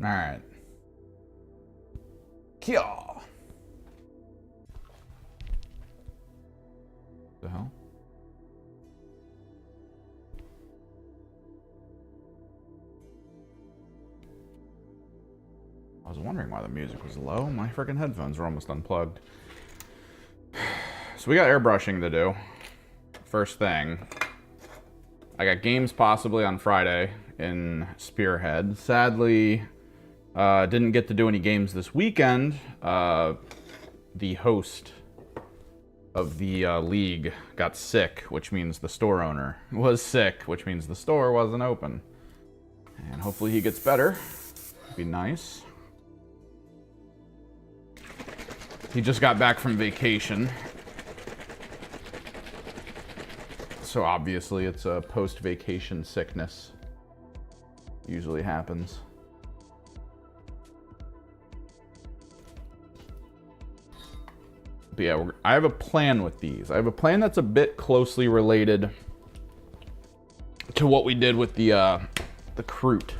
All right. Kia. The hell? I was wondering why the music was low. My freaking headphones were almost unplugged. So we got airbrushing to do. First thing. I got games possibly on Friday in Spearhead. Sadly, didn't get to do any games this weekend. The host of the league got sick, which means the store owner was sick, which means the store wasn't open. And hopefully he gets better. It'd be nice. He just got back from vacation. So obviously it's a post-vacation sickness. Usually happens. But yeah, I have a plan with these. I have a plan that's a bit closely related to what we did with the Kroot.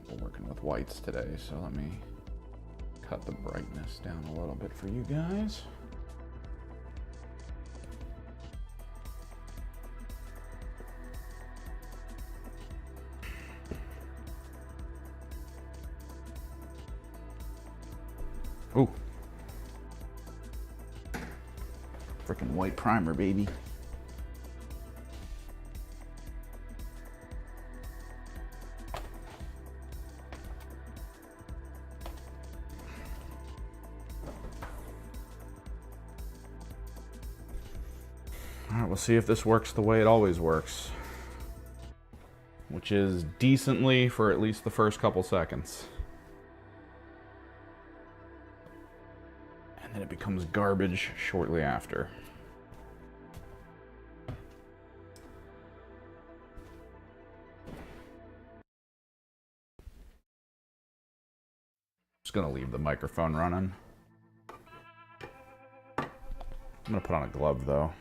We're working with whites today, so let me cut the brightness down a little bit for you guys. Ooh. Frickin' white primer, baby. All right, we'll see if this works the way it always works, which is decently for at least the first couple seconds. And then it becomes garbage shortly after. Just gonna leave the microphone running. I'm gonna put on a glove though.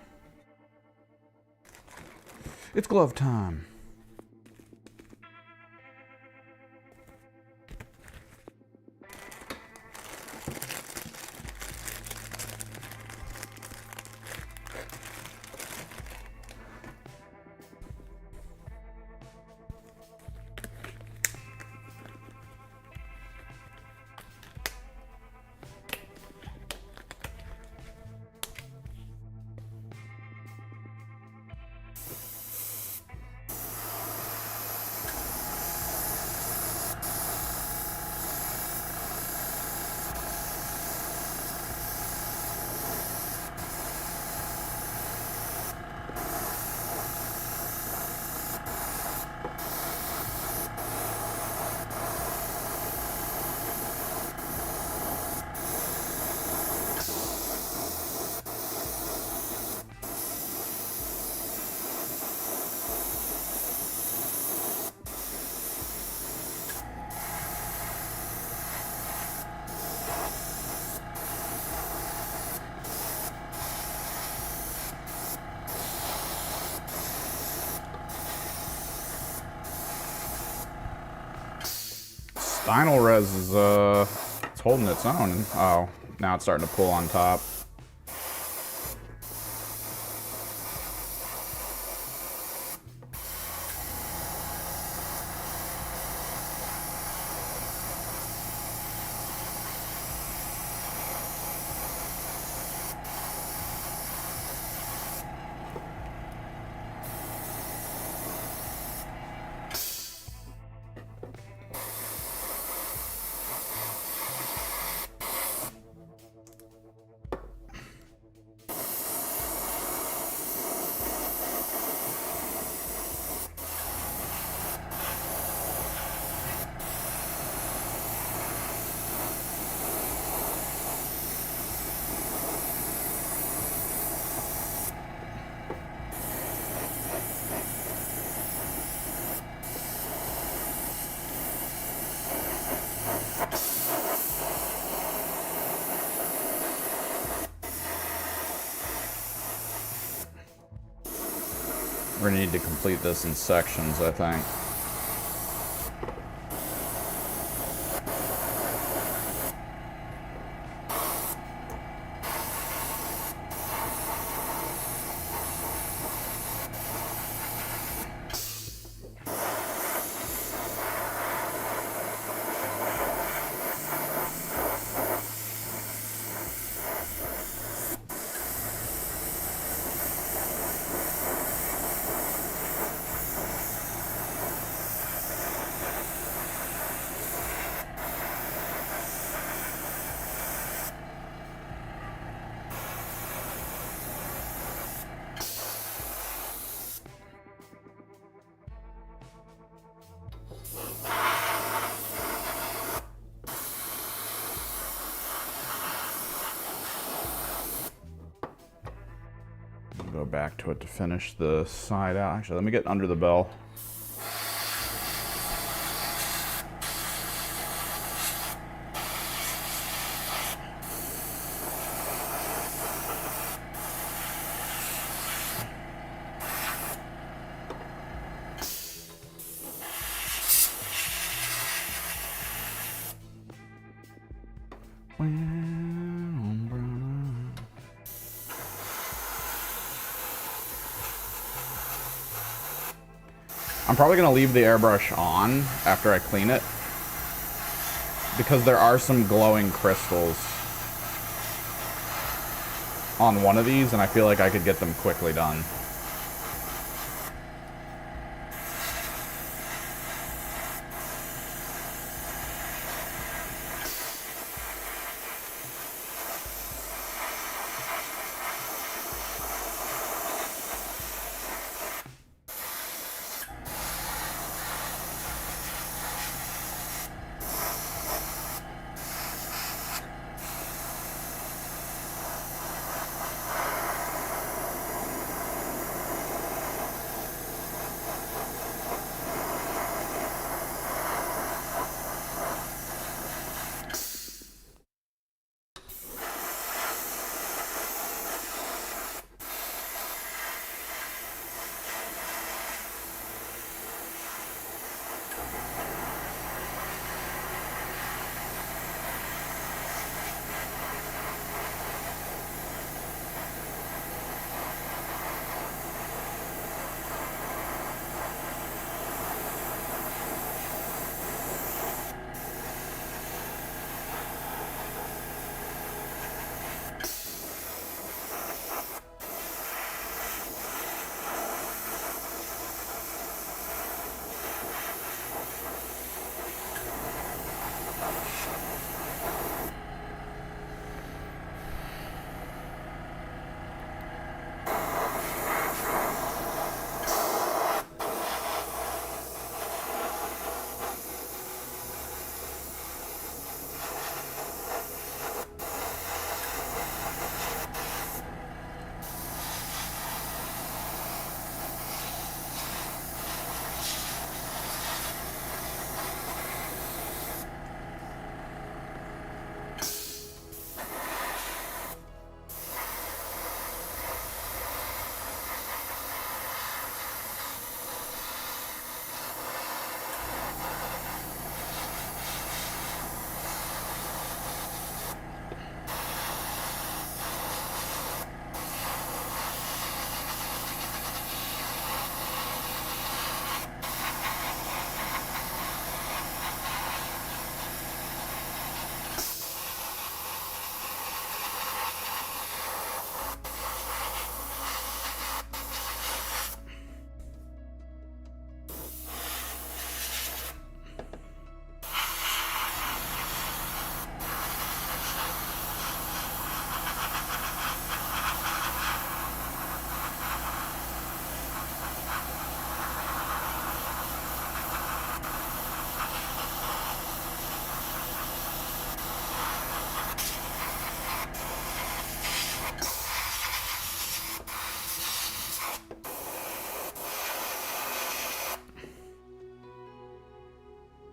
It's glove time. Dino Res is, it's holding its own. Oh, now it's starting to pull on top. We're gonna need to complete this in sections, I think. Go back to it to finish the side out. Actually, let me get under the bell. I'm probably going to leave the airbrush on after I clean it, because there are some glowing crystals on one of these, and I feel like I could get them quickly done.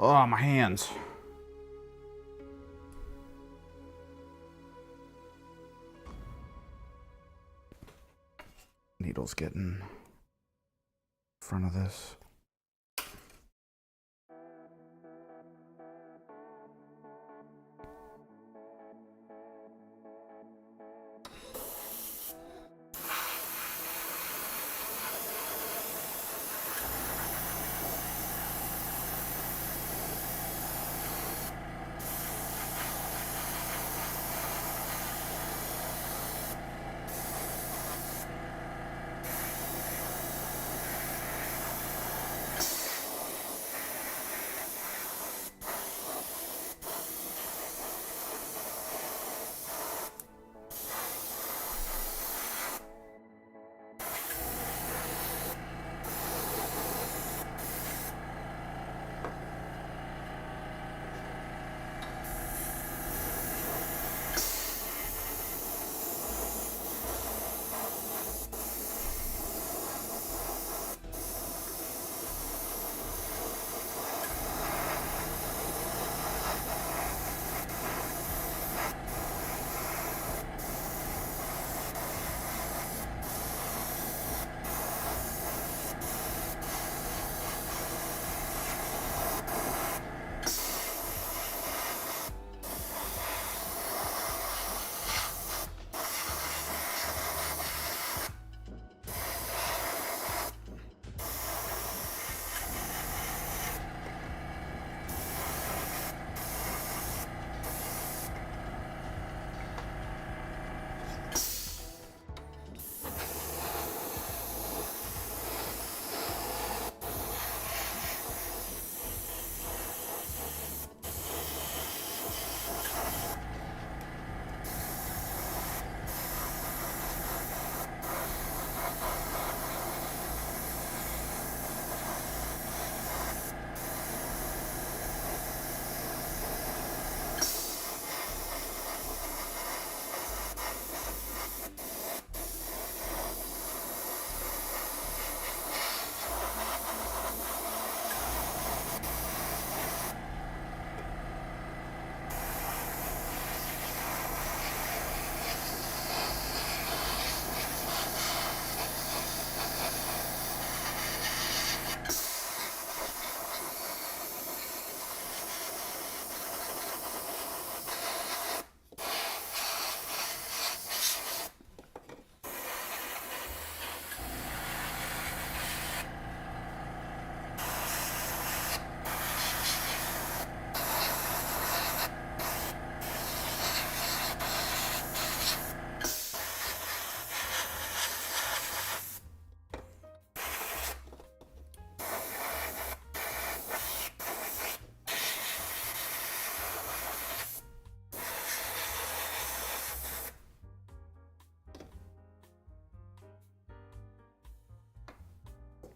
Oh, my hands. Needle's getting in front of this.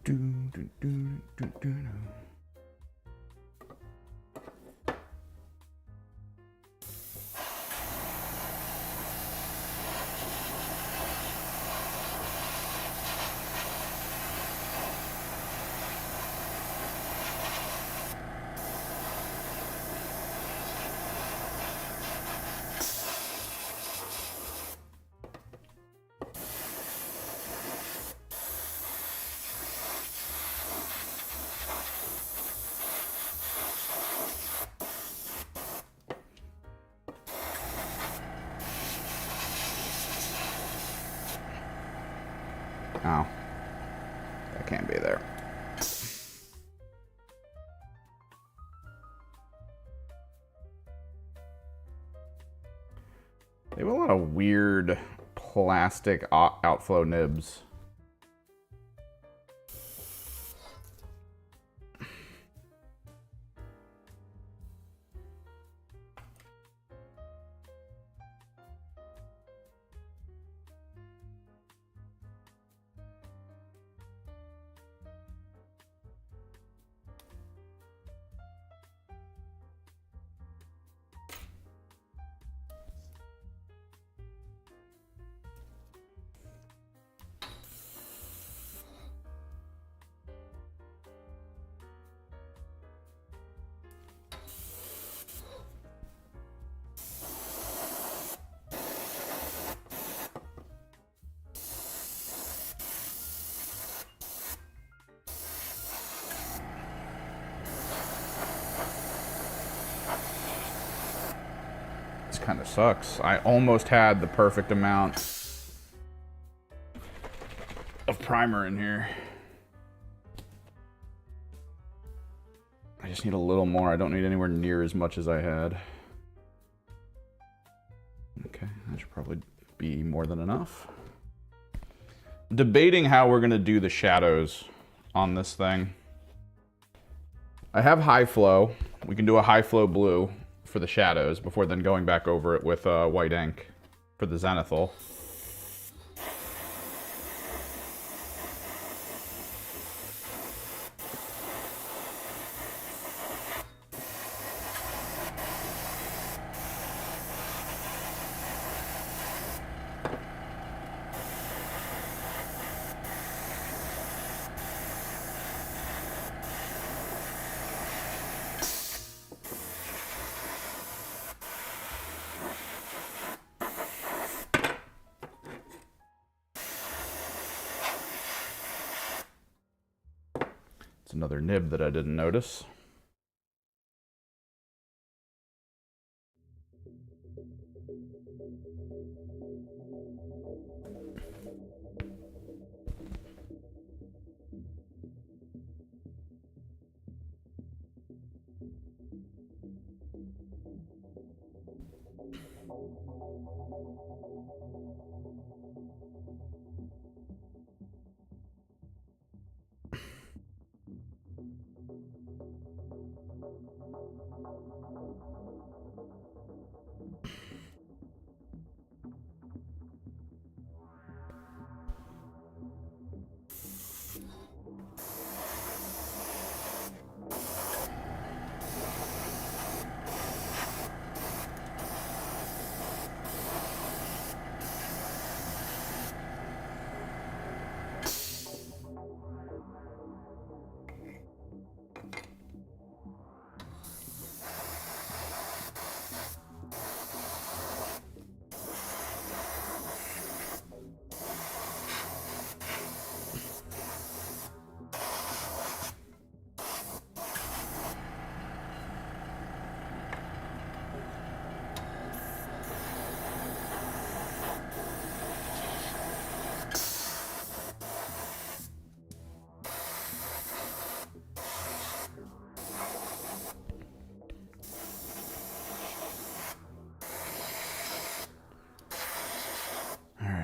Do, do, do, do, do, do. Oh, that can't be there. They have a lot of weird plastic outflow nibs. this kind of sucks. I almost had the perfect amount of primer in here. I just need a little more. I don't need anywhere near as much as I had. Okay, that should probably be more than enough. Debating how we're gonna do the shadows on this thing. I have high flow. We can do a high flow blue for the shadows before then going back over it with white ink for the zenithal. It's another nib that I didn't notice.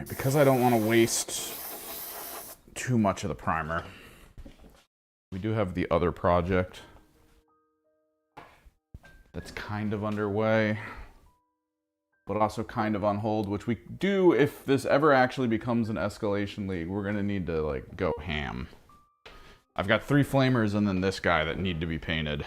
Because I don't want to waste too much of the primer, we do have the other project that's kind of underway, but also kind of on hold, which we do, if this ever actually becomes an escalation league, we're going to need to like go ham. I've got 3 flamers and then this guy that need to be painted.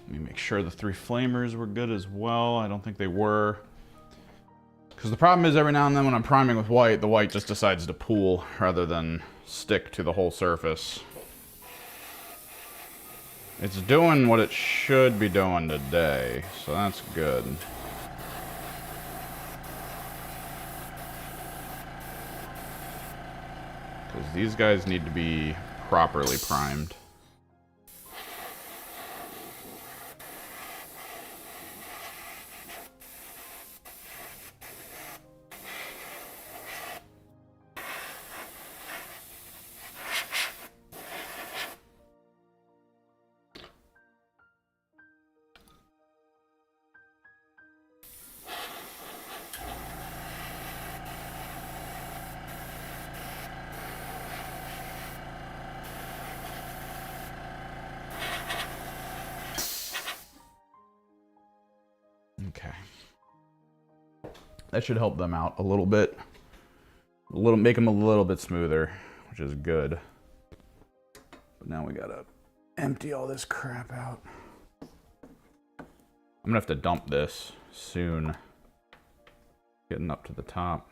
Let me make sure the 3 flamers were good as well. I don't think they were. Because the problem is every now and then when I'm priming with white, the white just decides to pool rather than stick to the whole surface. It's doing what it should be doing today, so that's good. Because these guys need to be properly primed. That should help them out a little bit. Make them a little bit smoother, which is good. But now we gotta empty all this crap out. I'm gonna have to dump this soon. Getting up to the top.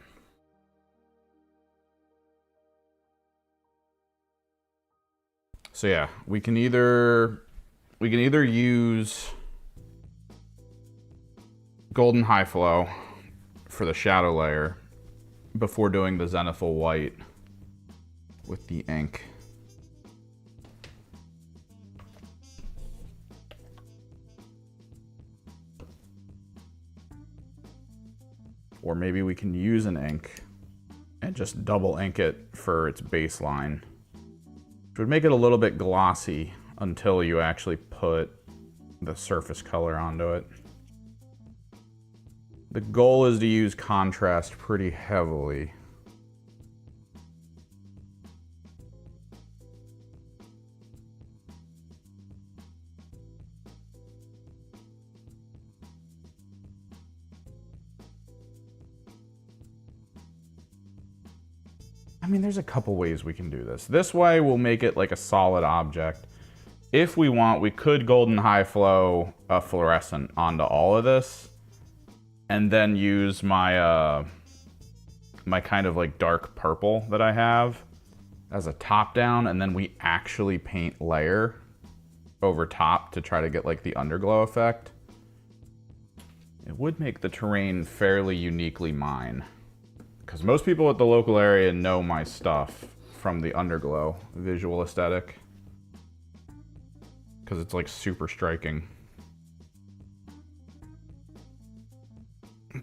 So yeah, we can either use Golden High Flow for the shadow layer before doing the Zenithal White with the ink. Or maybe we can use an ink and just double ink it for its baseline, which would make it a little bit glossy until you actually put the surface color onto it. The goal is to use contrast pretty heavily. I mean, there's a couple ways we can do this. This way we'll make it like a solid object. If we want, we could Golden High Flow a fluorescent onto all of this, and then use my my kind of like dark purple that I have as a top down, and then we actually paint layer over top to try to get like the underglow effect. It would make the terrain fairly uniquely mine, because most people at the local area know my stuff from the underglow visual aesthetic, because it's like super striking.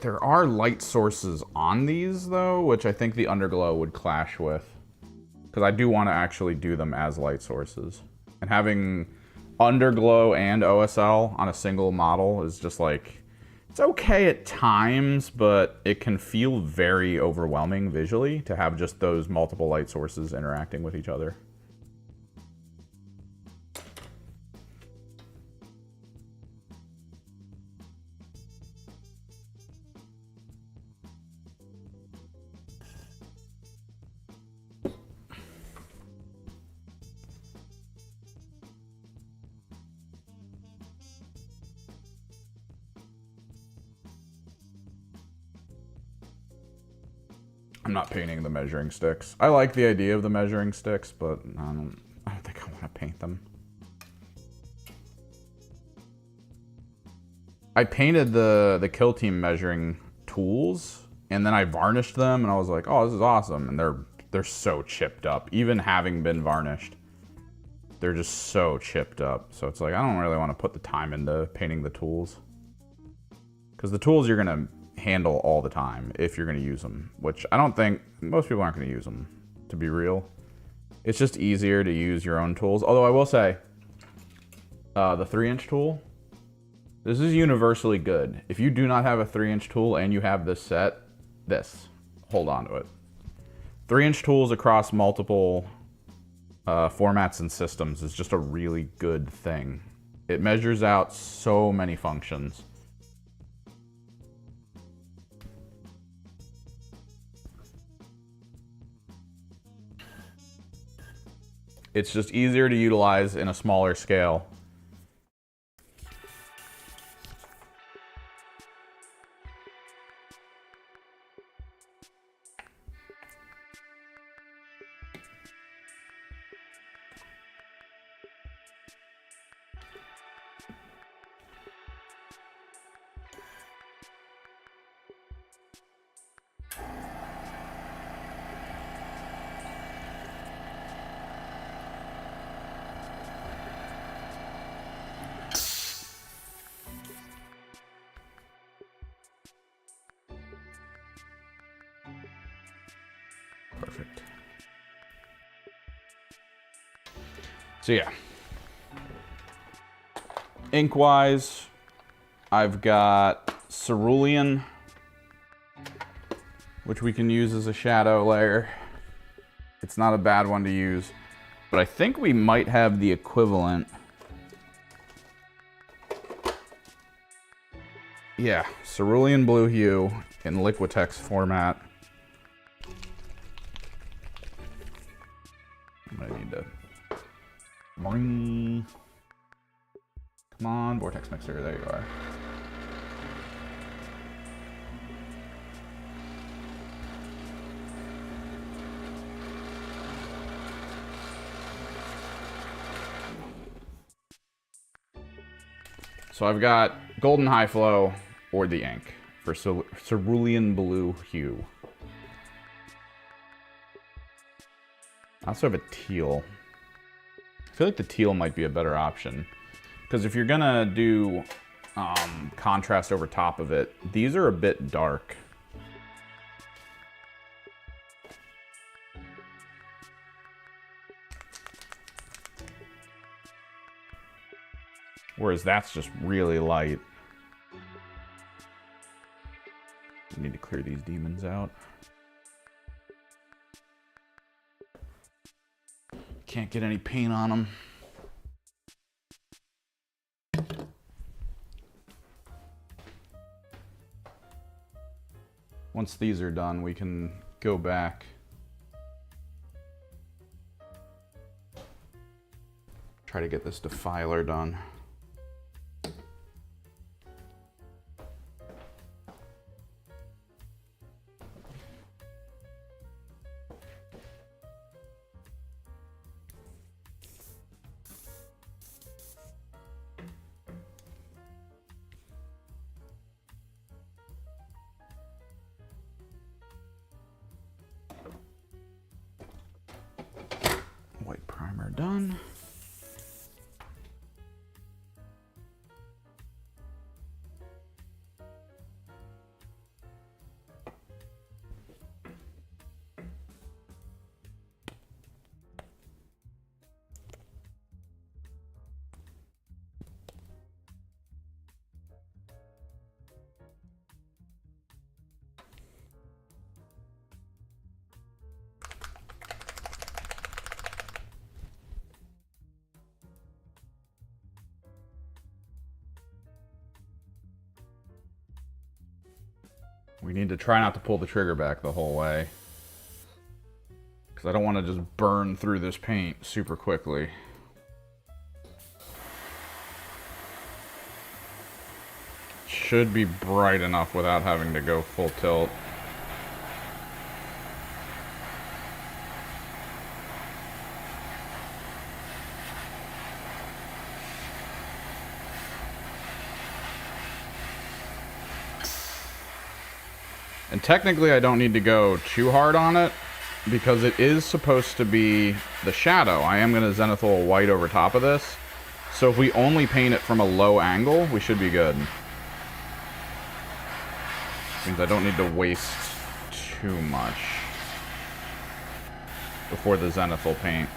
There are light sources on these though, which I think the underglow would clash with, because I do want to actually do them as light sources. And having underglow and OSL on a single model is just like, it's okay at times, but it can feel very overwhelming visually to have just those multiple light sources interacting with each other. I'm not painting the measuring sticks. I like the idea of the measuring sticks, but I don't think I want to paint them. I painted the Kill Team measuring tools, and then I varnished them, and I was like, oh, this is awesome. And they're so chipped up. Even having been varnished, they're just so chipped up. So it's like, I don't really want to put the time into painting the tools, because the tools you're going to handle all the time if you're going to use them, which I don't think most people aren't going to use them, to be real. It's just easier to use your own tools. Although I will say, the 3-inch tool, this is universally good. If you do not have a 3-inch tool and you have this set, hold on to it. 3-inch tools across multiple formats and systems is just a really good thing. It measures out so many functions. It's just easier to utilize in a smaller scale. Perfect. So yeah. Ink-wise, I've got Cerulean, which we can use as a shadow layer. It's not a bad one to use, but I think we might have the equivalent. Yeah, Cerulean Blue Hue in Liquitex format. I might need to bring. Come on, Vortex Mixer, there you are. So I've got Golden High Flow or the ink for Cerulean Blue Hue. I also have a teal. I feel like the teal might be a better option. Because if you're gonna do contrast over top of it, these are a bit dark. Whereas that's just really light. I need to clear these demons out. Can't get any paint on them. Once these are done, we can go back. Try to get this defiler done. White primer done. We need to try not to pull the trigger back the whole way, because I don't want to just burn through this paint super quickly. Should be bright enough without having to go full tilt. And technically I don't need to go too hard on it, because it is supposed to be the shadow. I am going to Zenithal white over top of this. So if we only paint it from a low angle, we should be good. Means I don't need to waste too much before the Zenithal paint.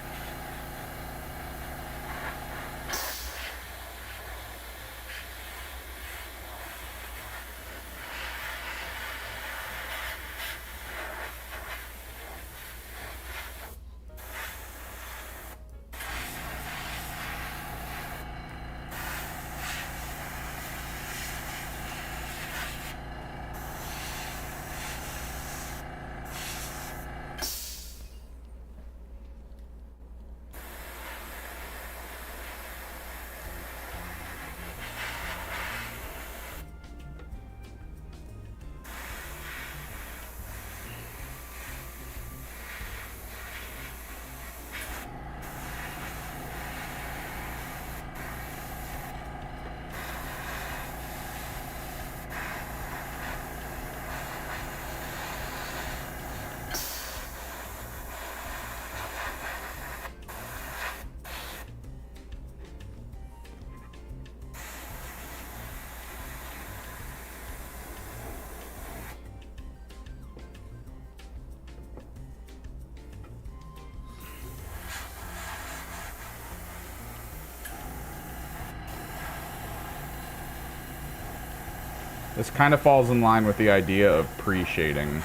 This kind of falls in line with the idea of pre-shading.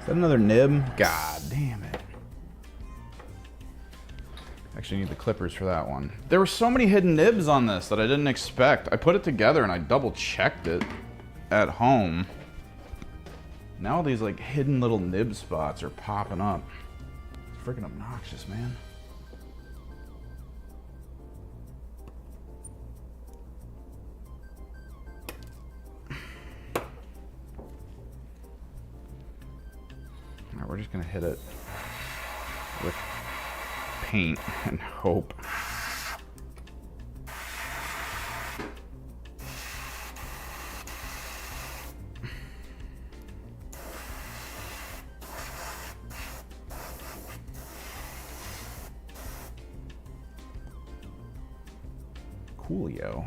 Is that another nib? God damn it. Actually need the clippers for that one. There were so many hidden nibs on this that I didn't expect. I put it together and I double checked it at home. Now these like hidden little nib spots are popping up. It's freaking obnoxious, man. Alright, we're just gonna hit it with paint and hope. Coolio.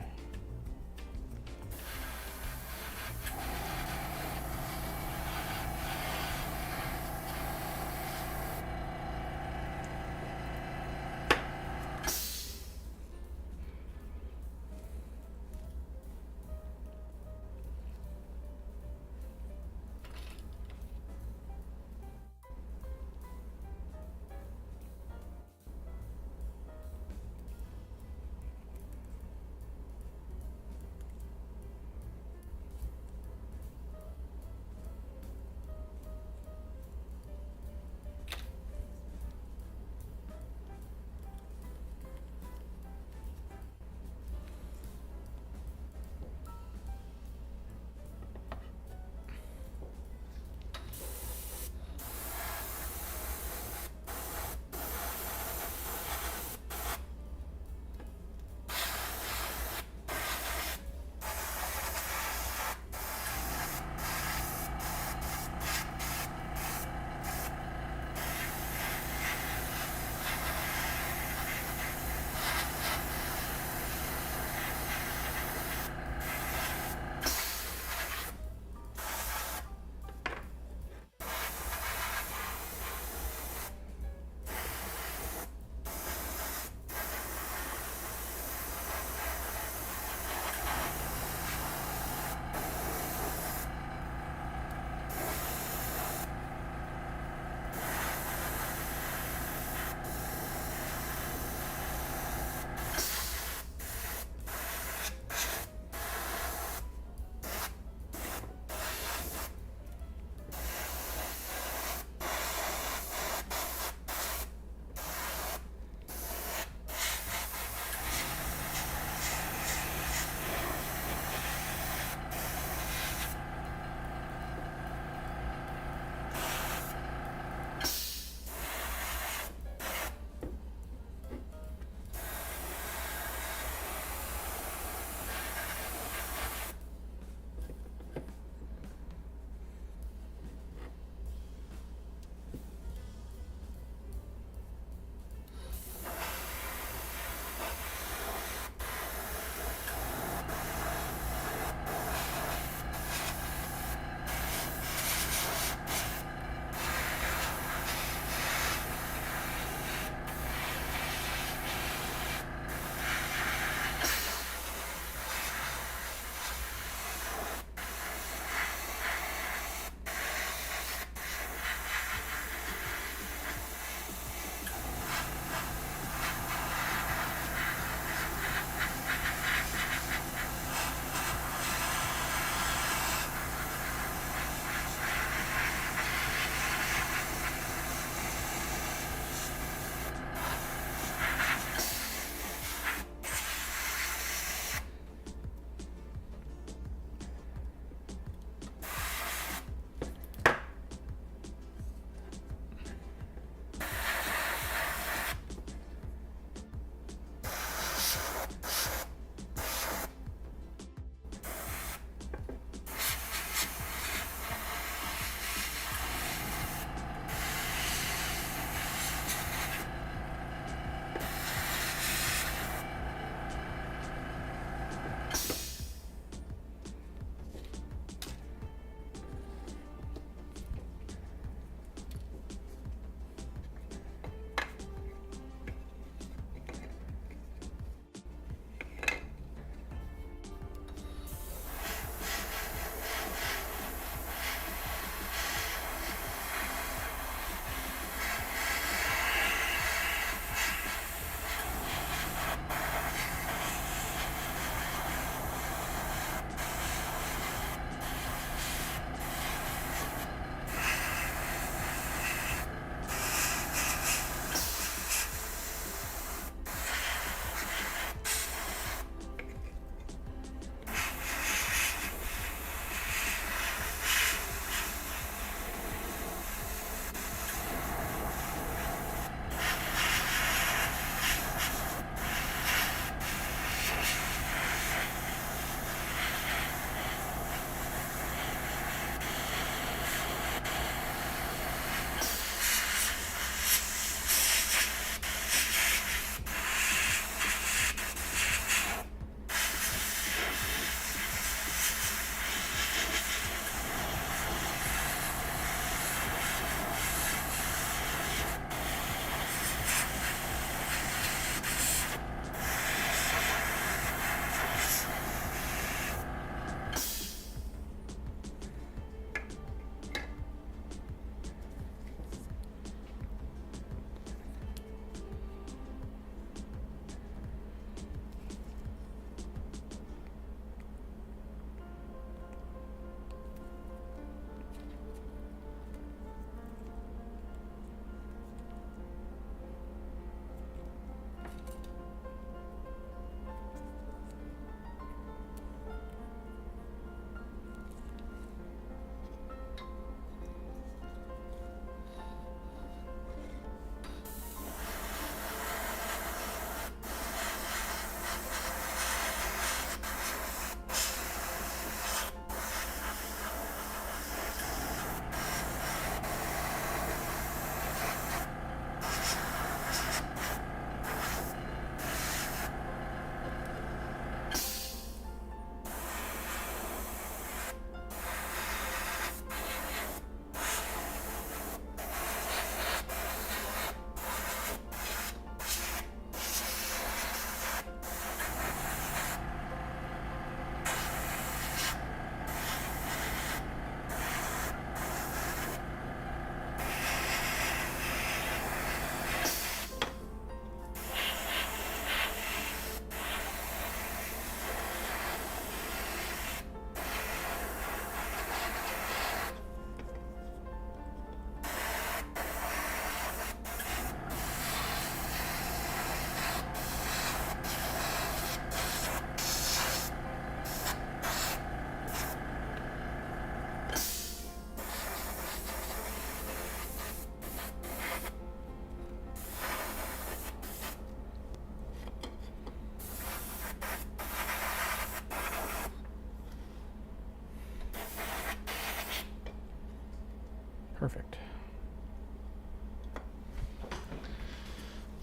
Perfect.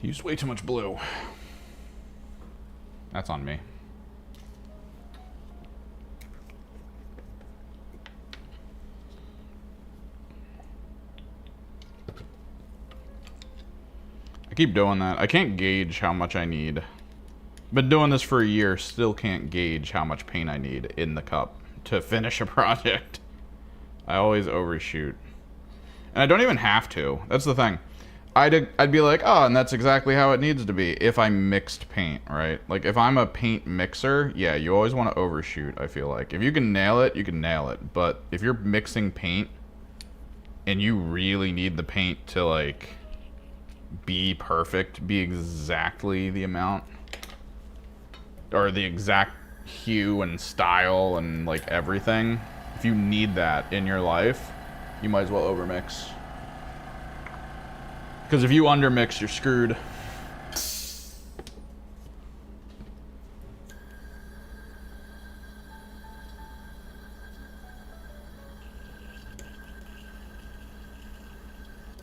Used way too much blue. That's on me. I keep doing that. I can't gauge how much I need. Been doing this for a year, still can't gauge how much paint I need in the cup to finish a project. I always overshoot. And I don't even have to. That's the thing. I'd be like, oh, and that's exactly how it needs to be if I mixed paint, right? Like, if I'm a paint mixer, yeah, you always want to overshoot, I feel like. If you can nail it, you can nail it. But if you're mixing paint and you really need the paint to, like, be perfect, be exactly the amount, or the exact hue and style and, like, everything, if you need that in your life, you might as well overmix. Because if you undermix, you're screwed.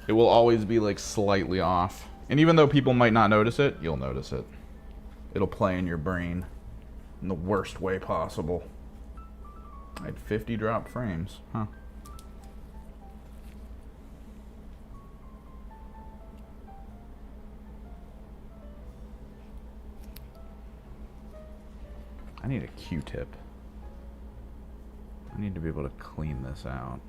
It will always be like slightly off. And even though people might not notice it, you'll notice it. It'll play in your brain in the worst way possible. I had 50 drop frames, huh? I need a Q-tip. I need to be able to clean this out.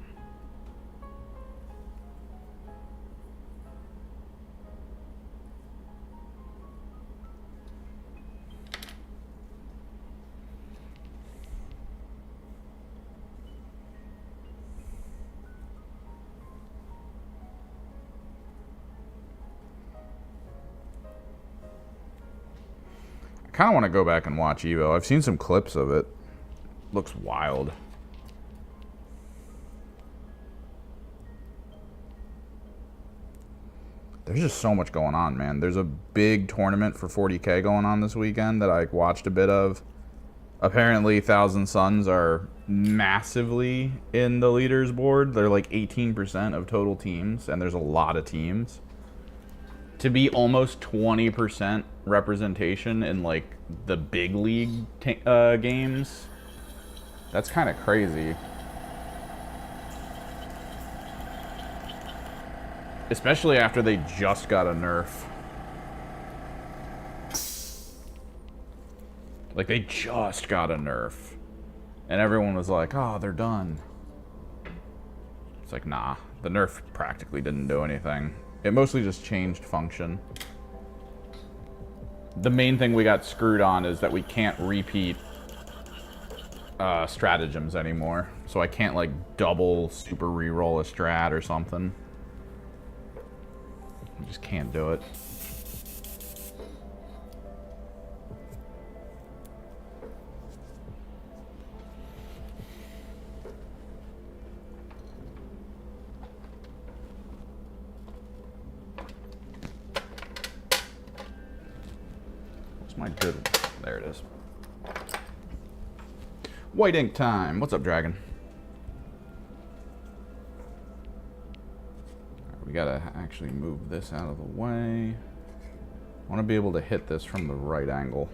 I kind of want to go back and watch Evo. I've seen some clips of it. Looks wild. There's just so much going on, man. There's a big tournament for 40K going on this weekend that I watched a bit of. Apparently, Thousand Suns are massively in the leaders board. They're like 18% of total teams, and there's a lot of teams. To be almost 20% representation in like the big league games, that's kind of crazy. Especially after they just got a nerf. Like, they just got a nerf. And everyone was like, oh, they're done. It's like, nah. The nerf practically didn't do anything. It mostly just changed function. The main thing we got screwed on is that we can't repeat stratagems anymore. So I can't, like, double super reroll a strat or something. I just can't do it. What's my good one? There it is. White ink time. What's up, Dragon? We gotta actually move this out of the way. I want to be able to hit this from the right angle.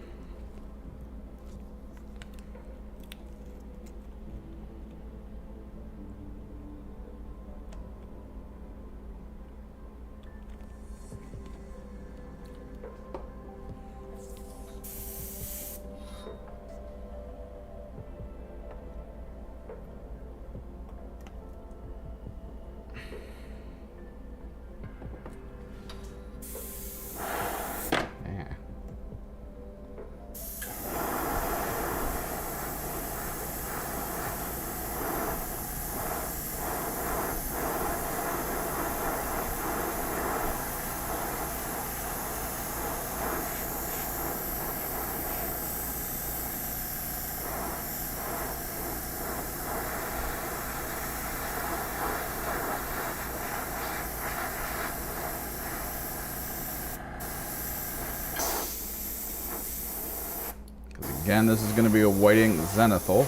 Again, this is going to be a white ink Zenithal.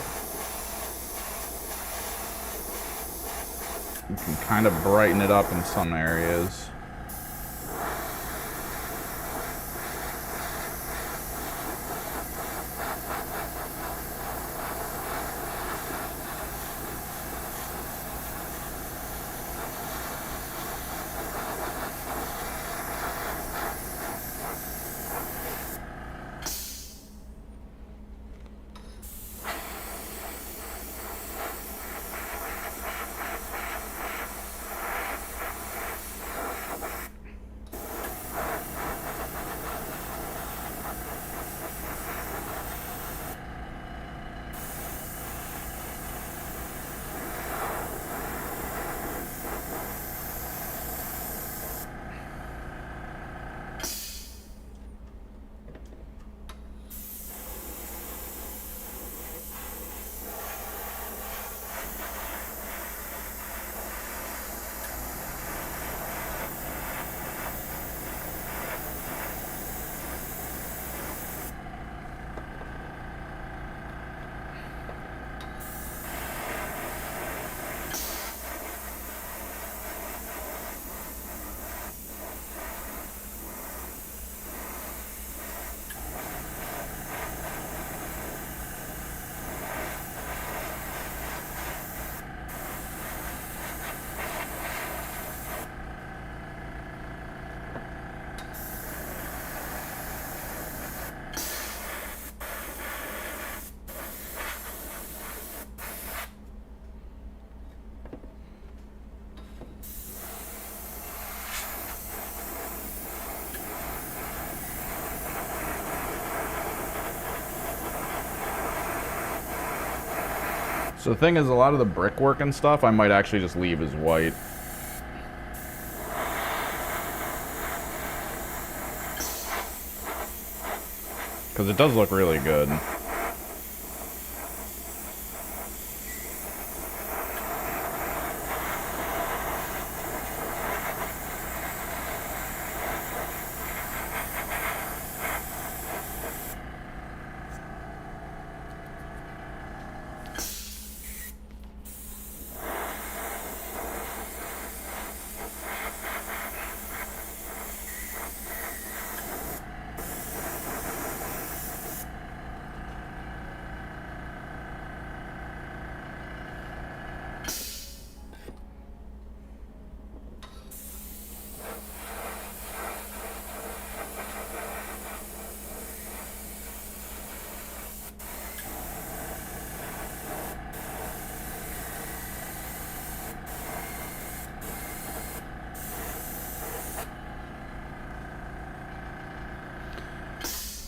You can kind of brighten it up in some areas. So the thing is, a lot of the brickwork and stuff I might actually just leave as white. Because it does look really good.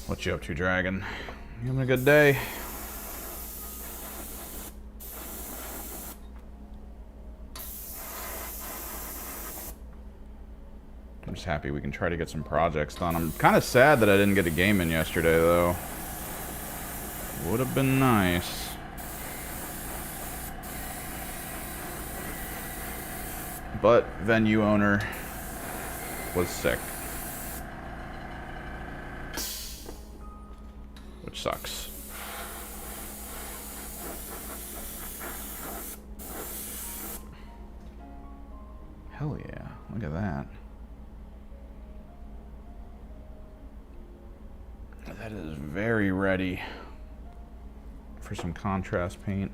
What you up to, Dragon? You having a good day? I'm just happy we can try to get some projects done. I'm kind of sad that I didn't get a game in yesterday, though. Would have been nice. But venue owner was sick. Which sucks. Hell yeah, look at that. That is very ready for some contrast paint.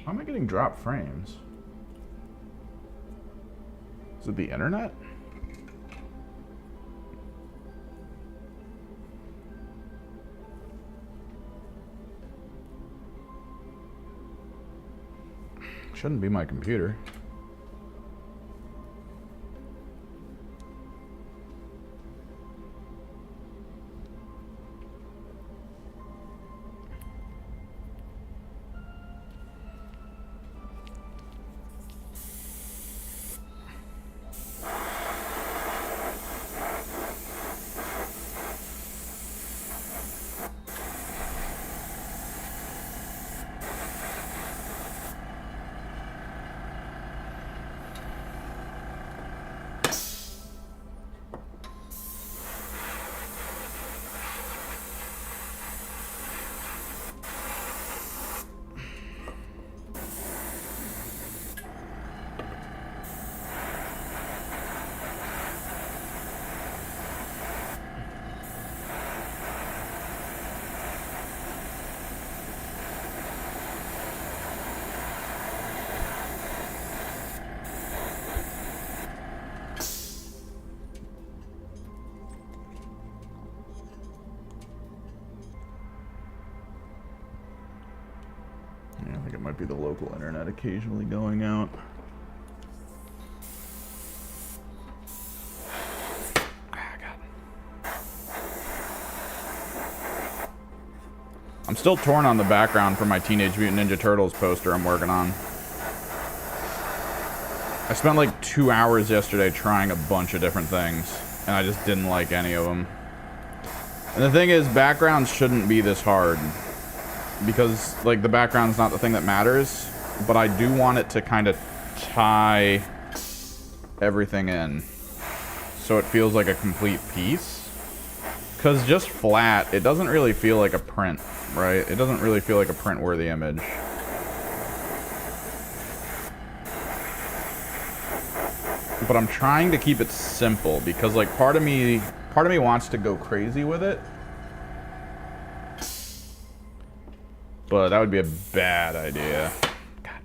How am I getting drop frames? Is it the internet? Shouldn't be my computer. I think it might be the local internet occasionally going out. I'm still torn on the background for my Teenage Mutant Ninja Turtles poster I'm working on. I spent like 2 hours yesterday trying a bunch of different things, and I just didn't like any of them. And the thing is, backgrounds shouldn't be this hard. Because, like, the background's not the thing that matters, but I do want it to kind of tie everything in so it feels like a complete piece. Because just flat, it doesn't really feel like a print, right? It doesn't really feel like a print-worthy image. But I'm trying to keep it simple because, like, part of me wants to go crazy with it. But that would be a bad idea. God.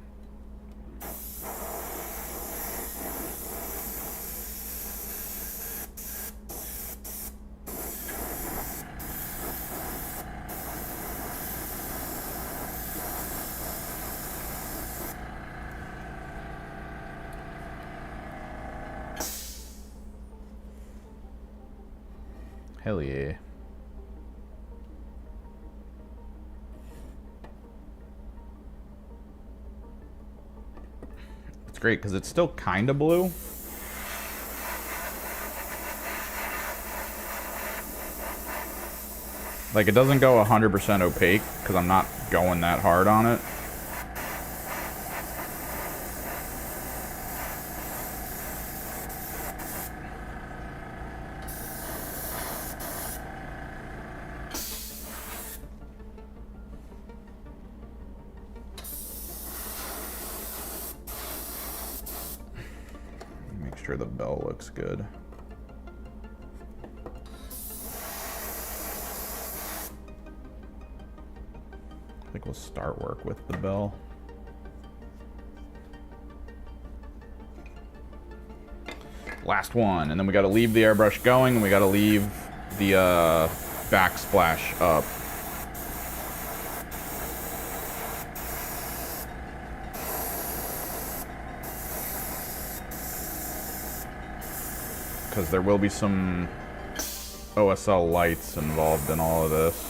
Hell yeah. Great, because it's still kind of blue. Like, it doesn't go 100% opaque, because I'm not going that hard on it. Sure the bell looks good. I think we'll start work with the bell. Last one, and then we got to leave the airbrush going, and we got to leave the backsplash up. Because there will be some OSL lights involved in all of this.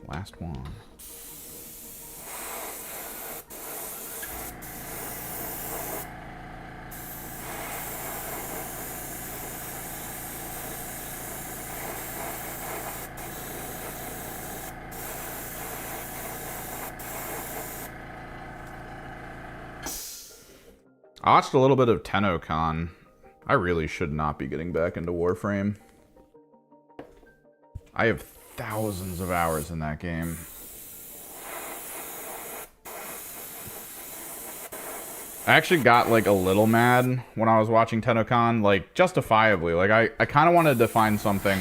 Last one. I watched a little bit of TennoCon. I really should not be getting back into Warframe. I have thousands of hours in that game. I actually got, like, a little mad when I was watching TennoCon, like, justifiably. Like, I kind of wanted to find something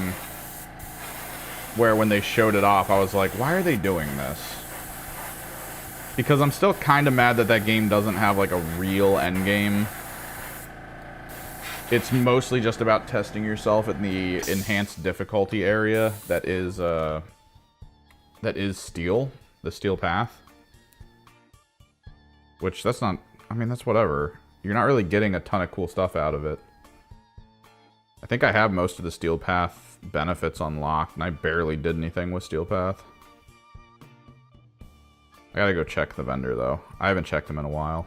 where when they showed it off, I was like, why are they doing this? Because I'm still kind of mad that that game doesn't have, like, a real endgame. It's mostly just about testing yourself in the enhanced difficulty area that is Steel, the Steel Path. Which, that's not... I mean, that's whatever. You're not really getting a ton of cool stuff out of it. I think I have most of the Steel Path benefits unlocked, and I barely did anything with Steel Path. I gotta go check the vendor, though. I haven't checked him in a while.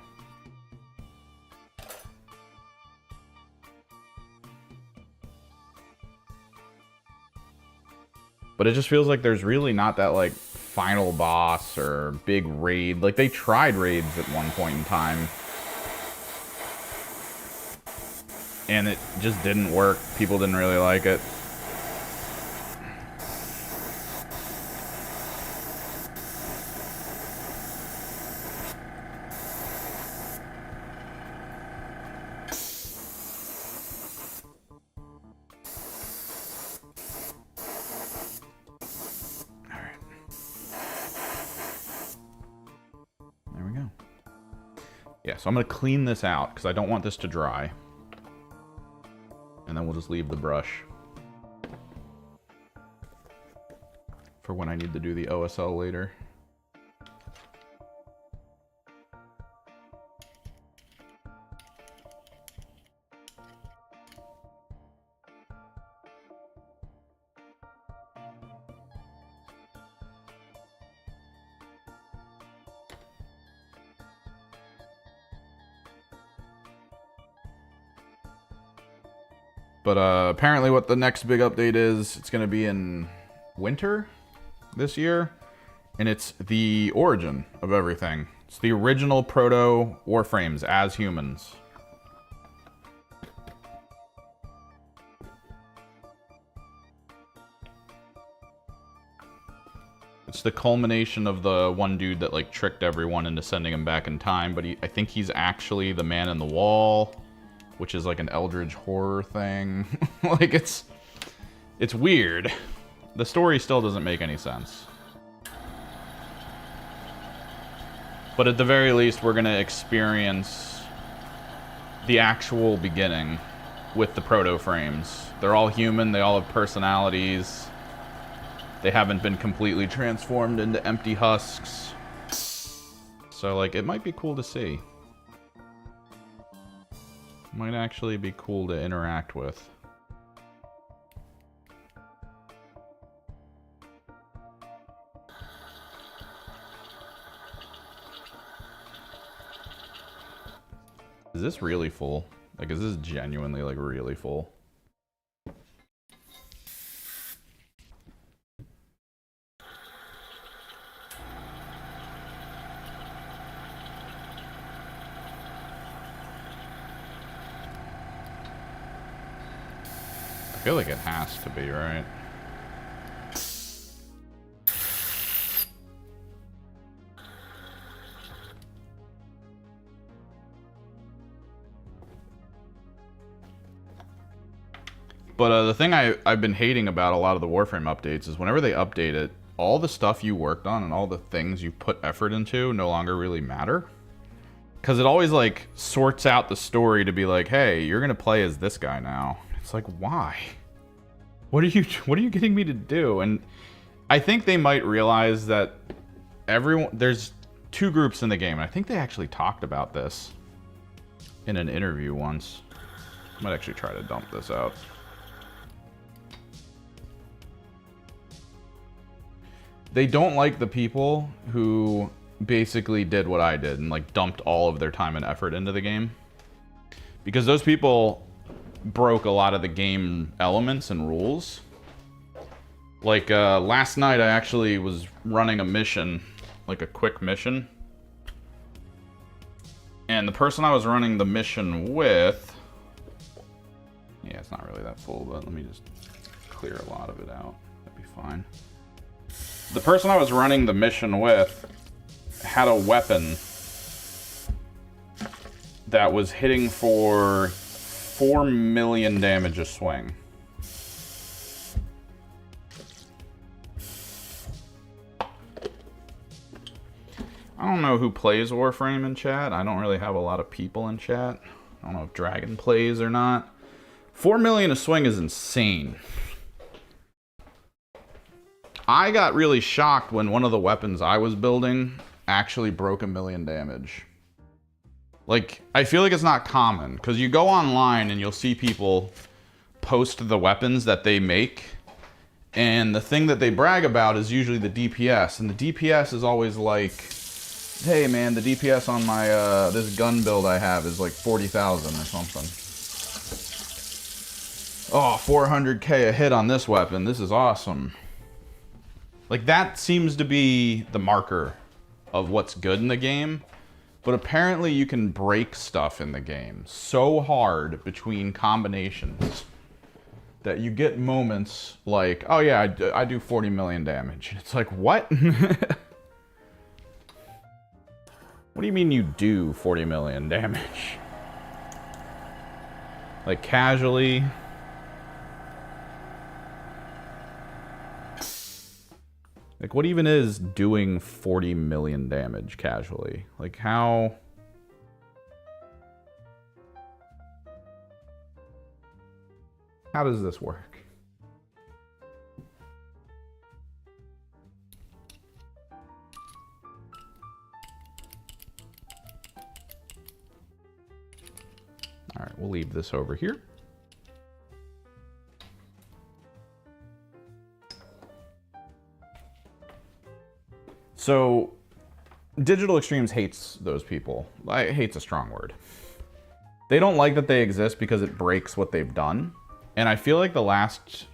But it just feels like there's really not that, like, final boss or big raid. Like, they tried raids at one point in time. And it just didn't work. People didn't really like it. So I'm going to clean this out, because I don't want this to dry. And then we'll just leave the brush for when I need to do the OSL later. But apparently what the next big update is, it's going to be in winter this year. And it's the origin of everything. It's the original proto Warframes as humans. It's the culmination of the one dude that, like, tricked everyone into sending him back in time. But I think he's actually the Man in the Wall, which is like an eldritch horror thing. Like, it's weird. The story still doesn't make any sense. But at the very least, we're gonna experience the actual beginning with the proto-frames. They're all human, they all have personalities. They haven't been completely transformed into empty husks. So, like, it might be cool to see. Might actually be cool to interact with. Is this really full? Like, is this genuinely, like, really full? I feel like it has to be, right? But the thing I've been hating about a lot of the Warframe updates is whenever they update it, all the stuff you worked on and all the things you put effort into no longer really matter. Because it always, like, sorts out the story to be like, hey, you're going to play as this guy now. It's like, why? What are you getting me to do? And I think they might realize that there's two groups in the game. And I think they actually talked about this in an interview once. I might actually try to dump this out. They don't like the people who basically did what I did and, like, dumped all of their time and effort into the game. Because those people broke a lot of the game elements and rules. Like, last night I actually was running a mission, like a quick mission. And And the person I was running the mission with... Yeah, it's not really that full, but let me just clear a lot of it out. That'd be fine. The person I was running the mission with had a weapon that was hitting for 4 million damage a swing. I don't know who plays Warframe in chat. I don't really have a lot of people in chat. I don't know if Dragon plays or not. 4 million a swing is insane. I got really shocked when one of the weapons I was building actually broke 1 million damage. Like, I feel like it's not common, because you go online and you'll see people post the weapons that they make, and the thing that they brag about is usually the DPS, and the DPS is always like, hey man, the DPS on my, this gun build I have is like 40,000 or something. Oh, 400k a hit on this weapon, this is awesome. Like, that seems to be the marker of what's good in the game. But apparently you can break stuff in the game so hard between combinations that you get moments like, oh yeah, I do 40 million damage. It's like, what? What do you mean you do 40 million damage? Like, casually? Like, what even is doing 40 million damage casually? Like, how... How does this work? All right, we'll leave this over here. So, Digital Extremes hates those people. Hate's a strong word. They don't like that they exist because it breaks what they've done. And I feel like the last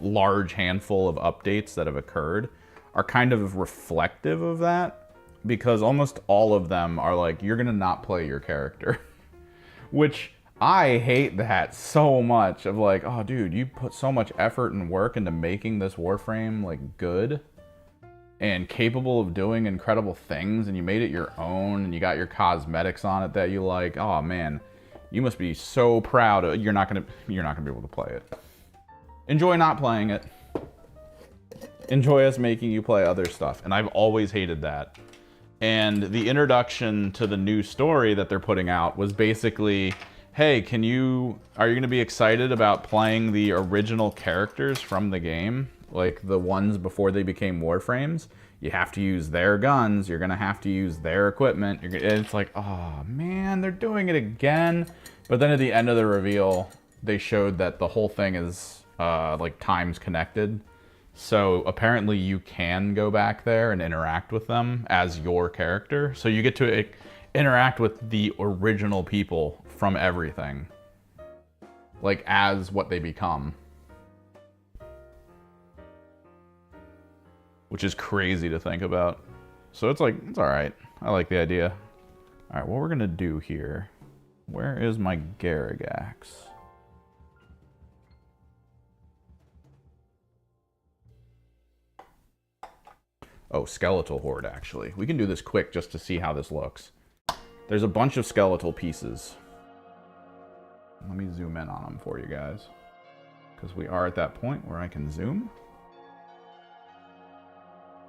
large handful of updates that have occurred are kind of reflective of that. Because almost all of them are like, you're gonna not play your character. Which, I hate that so much. Of like, oh dude, you put so much effort and work into making this Warframe like good and capable of doing incredible things, and you made it your own, and you got your cosmetics on it that you like. Oh man, you must be so proud of, you're not gonna be able to play it. Enjoy not playing it. Enjoy us making you play other stuff. And I've always hated that. And the introduction to the new story that they're putting out was basically, hey, are you gonna be excited about playing the original characters from the game? Like the ones before they became Warframes? You have to use their guns, you're gonna have to use their equipment. It's like, oh man, they're doing it again. But then at the end of the reveal, they showed that the whole thing is like times connected. So apparently you can go back there and interact with them as your character. So you get to interact with the original people from everything. Like as what they become. Which is crazy to think about. So it's like, it's alright. I like the idea. Alright, what we're gonna do here. Where is my Garrigax? Oh, Skeletal Horde, actually. We can do this quick just to see how this looks. There's a bunch of skeletal pieces. Let me zoom in on them for you guys. Because we are at that point where I can zoom.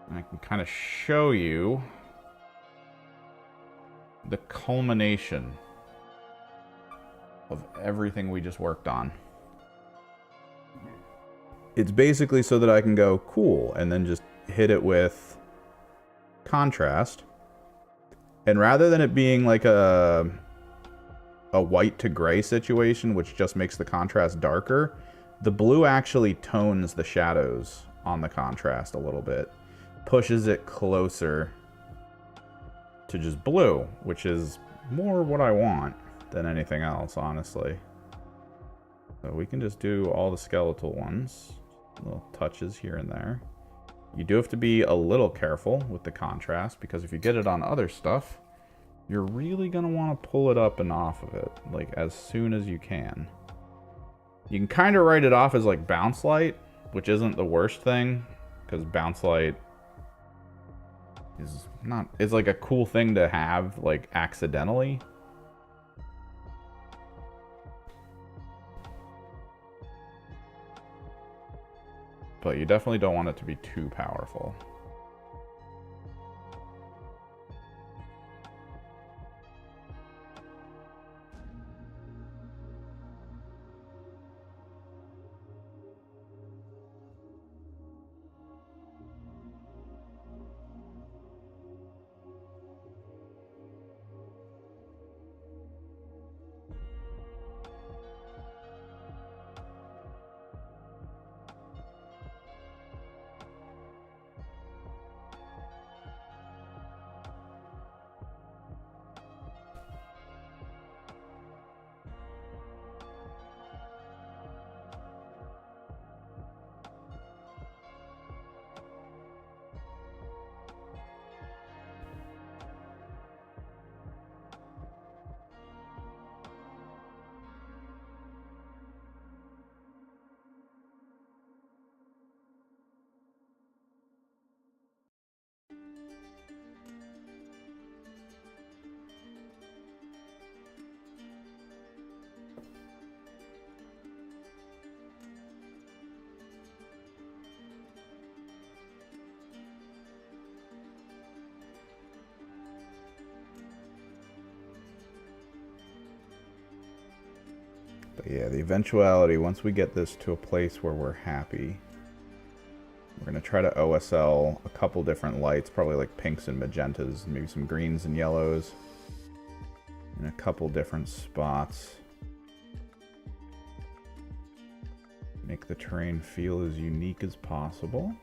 And I can kind of show you the culmination of everything we just worked on. It's basically so that I can go, cool, and then just hit it with contrast. And rather than it being like a white to gray situation, which just makes the contrast darker, the blue actually tones the shadows on the contrast a little bit. Pushes it closer to just blue, which is more what I want than anything else, honestly. So we can just do all the skeletal ones. Little touches here and there. You do have to be a little careful with the contrast, because if you get it on other stuff, you're really going to want to pull it up and off of it, like, as soon as you can. You can kind of write it off as, like, bounce light, which isn't the worst thing, because bounce light is like a cool thing to have, like, accidentally. But you definitely don't want it to be too powerful. But yeah, the eventuality, once we get this to a place where we're happy, we're going to try to OSL a couple different lights, probably like pinks and magentas, maybe some greens and yellows, in a couple different spots. Make the terrain feel as unique as possible.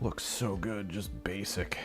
Looks so good, just basic.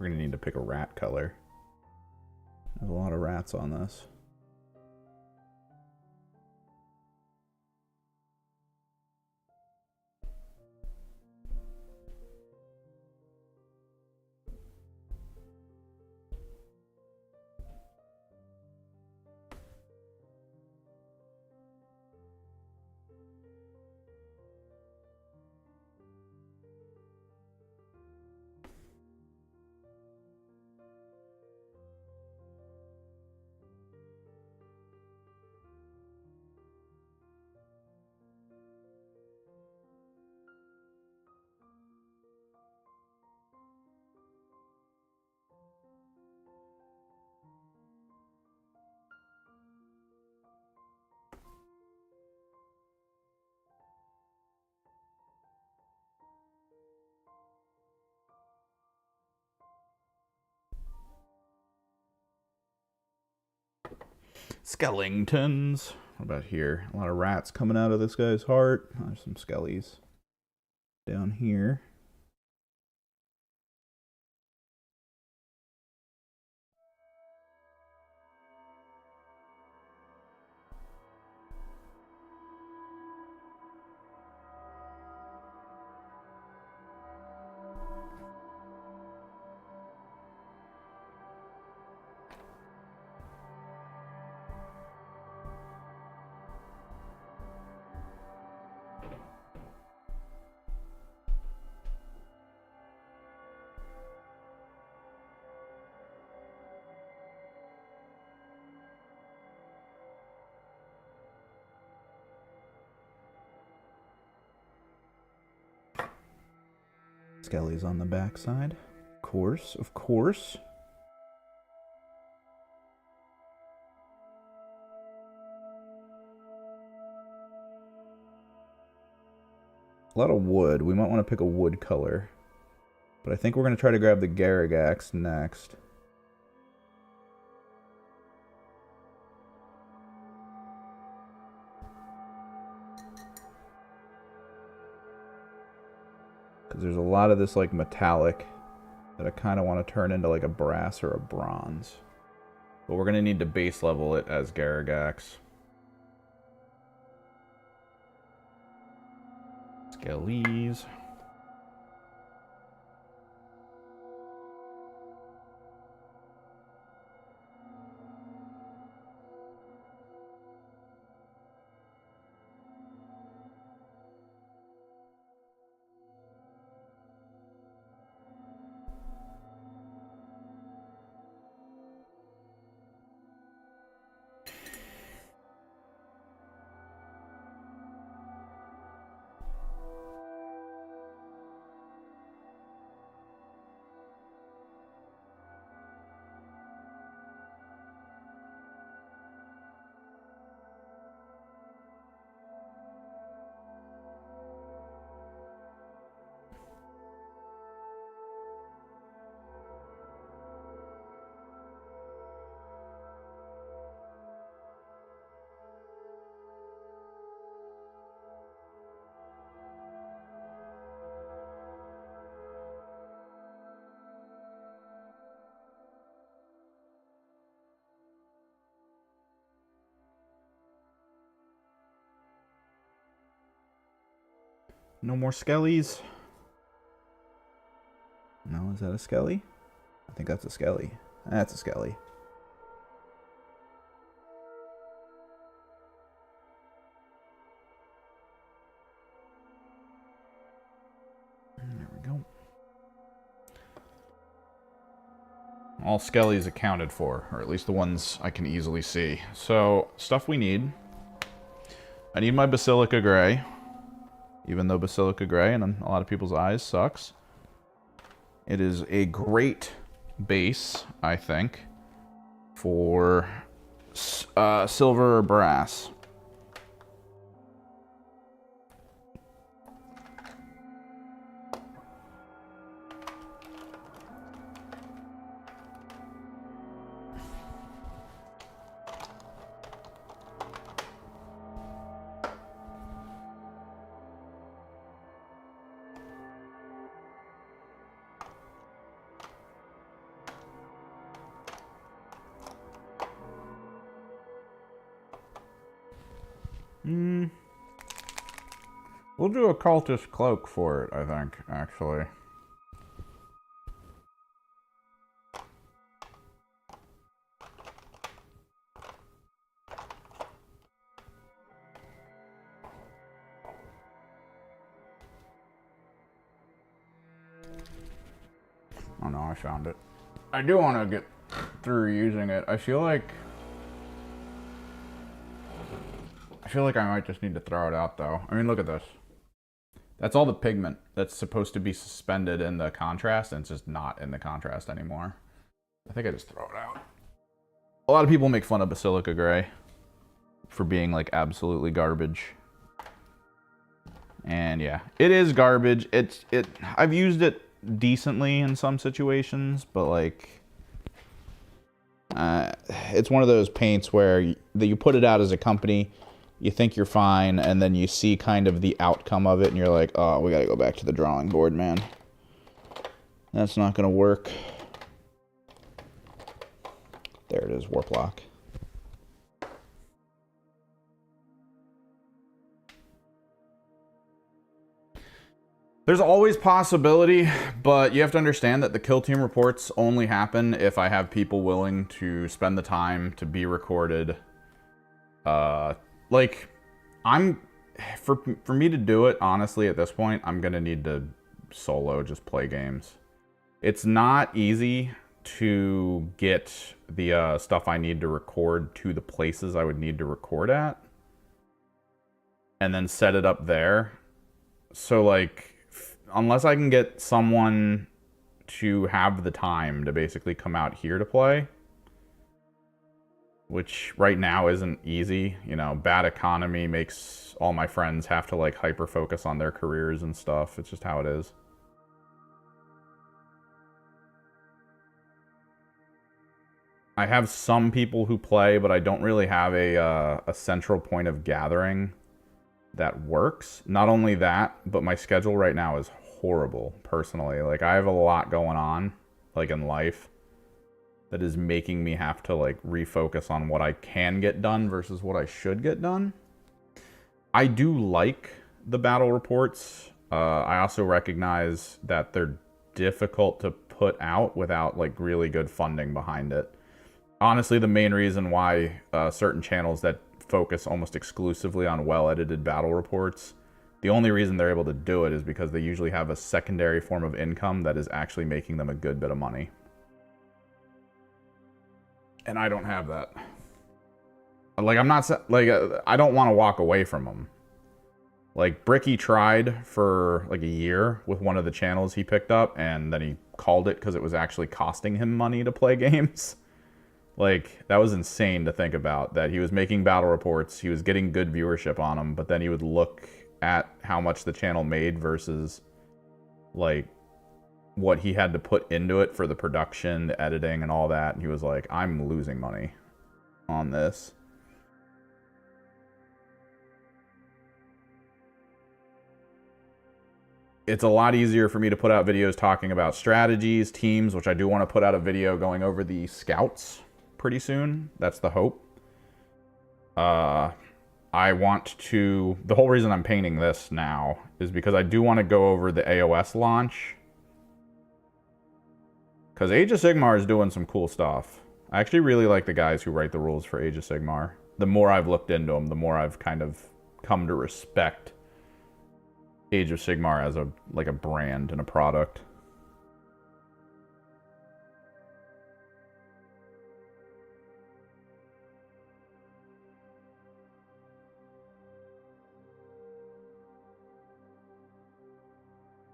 We're going to need to pick a rat color. There's a lot of rats on this. Skeletons. What about here? A lot of rats coming out of this guy's heart. There's some skellies down here. Skellies on the backside. Of course, of course. A lot of wood. We might want to pick a wood color. But I think we're going to try to grab the Garagax next. Because there's a lot of this like metallic that I kind of want to turn into like a brass or a bronze. But we're going to need to base level it as Garagax. Skellies. No more skellies. No, is that a skelly? I think that's a skelly. That's a skelly. There we go. All skellies accounted for, or at least the ones I can easily see. So, stuff we need. I need my Basilica Gray. Even though Basilica Gray in a lot of people's eyes sucks. It is a great base, I think, for silver or brass. Hmm. We'll do a cultist cloak for it, I think, actually. Oh no, I found it. I do want to get through using it. I feel like I might just need to throw it out though. I mean, look at this. That's all the pigment that's supposed to be suspended in the contrast, and it's just not in the contrast anymore. I think I just throw it out. A lot of people make fun of Basilica Gray for being like absolutely garbage. And yeah, it is garbage. I've used it decently in some situations, but like it's one of those paints where you put it out as a company, you think you're fine, and then you see kind of the outcome of it, and you're like, oh, we gotta go back to the drawing board, man. That's not gonna work. There it is, warp lock. There's always possibility, but you have to understand that the kill team reports only happen if I have people willing to spend the time to be recorded. Like, for me to do it, honestly, at this point, I'm gonna need to solo just play games. It's not easy to get the stuff I need to record to the places I would need to record at, and then set it up there. So, like, unless I can get someone to have the time to basically come out here to play, which right now isn't easy. You know, bad economy makes all my friends have to like hyper focus on their careers and stuff. It's just how it is. I have some people who play, but I don't really have a central point of gathering that works. Not only that, but my schedule right now is horrible, personally. Like, I have a lot going on, like, in life that is making me have to, like, refocus on what I can get done versus what I should get done. I do like the battle reports. I also recognize that they're difficult to put out without, like, really good funding behind it. Honestly, the main reason why certain channels that focus almost exclusively on well-edited battle reports, the only reason they're able to do it is because they usually have a secondary form of income that is actually making them a good bit of money. And I don't have that. Like, I'm not, like, I don't want to walk away from them. Like, Bricky tried for, like, a year with one of the channels he picked up, and then he called it because it was actually costing him money to play games. Like, that was insane to think about, that he was making battle reports, he was getting good viewership on them, but then he would look at how much the channel made versus, like, what he had to put into it for the production, the editing, and all that, and he was like, I'm losing money on this. It's a lot easier for me to put out videos talking about strategies, teams, which I do want to put out a video going over the scouts pretty soon. That's the hope. I want to... The whole reason I'm painting this now is because I do want to go over the AOS launch. Because Age of Sigmar is doing some cool stuff. I actually really like the guys who write the rules for Age of Sigmar. The more I've looked into them, the more I've kind of come to respect Age of Sigmar as a brand and a product.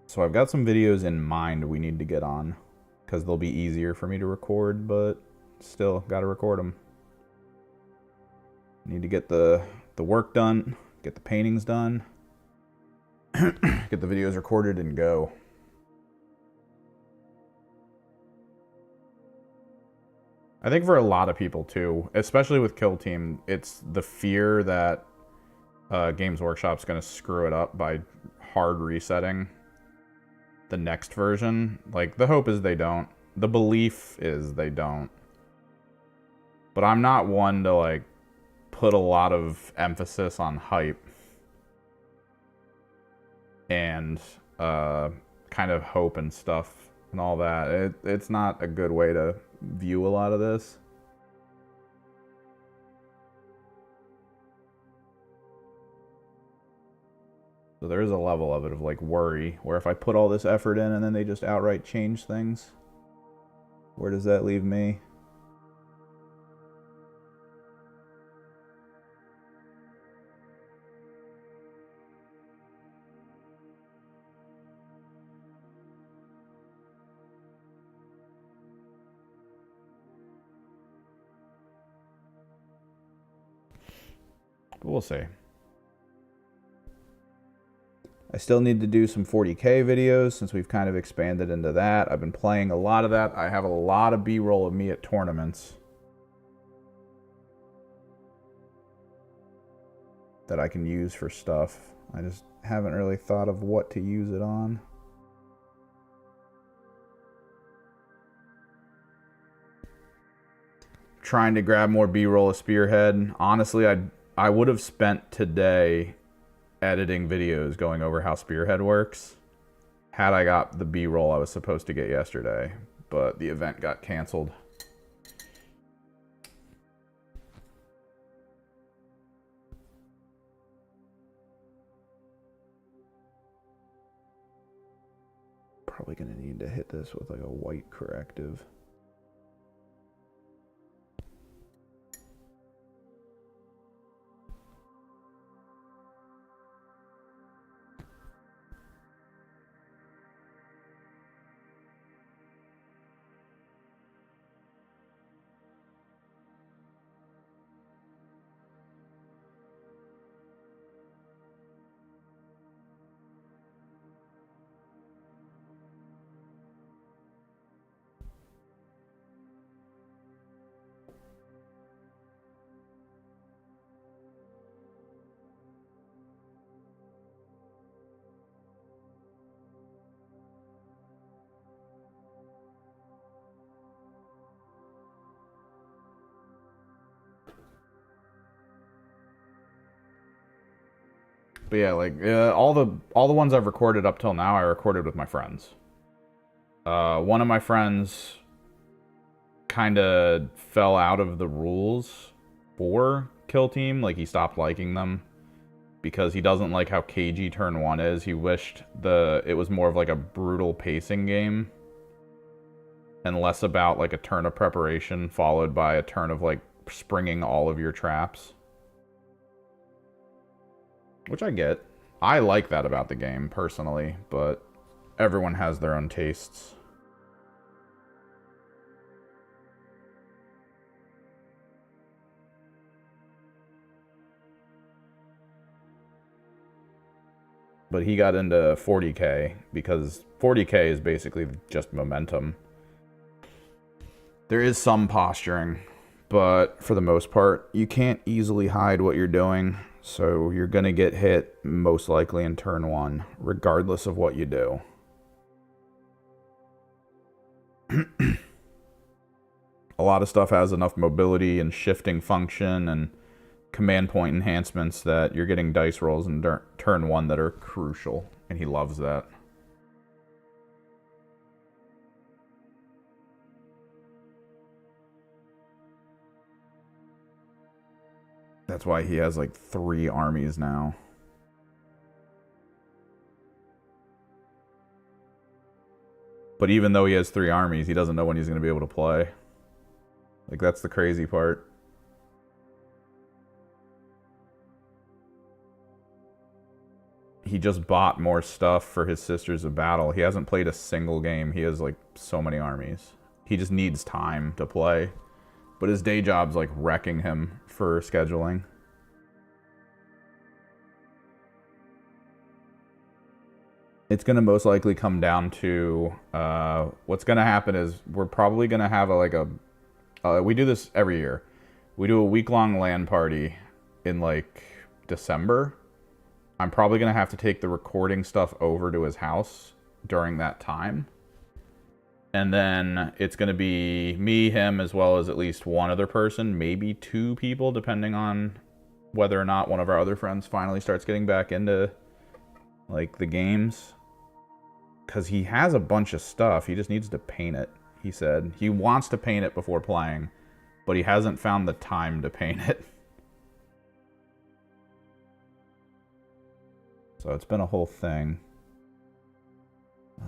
So I've got some videos in mind we need to get on, because they'll be easier for me to record, but still got to record them. Need to get the work done, get the paintings done, get the videos recorded and go. I think for a lot of people too, especially with Kill Team, it's the fear that Games Workshop's going to screw it up by hard resetting the next version. Like, the hope is they don't. The belief is they don't. But I'm not one to, like, put a lot of emphasis on hype and kind of hope and stuff and all that. It's not a good way to view a lot of this. So there is a level of it of like worry, where if I put all this effort in and then they just outright change things, where does that leave me? But we'll see. I still need to do some 40K videos since we've kind of expanded into that. I've been playing a lot of that. I have a lot of B-roll of me at tournaments that I can use for stuff. I just haven't really thought of what to use it on. Trying to grab more B-roll of Spearhead. Honestly, I would have spent today editing videos going over how Spearhead works had I got the B-roll I was supposed to get yesterday, but the event got canceled. Probably gonna need to hit this with like a white corrective. But yeah, like all the ones I've recorded up till now, I recorded with my friends. One of my friends kind of fell out of the rules for Kill Team. Like, he stopped liking them because he doesn't like how cagey turn 1 is. He wished it was more of like a brutal pacing game and less about like a turn of preparation followed by a turn of like springing all of your traps. Which I get. I like that about the game, personally, but everyone has their own tastes. But he got into 40K because 40K is basically just momentum. There is some posturing, but for the most part, you can't easily hide what you're doing. So you're going to get hit most likely in turn 1, regardless of what you do. A lot of stuff has enough mobility and shifting function and command point enhancements that you're getting dice rolls in turn 1 that are crucial, and he loves that. That's why he has like 3 armies now. But even though he has 3 armies, he doesn't know when he's going to be able to play. Like, that's the crazy part. He just bought more stuff for his Sisters of Battle. He hasn't played a single game. He has like so many armies. He just needs time to play. But his day job's like wrecking him for scheduling. It's going to most likely come down to what's going to happen is we're probably going to have we do this every year. We do a week-long LAN party in like December. I'm probably going to have to take the recording stuff over to his house during that time. And then it's going to be me, him, as well as at least one other person, maybe 2 people, depending on whether or not one of our other friends finally starts getting back into, like, the games. Because he has a bunch of stuff. He just needs to paint it, he said. He wants to paint it before playing, but he hasn't found the time to paint it. So it's been a whole thing.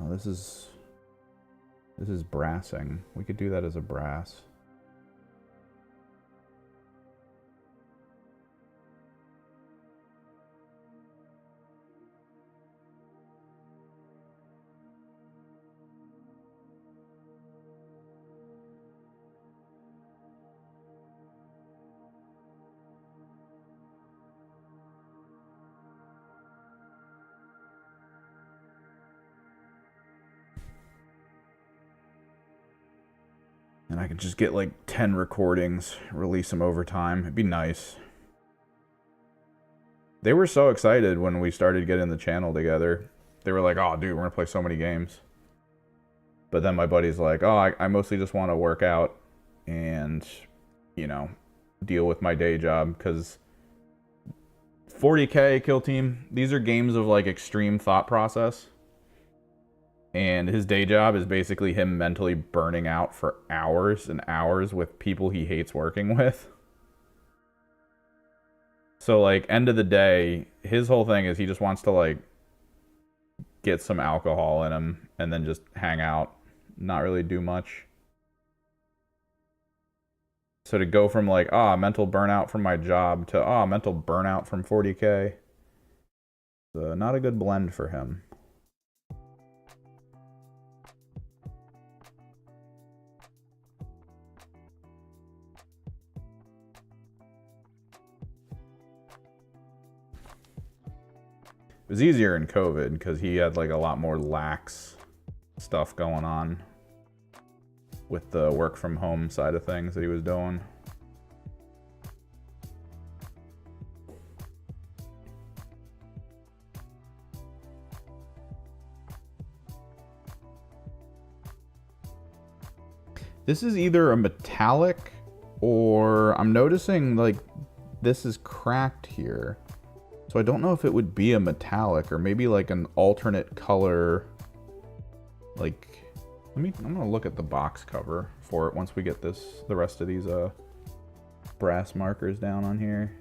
Oh, this is brassing. We could do that as a brass. And I could just get like 10 recordings, release them over time. It'd be nice. They were so excited when we started getting the channel together. They were like, oh, dude, we're going to play so many games. But then my buddy's like, oh, I mostly just want to work out and, you know, deal with my day job. Because 40K, Kill Team, these are games of like extreme thought process. And his day job is basically him mentally burning out for hours and hours with people he hates working with. So, like, end of the day, his whole thing is he just wants to, like, get some alcohol in him and then just hang out, not really do much. So to go from, like, mental burnout from my job to, mental burnout from 40K, not a good blend for him. It was easier in COVID because he had like a lot more lax stuff going on with the work from home side of things that he was doing. This is either a metallic or I'm noticing like this is cracked here. So I don't know if it would be a metallic or maybe like an alternate color. Like, I'm gonna look at the box cover for it once we get the rest of these brass markers down on here.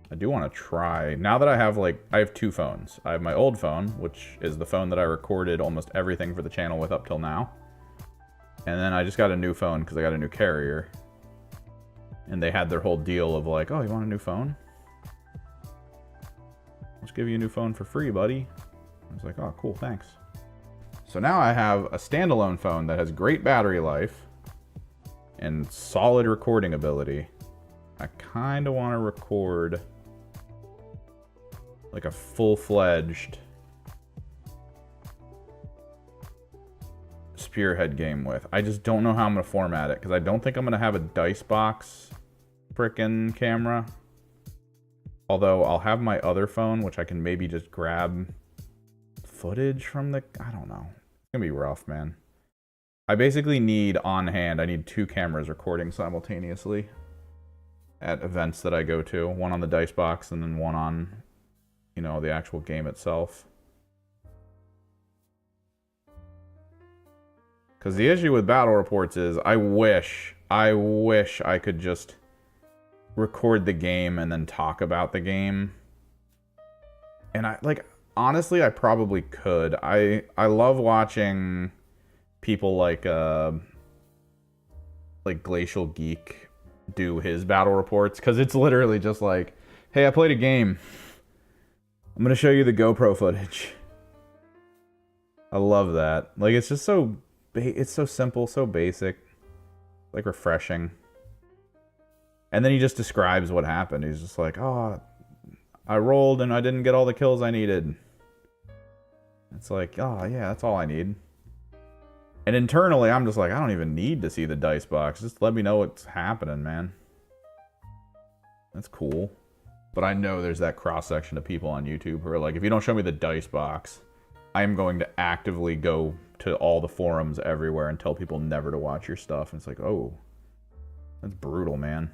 I do want to try, now that I have two phones. I have my old phone, which is the phone that I recorded almost everything for the channel with up till now. And then I just got a new phone because I got a new carrier. And they had their whole deal of like, oh, you want a new phone? Let's give you a new phone for free, buddy. I was like, oh, cool, thanks. So now I have a standalone phone that has great battery life and solid recording ability. I kind of want to record like a full-fledged Spearhead game with. I just don't know how I'm going to format it because I don't think I'm going to have a Dicebox frickin' camera. Although I'll have my other phone, which I can maybe just grab footage from the... I don't know. It's going to be rough, man. I basically need on hand, I need two cameras recording simultaneously at events that I go to. One on the Dicebox and then one on, you know, the actual game itself. Because the issue with battle reports is I wish I could just record the game and then talk about the game. And honestly, I probably could. I love watching people like Glacial Geek do his battle reports, because it's literally just like, hey, I played a game. I'm going to show you the GoPro footage. I love that. Like, it's just so... It's so simple, so basic. Like, refreshing. And then he just describes what happened. He's just like, oh, I rolled and I didn't get all the kills I needed. It's like, oh, yeah, that's all I need. And internally, I'm just like, I don't even need to see the Dicebox. Just let me know what's happening, man. That's cool. But I know there's that cross-section of people on YouTube who are like, if you don't show me the dice box, I'm going to actively go to all the forums everywhere and tell people never to watch your stuff. And it's like, oh, that's brutal, man.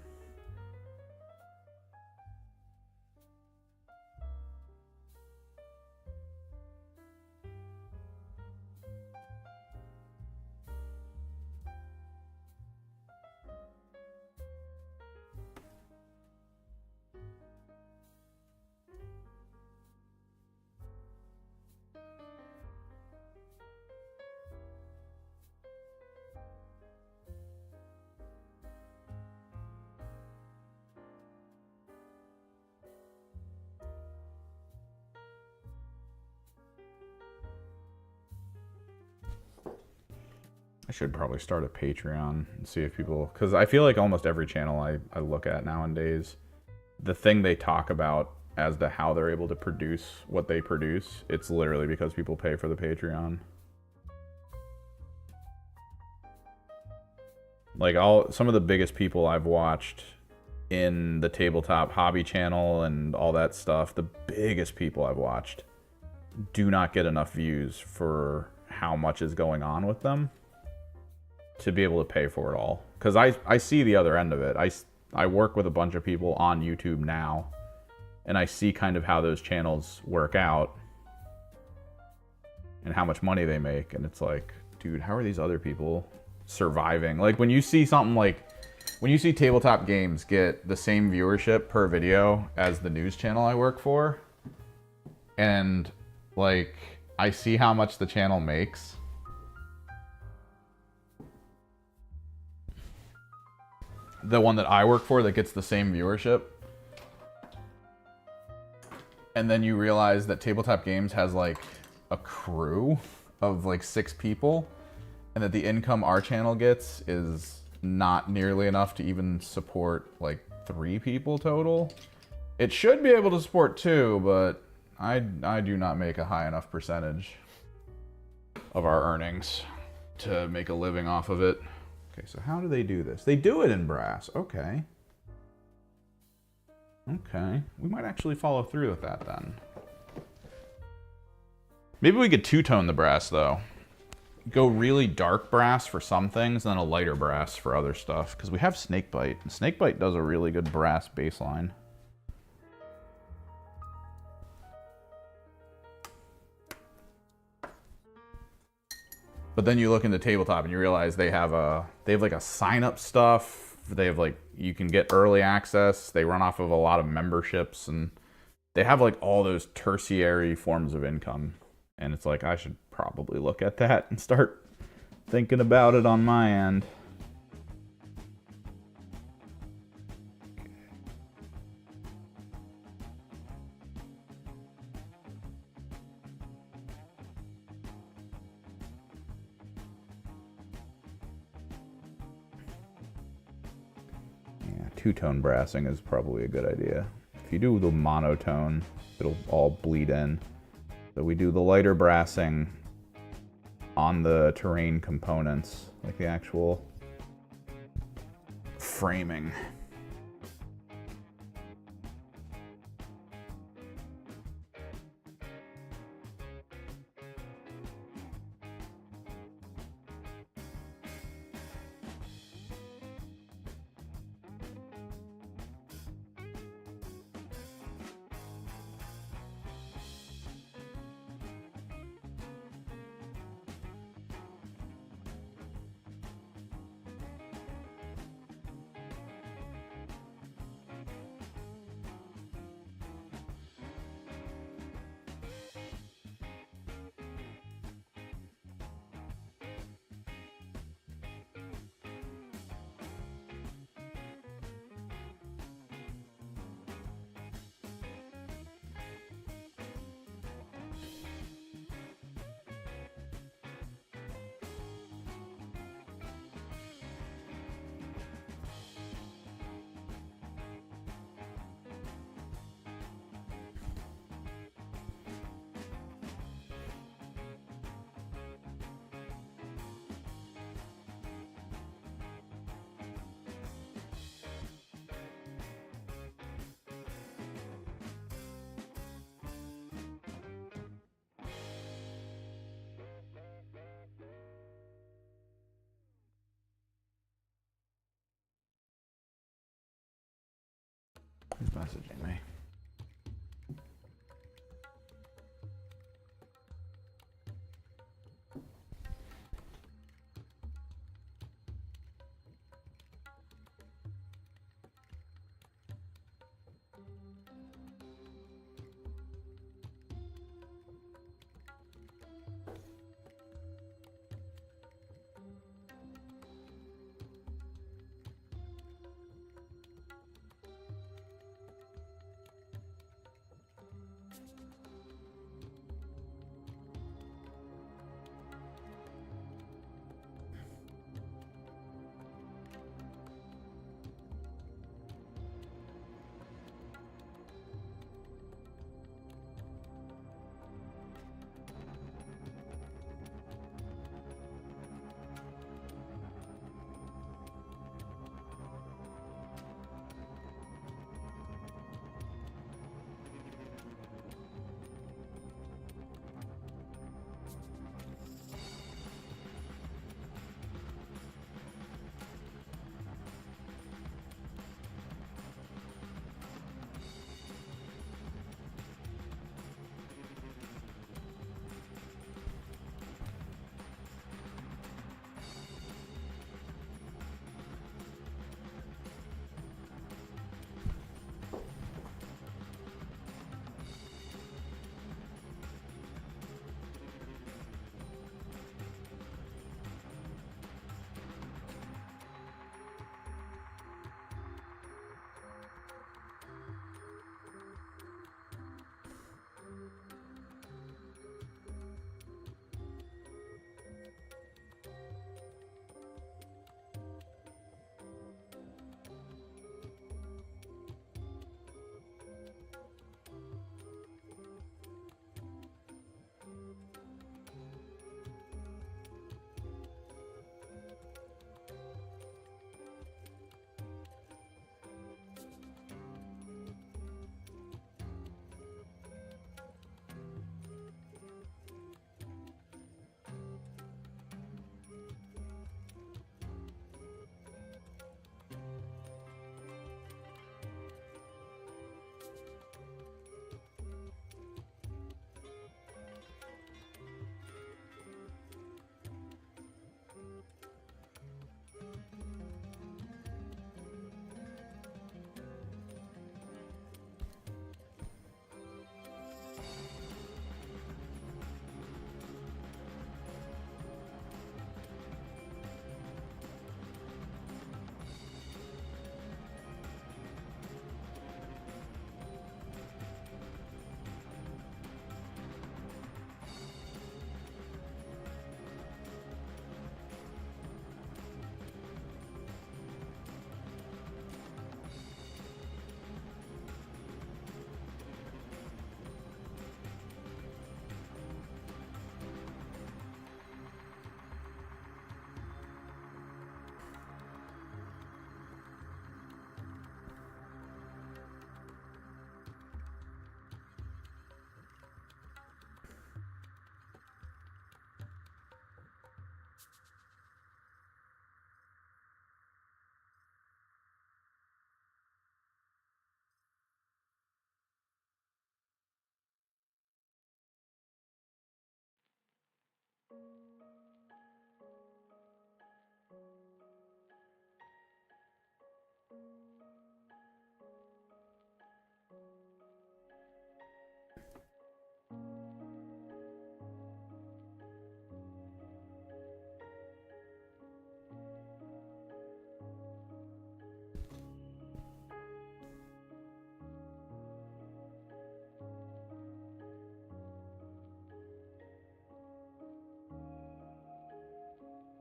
I should probably start a Patreon and see if people, because I feel like almost every channel I look at nowadays, the thing they talk about as to how they're able to produce what they produce, it's literally because people pay for the Patreon. Like some of the biggest people I've watched in the tabletop hobby channel and all that stuff, the biggest people I've watched do not get enough views for how much is going on with them to be able to pay for it all. Because I see the other end of it. I work with a bunch of people on YouTube now, and I see kind of how those channels work out and how much money they make. And it's like, dude, how are these other people surviving? Like when you see something like, when you see Tabletop Games get the same viewership per video as the news channel I work for, and like I see how much the channel makes, the one that I work for that gets the same viewership, and then you realize that Tabletop Games has like a crew of like 6 people, and that the income our channel gets is not nearly enough to even support like 3 people total. It should be able to support 2, but I do not make a high enough percentage of our earnings to make a living off of it. Okay, so how do they do this? They do it in brass. Okay. Okay. We might actually follow through with that then. Maybe we could two-tone the brass, though. Go really dark brass for some things, and then a lighter brass for other stuff. Because we have Snakebite. And Snakebite does a really good brass baseline. But then you look into Tabletop and you realize they have like a sign-up stuff. They have like, you can get early access. They run off of a lot of memberships, and they have like all those tertiary forms of income. And it's like, I should probably look at that and start thinking about it on my end. Two-tone brassing is probably a good idea. If you do the monotone, it'll all bleed in. So we do the lighter brassing on the terrain components, like the actual framing. Who's messaging me?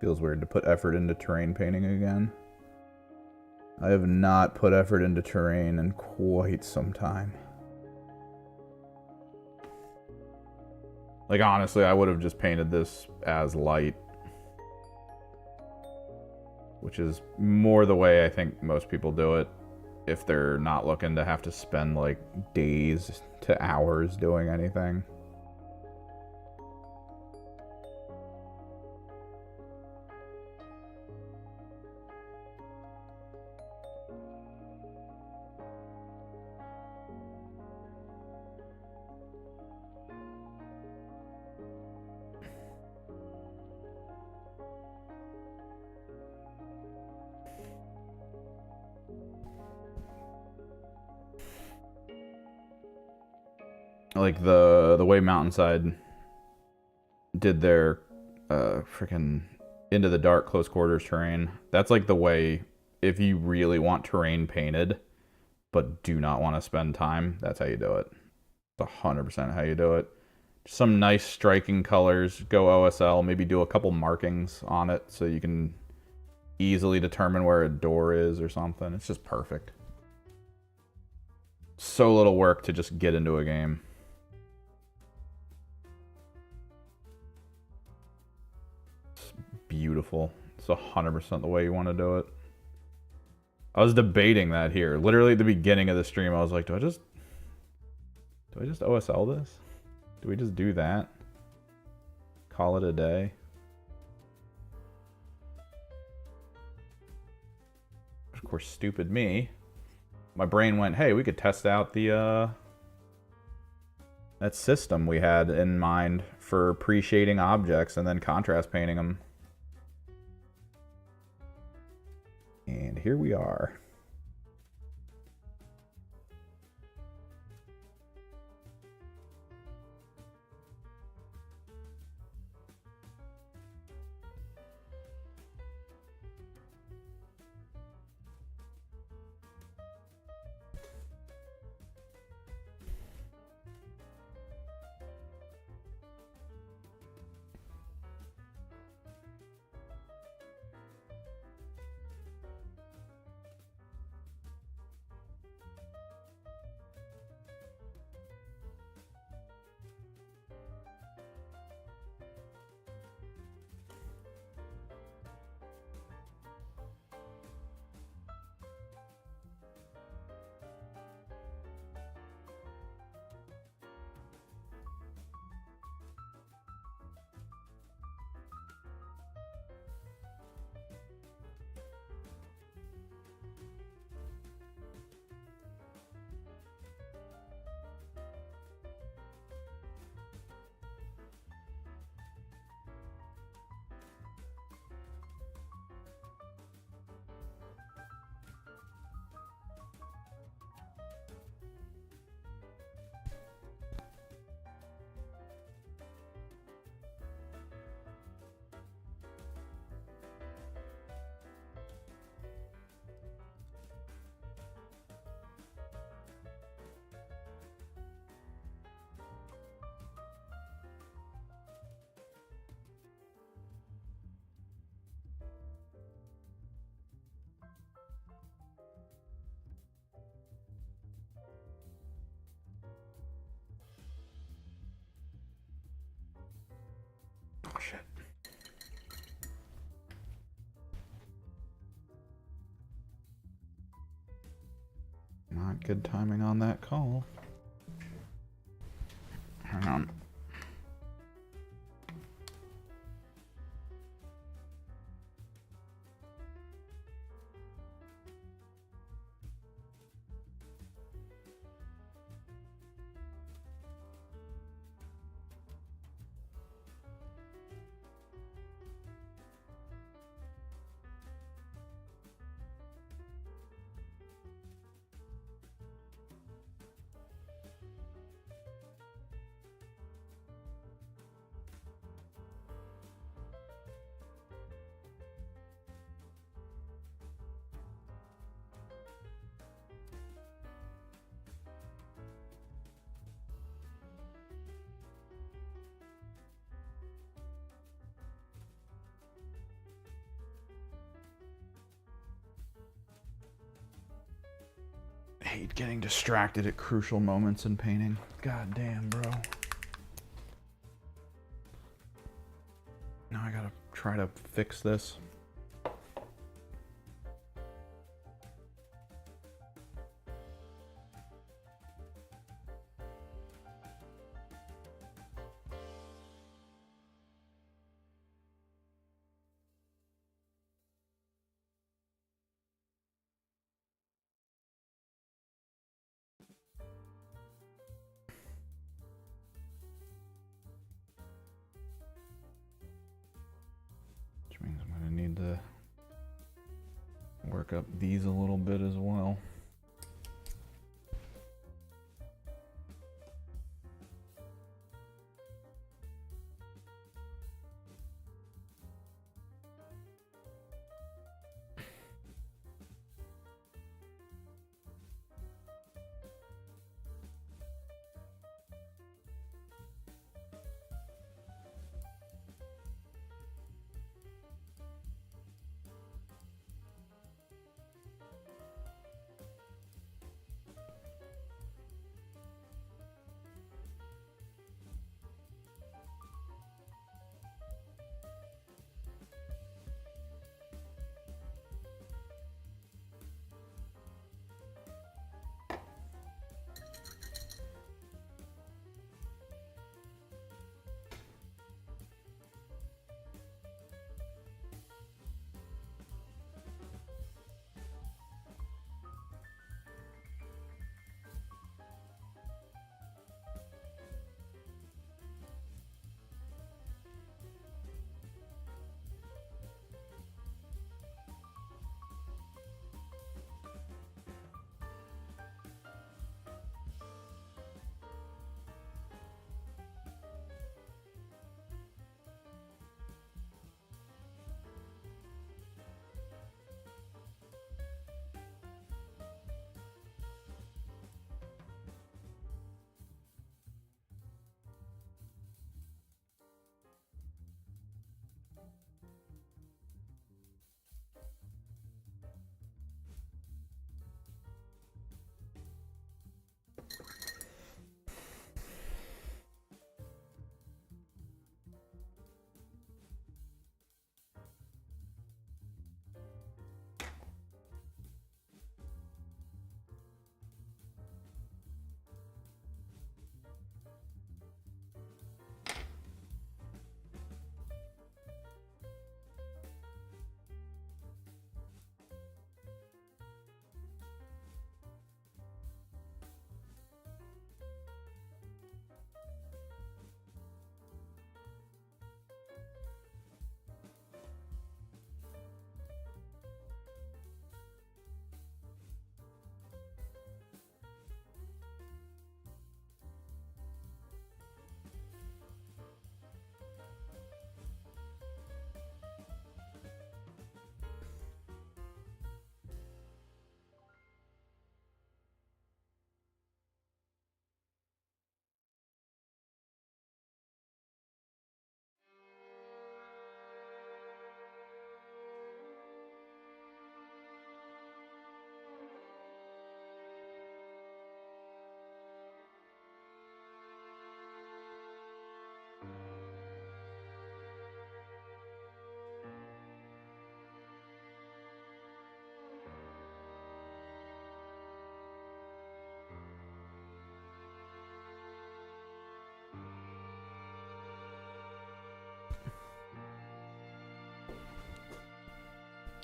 Feels weird to put effort into terrain painting again. I have not put effort into terrain in quite some time. Like, honestly, I would have just painted this as light, which is more the way I think most people do it if they're not looking to have to spend, like, days to hours doing anything. like the way Mountainside did their freaking into the dark close quarters terrain. That's like the way, if you really want terrain painted but do not want to spend time, that's how you do it. It's 100% how you do it. Some nice striking colors, go OSL, maybe do a couple markings on it so you can easily determine where a door is or something. It's just perfect. So little work to just get into a game. It's beautiful. It's 100% the way you want to do it. I was debating that here. Literally at the beginning of the stream, I was like, do I just OSL this? Do we just do that? Call it a day? Of course, stupid me. My brain went, hey, we could test out the that system we had in mind for pre-shading objects and then contrast painting them. And here we are. Oh, shit. Not good timing on that call. Hang on. Hate getting distracted at crucial moments in painting. God damn, bro. Now I gotta try to fix this. Means I'm gonna need to work up these a little bit as well.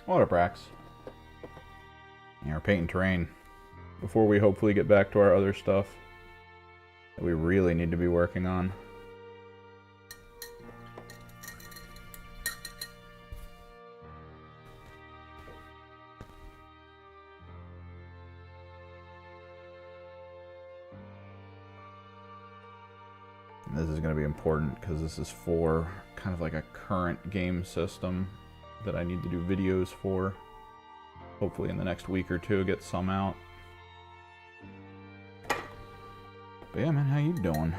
What up, Brax? Yeah, we're painting terrain before we hopefully get back to our other stuff that we really need to be working on. This is going to be important because this is for kind of like a current game system that I need to do videos for. Hopefully in the next week or two, get some out. But yeah, man, how you doing?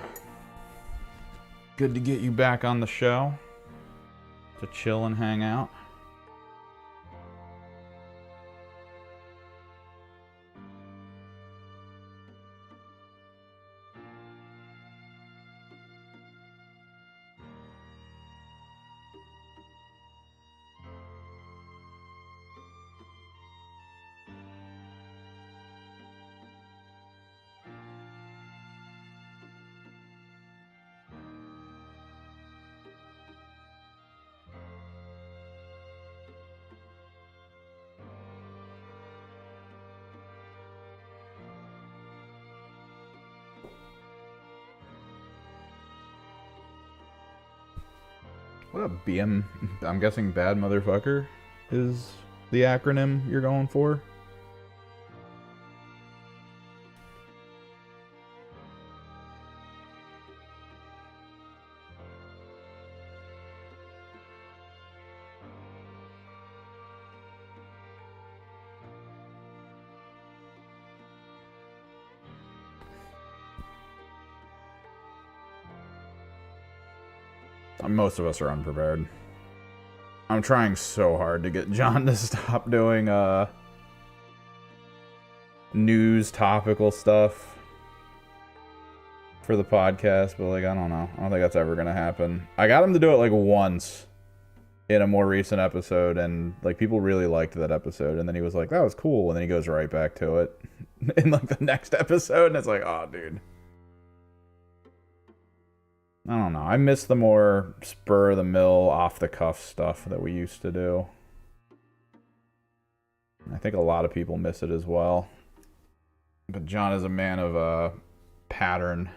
Good to get you back on the show to chill and hang out. What up, BM? I'm guessing bad motherfucker is the acronym you're going for? Most of us are unprepared. I'm trying so hard to get John to stop doing news topical stuff for the podcast, but like I don't know. I don't think that's ever gonna happen. I got him to do it like once in a more recent episode, and like people really liked that episode, and then he was like, that was cool, and then he goes right back to it in like the next episode, and it's like, oh dude. I don't know. I miss the more spur-of-the-mill, off-the-cuff stuff that we used to do. I think a lot of people miss it as well. But John is a man of pattern.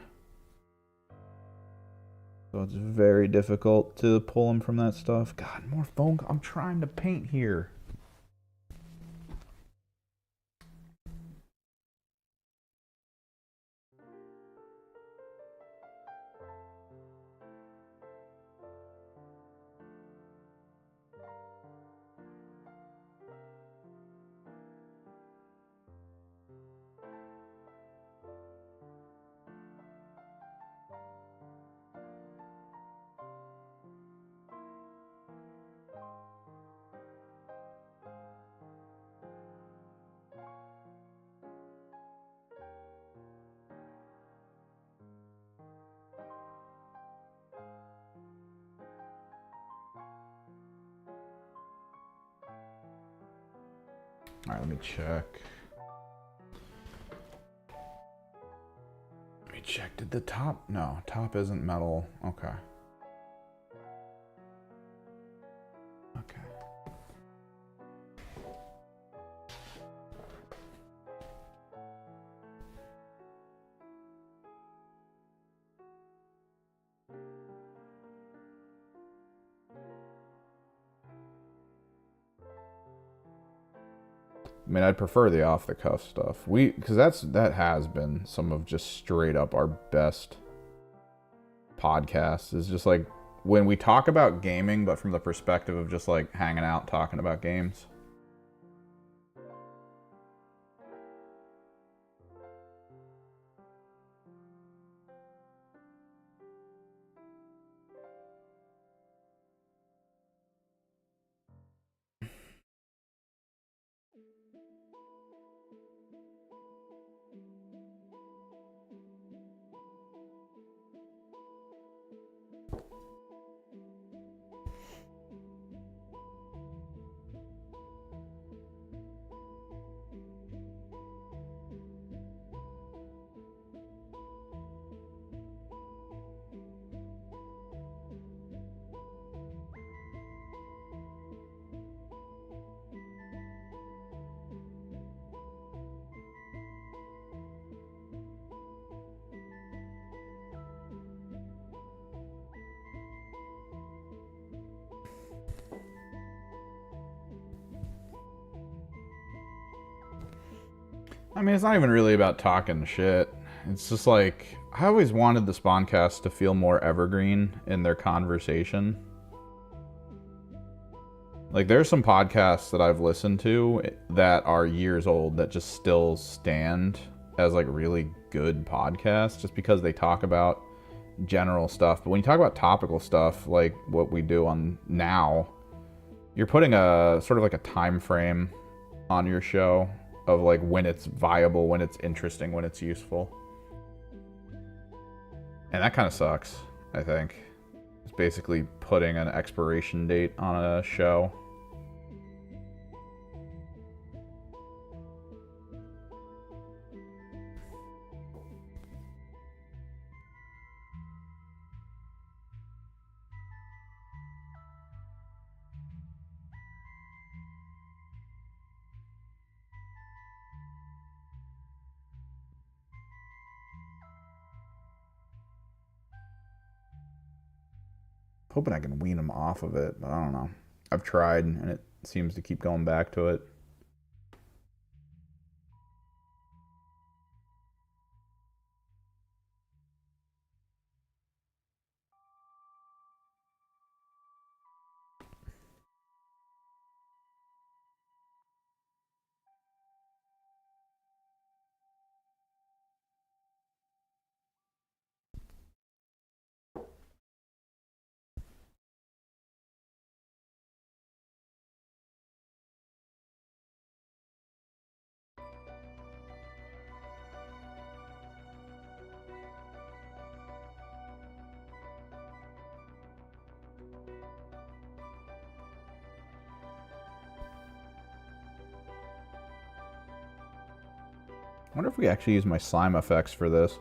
So it's very difficult to pull him from that stuff. God, more phone. I'm trying to paint here. Alright, let me check. Let me check. Did the top? No, top isn't metal. Okay. Okay. I mean, I'd prefer the off-the-cuff stuff. Because that has been some of just straight up our best podcasts. Is just like when we talk about gaming, but from the perspective of just like hanging out, talking about games. I mean, it's not even really about talking shit. It's just like, I always wanted the Spawncast to feel more evergreen in their conversation. Like, there's some podcasts that I've listened to that are years old that just still stand as, like, really good podcasts just because they talk about general stuff. But when you talk about topical stuff, like what we do on now, you're putting a sort of like a time frame on your show of, like, when it's viable, when it's interesting, when it's useful. And that kind of sucks, I think. It's basically putting an expiration date on a show. Hoping I can wean them off of it, but I don't know. I've tried, and it seems to keep going back to it. I wonder if we actually use my slime effects for this.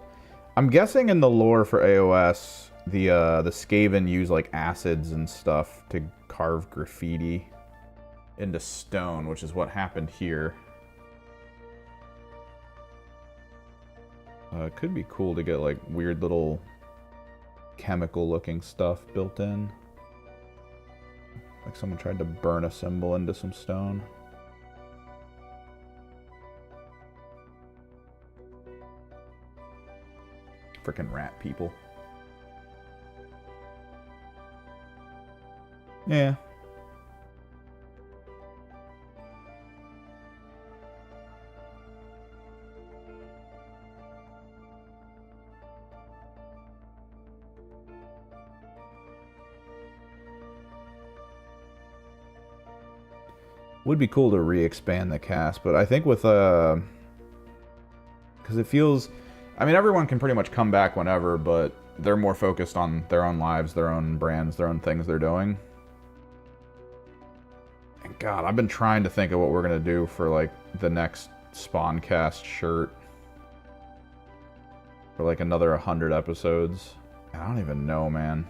I'm guessing in the lore for AOS, the Skaven use like acids and stuff to carve graffiti into stone, which is what happened here. It could be cool to get like weird little chemical looking stuff built in. Like someone tried to burn a symbol into some stone. Frickin' rat people. Yeah. Would be cool to re-expand the cast, but I think with because it feels, I mean, everyone can pretty much come back whenever, but they're more focused on their own lives, their own brands, their own things they're doing. And God, I've been trying to think of what we're gonna do for like the next Spawncast shirt for like another 100 episodes. I don't even know, man.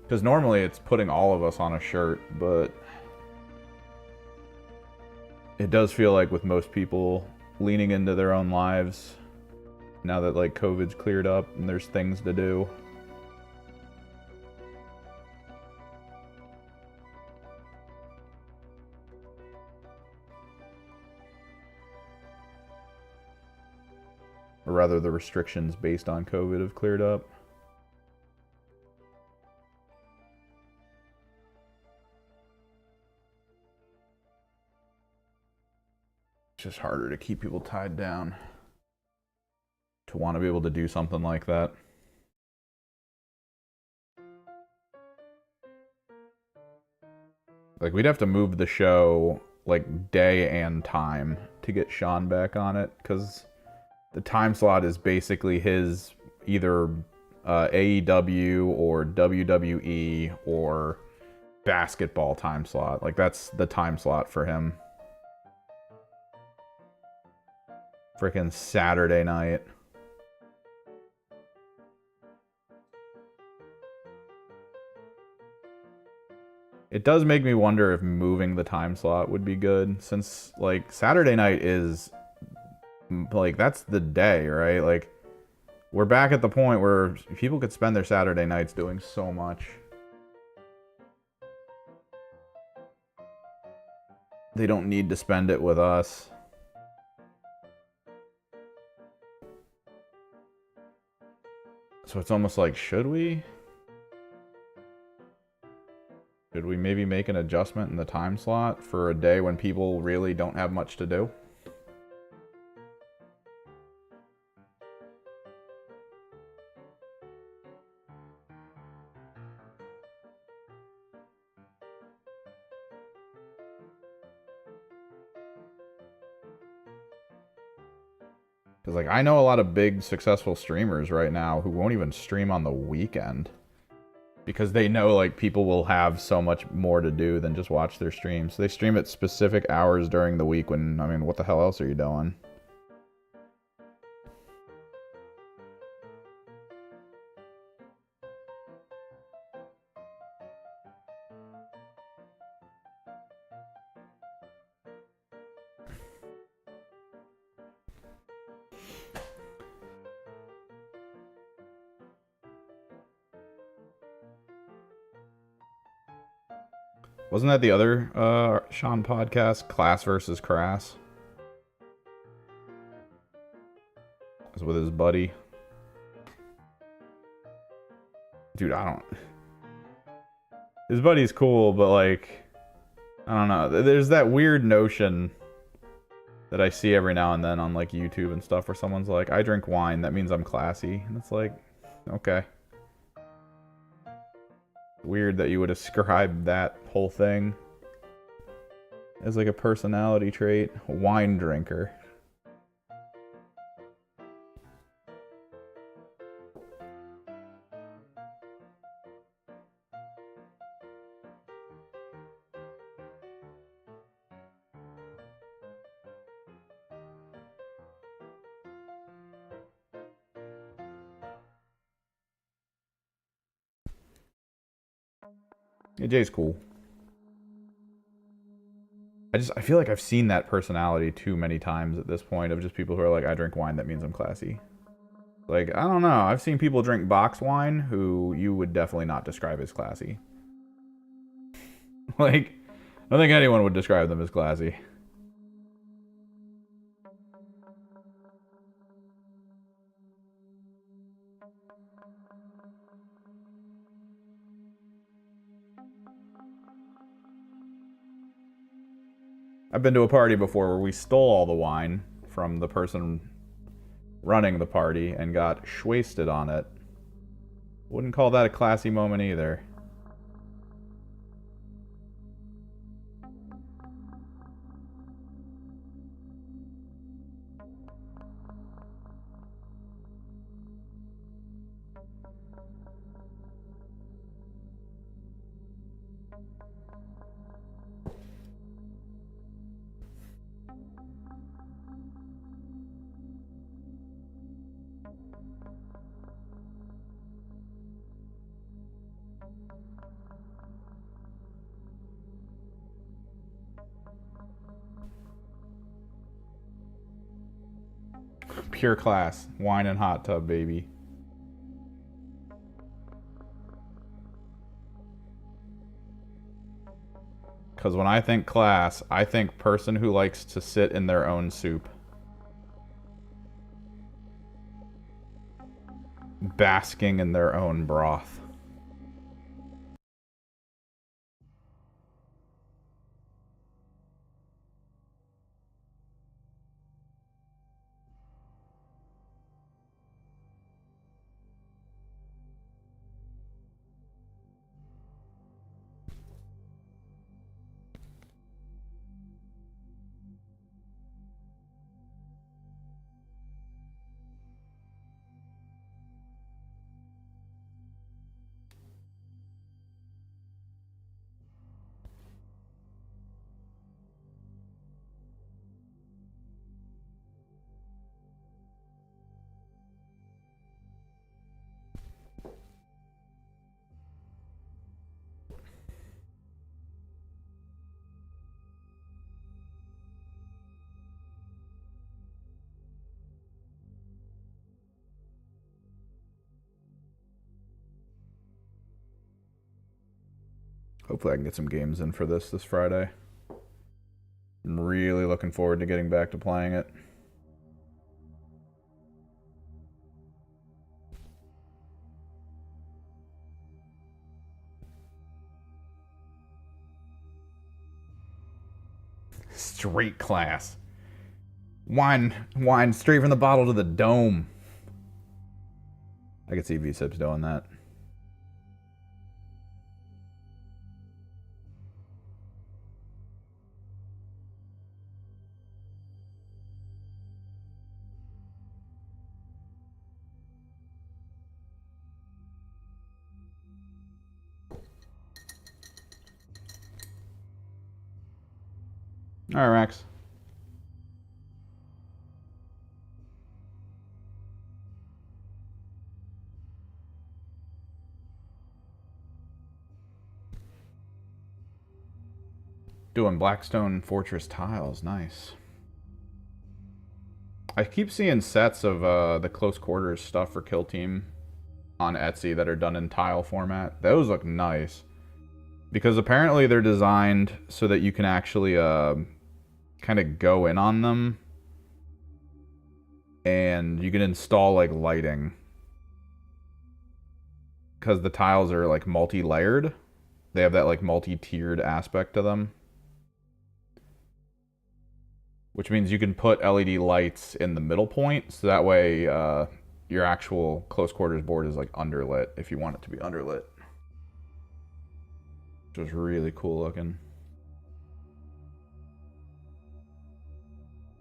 Because normally it's putting all of us on a shirt, but it does feel like with most people leaning into their own lives, now that like COVID's cleared up and there's things to do. Or rather, the restrictions based on COVID have cleared up. It's just harder to keep people tied down to want to be able to do something like that. Like, we'd have to move the show like day and time to get Sean back on it, because the time slot is basically his either AEW or WWE or basketball time slot. Like, that's the time slot for him. Freaking Saturday night. It does make me wonder if moving the time slot would be good, since like Saturday night is like, that's the day, right? Like, we're back at the point where people could spend their Saturday nights doing so much. They don't need to spend it with us. So it's almost like, should we? Should we maybe make an adjustment in the time slot for a day when people really don't have much to do? Because, like, I know a lot of big, successful streamers right now who won't even stream on the weekend. Because they know, like, people will have so much more to do than just watch their streams. So they stream at specific hours during the week when, I mean, what the hell else are you doing? Wasn't that the other Sean podcast, Class versus Crass? It was with his buddy. Dude, I don't... His buddy's cool, but, like, I don't know. There's that weird notion that I see every now and then on, like, YouTube and stuff where someone's like, I drink wine, that means I'm classy. And it's like, okay. Weird that you would ascribe that whole thing as, like, a personality trait. Wine drinker. Yeah, Jay's cool. I feel like I've seen that personality too many times at this point of just people who are like, I drink wine, that means I'm classy. Like, I don't know. I've seen people drink box wine who you would definitely not describe as classy. Like, I don't think anyone would describe them as classy. I've been to a party before where we stole all the wine from the person running the party and got shwasted on it. Wouldn't call that a classy moment either. Pure class. Wine and hot tub, baby. Because when I think class, I think person who likes to sit in their own soup. Basking in their own broth. Hopefully I can get some games in for this Friday. I'm really looking forward to getting back to playing it. Straight class. Wine straight from the bottle to the dome. I could see V-Sips doing that. All right, Rex. Doing Blackstone Fortress tiles. Nice. I keep seeing sets of the close quarters stuff for Kill Team on Etsy that are done in tile format. Those look nice. Because apparently they're designed so that you can actually kind of go in on them. And you can install like lighting. Because the tiles are like multi-layered. They have that like multi-tiered aspect to them. Which means you can put LED lights in the middle point, so that way your actual close quarters board is like underlit if you want it to be underlit. Which was really cool looking.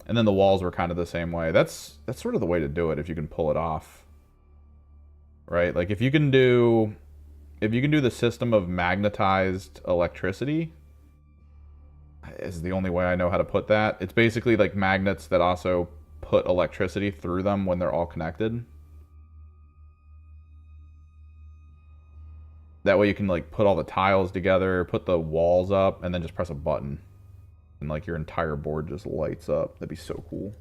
And then the walls were kind of the same way. That's sort of the way to do it if you can pull it off. Right? Like if you can do the system of magnetized electricity, is the only way I know how to put that. It's basically like magnets that also put electricity through them when they're all connected. That way you can like put all the tiles together, put the walls up, and then just press a button. And like your entire board just lights up. That'd be so cool.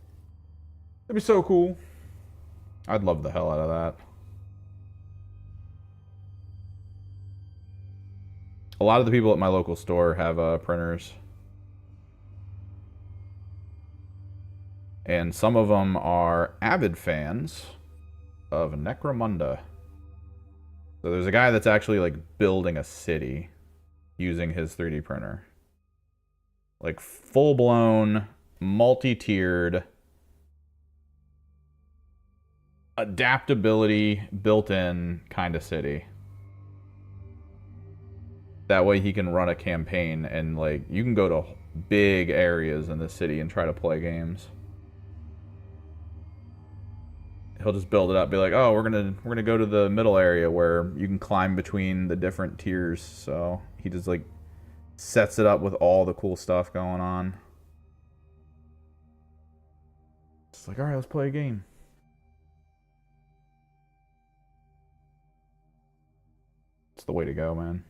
That'd be so cool. I'd love the hell out of that. A lot of the people at my local store have printers. And some of them are avid fans of Necromunda. So there's a guy that's actually like building a city using his 3D printer. Like full-blown, multi-tiered, adaptability built-in kind of city. That way he can run a campaign and like you can go to big areas in the city and try to play games. He'll just build it up, be like, oh, we're gonna go to the middle area where you can climb between the different tiers. So he just like sets it up with all the cool stuff going on. It's like, all right, let's play a game. It's the way to go, man.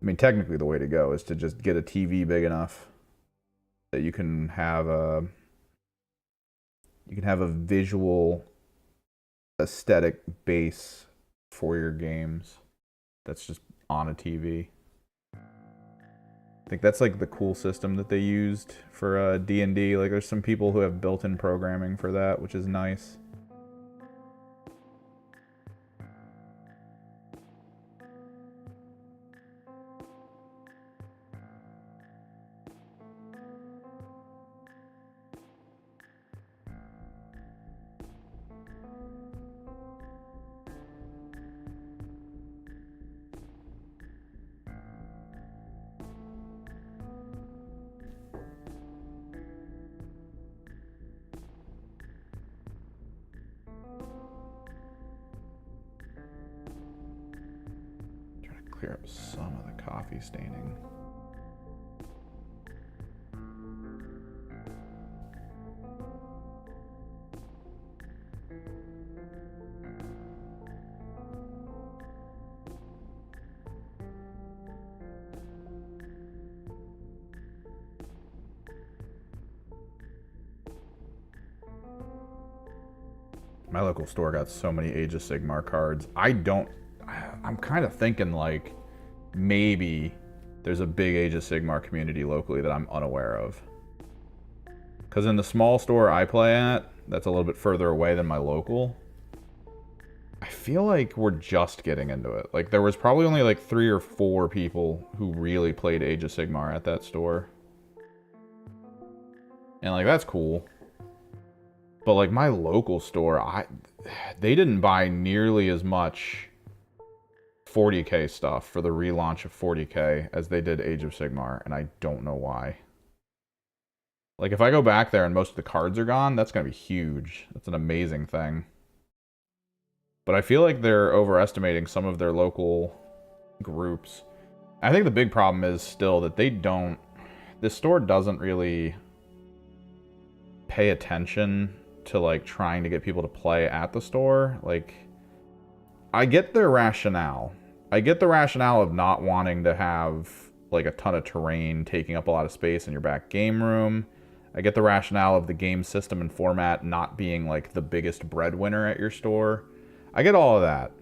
I mean, technically the way to go is to just get a TV big enough that you can have a visual aesthetic base for your games that's just on a TV. I think that's like the cool system that they used for D&D. Like there's some people who have built-in programming for that, which is nice. Clear up some of the coffee staining. My local store got so many Age of Sigmar cards. I'm kind of thinking like maybe there's a big Age of Sigmar community locally that I'm unaware of. Because in the small store I play at, that's a little bit further away than my local, I feel like we're just getting into it. Like, there was probably only like 3 or 4 people who really played Age of Sigmar at that store. And, like, that's cool. But, like, my local store, they didn't buy nearly as much 40k stuff for the relaunch of 40k as they did Age of Sigmar, and I don't know why. Like, if I go back there and most of the cards are gone, that's going to be huge. That's an amazing thing. But I feel like they're overestimating some of their local groups. I think the big problem is still that this store doesn't really pay attention to, like, trying to get people to play at the store. Like, I get their rationale. I get the rationale of not wanting to have, like, a ton of terrain taking up a lot of space in your back game room. I get the rationale of the game system and format not being, like, the biggest breadwinner at your store. I get all of that.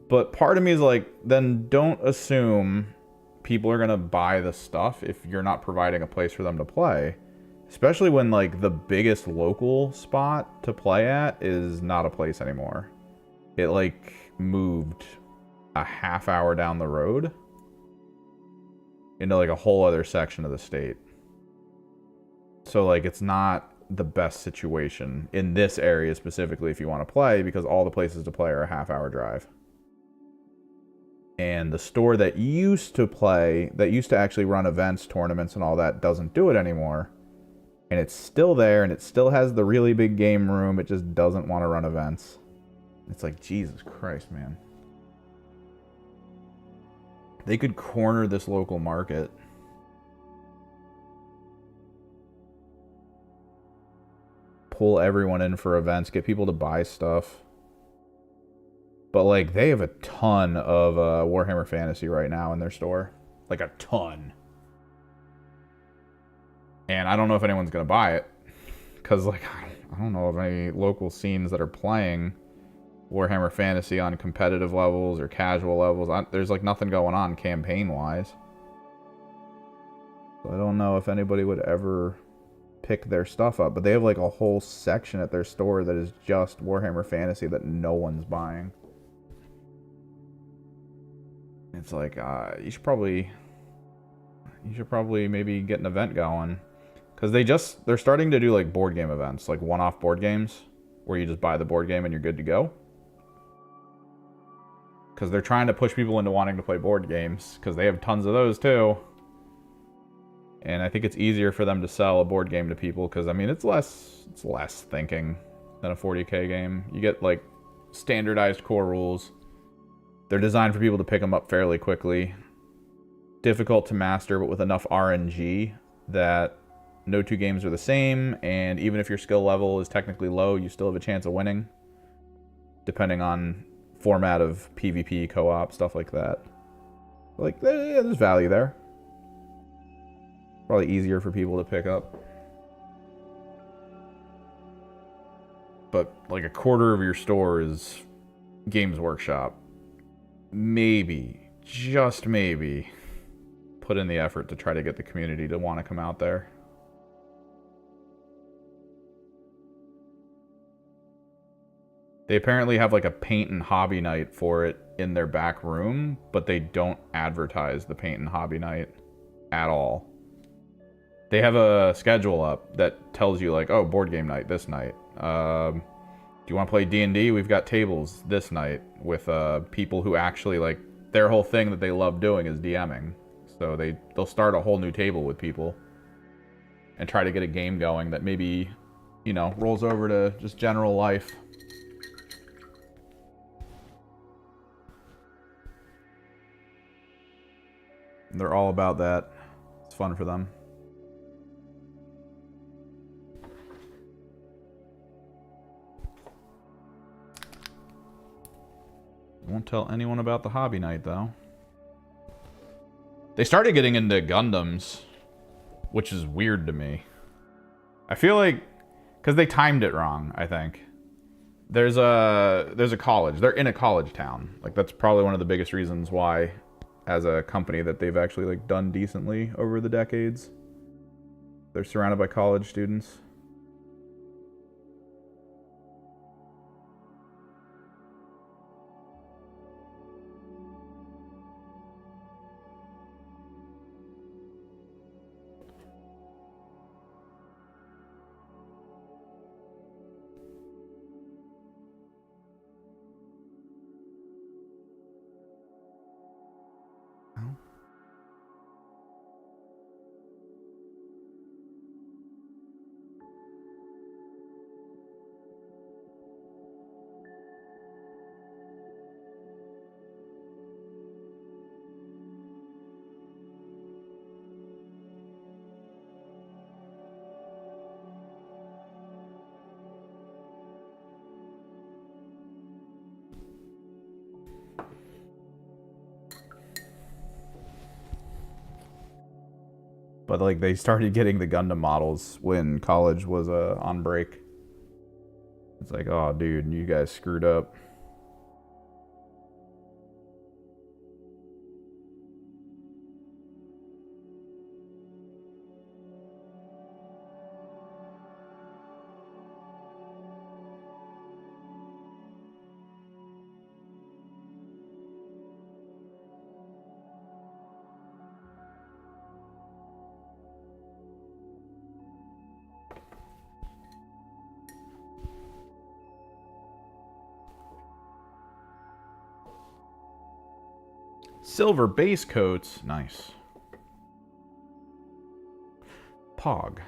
But part of me is like, then don't assume people are going to buy the stuff if you're not providing a place for them to play. Especially when, like, the biggest local spot to play at is not a place anymore. It, like, moved a half hour down the road into, like, a whole other section of the state. So, like, it's not the best situation in this area specifically if you want to play, because all the places to play are a half hour drive. And the store that used to actually run events, tournaments, and all that doesn't do it anymore. And it's still there, and it still has the really big game room. It just doesn't want to run events. It's like, Jesus Christ, man. They could corner this local market. Pull everyone in for events, get people to buy stuff. But, like, they have a ton of Warhammer Fantasy right now in their store. Like, a ton. And I don't know if anyone's going to buy it. Because, like, I don't know of any local scenes that are playing Warhammer Fantasy on competitive levels or casual levels. There's, like, nothing going on campaign-wise. So I don't know if anybody would ever pick their stuff up. But they have, like, a whole section at their store that is just Warhammer Fantasy that no one's buying. It's like, you should probably maybe get an event going. Because they're starting to do, like, board game events, like one-off board games, where you just buy the board game and you're good to go. Because they're trying to push people into wanting to play board games, because they have tons of those too. And I think it's easier for them to sell a board game to people, because, I mean, it's less thinking than a 40k game. You get, like, standardized core rules. They're designed for people to pick them up fairly quickly. Difficult to master, but with enough RNG that no two games are the same, and even if your skill level is technically low, you still have a chance of winning, depending on format of PvP, co-op, stuff like that. Like, yeah, there's value there. Probably easier for people to pick up. But, like, a quarter of your store is Games Workshop. Maybe, just maybe, put in the effort to try to get the community to want to come out there. They apparently have, like, a paint and hobby night for it in their back room, but they don't advertise the paint and hobby night at all. They have a schedule up that tells you, like, oh, board game night this night. Do you want to play D&D? We've got tables this night with people who actually, like, their whole thing that they love doing is DMing. So they'll start a whole new table with people and try to get a game going that maybe, you know, rolls over to just general life. They're all about that. It's fun for them. Won't tell anyone about the hobby night, though. They started getting into Gundams, which is weird to me. I feel like, because they timed it wrong, I think. There's a college. They're in a college town. Like, that's probably one of the biggest reasons why as a company that they've actually like done decently over the decades. They're surrounded by college students. But like they started getting the Gundam models when college was on break. It's like, oh dude, you guys screwed up. Silver base coats. Nice. Pog.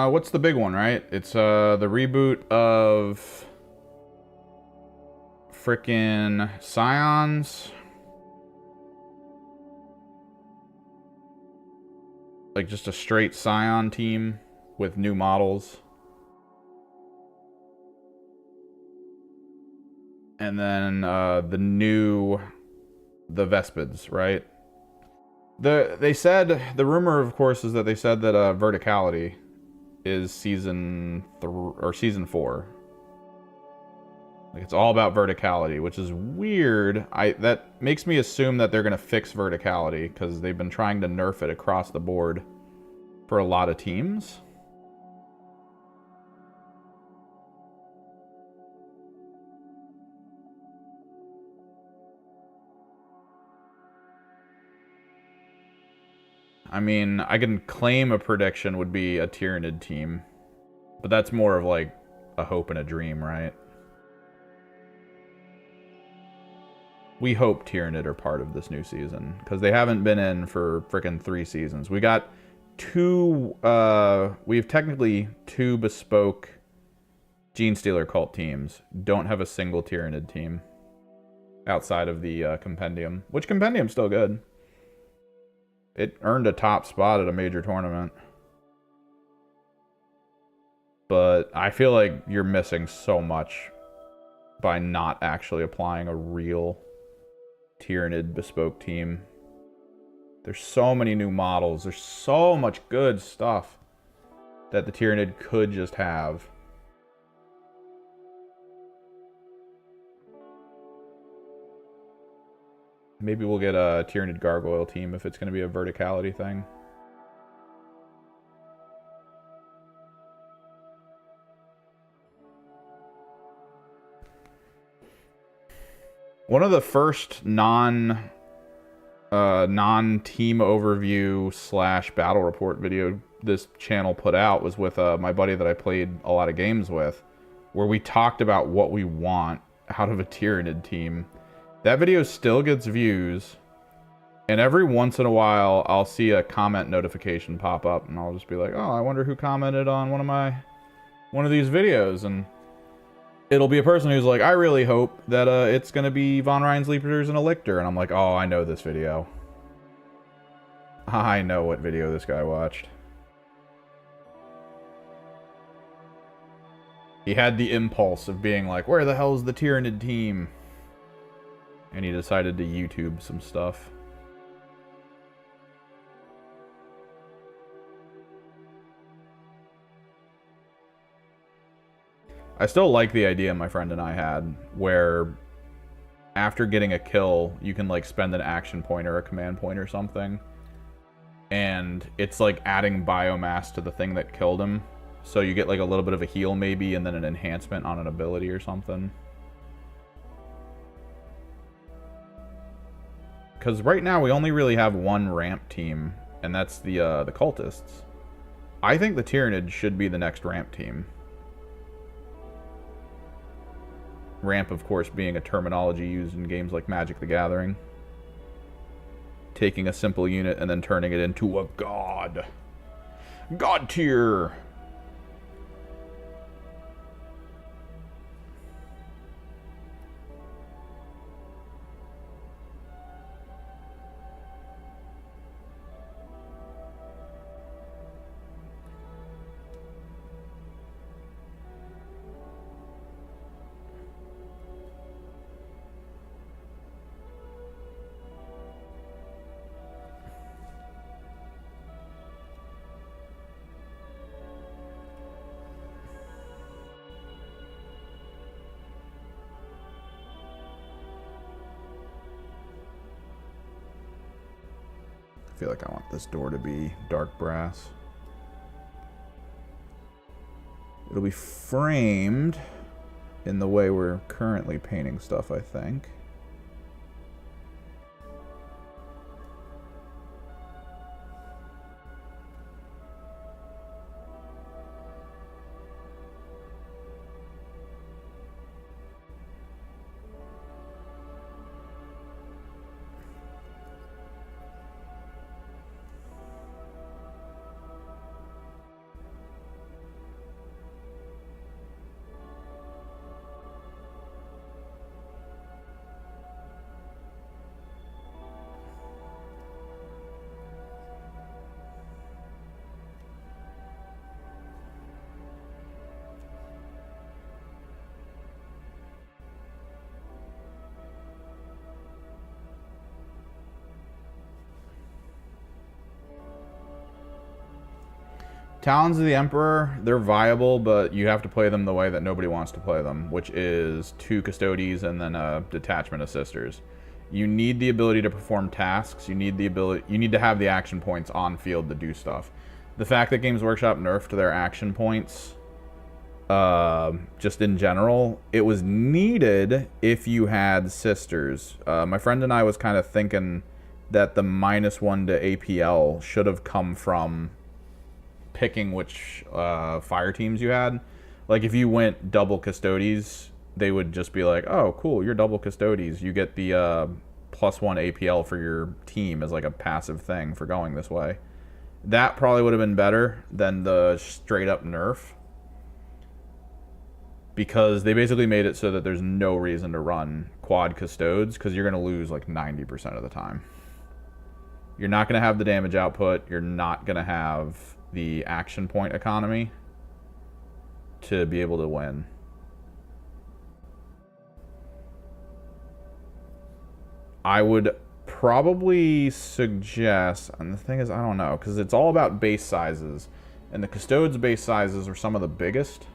What's the big one, right? It's the reboot of frickin' Scions. Like just a straight Scion team with new models. And then the Vespids, right? They said, the rumor of course is that they said that Verticality is season 4. Like it's all about Verticality, which is weird. That makes me assume that they're gonna fix Verticality because they've been trying to nerf it across the board for a lot of teams. I mean, I can claim a prediction would be a Tyranid team, but that's more of like a hope and a dream, right? We hope Tyranid are part of this new season, because they haven't been in for frickin' 3 seasons. We got 2, we have technically 2 bespoke Genestealer cult teams. Don't have a single Tyranid team outside of the Compendium, which Compendium's still good. It earned a top spot at a major tournament. But I feel like you're missing so much by not actually applying a real Tyranid bespoke team. There's so many new models. There's so much good stuff that the Tyranid could just have. Maybe we'll get a Tyranid Gargoyle team if it's going to be a Verticality thing. One of the first non-team overview / battle report video this channel put out was with my buddy that I played a lot of games with, where we talked about what we want out of a Tyranid team. That video still gets views, and every once in a while I'll see a comment notification pop up, and I'll just be like, oh, I wonder who commented on one of these videos, and it'll be a person who's like, I really hope that it's gonna be Von Ryan's Leapers and a Lictor, and I'm like, oh, I know this video. I know what video this guy watched. He had the impulse of being like, where the hell's the Tyranid team? And he decided to YouTube some stuff. I still like the idea my friend and I had, where after getting a kill, you can like spend an action point or a command point or something. And it's like adding biomass to the thing that killed him. So you get like a little bit of a heal maybe, and then an enhancement on an ability or something. Because right now we only really have one ramp team, and that's the cultists. I think the Tyranid should be the next ramp team. Ramp, of course, being a terminology used in games like Magic the Gathering. Taking a simple unit and then turning it into a god. God tier! I feel like I want this door to be dark brass. It'll be framed in the way we're currently painting stuff, I think. Talons of the Emperor, they're viable, but you have to play them the way that nobody wants to play them, which is 2 Custodes and then a detachment of Sisters. You need the ability to perform tasks. You need to have the action points on field to do stuff. The fact that Games Workshop nerfed their action points, just in general, it was needed if you had Sisters. My friend and I was kind of thinking that the -1 to APL should have come from picking which fire teams you had. Like if you went double Custodes, they would just be like, oh cool, you're double Custodes, you get the +1 APL for your team as like a passive thing for going this way. That probably would have been better than the straight up nerf, because they basically made it so that there's no reason to run quad Custodes, because you're going to lose like 90% of the time. You're not going to have the damage output, you're not going to have the action point economy to be able to win. I would probably suggest, and the thing is, I don't know, because it's all about base sizes, and the Custodes base sizes are some of the biggest.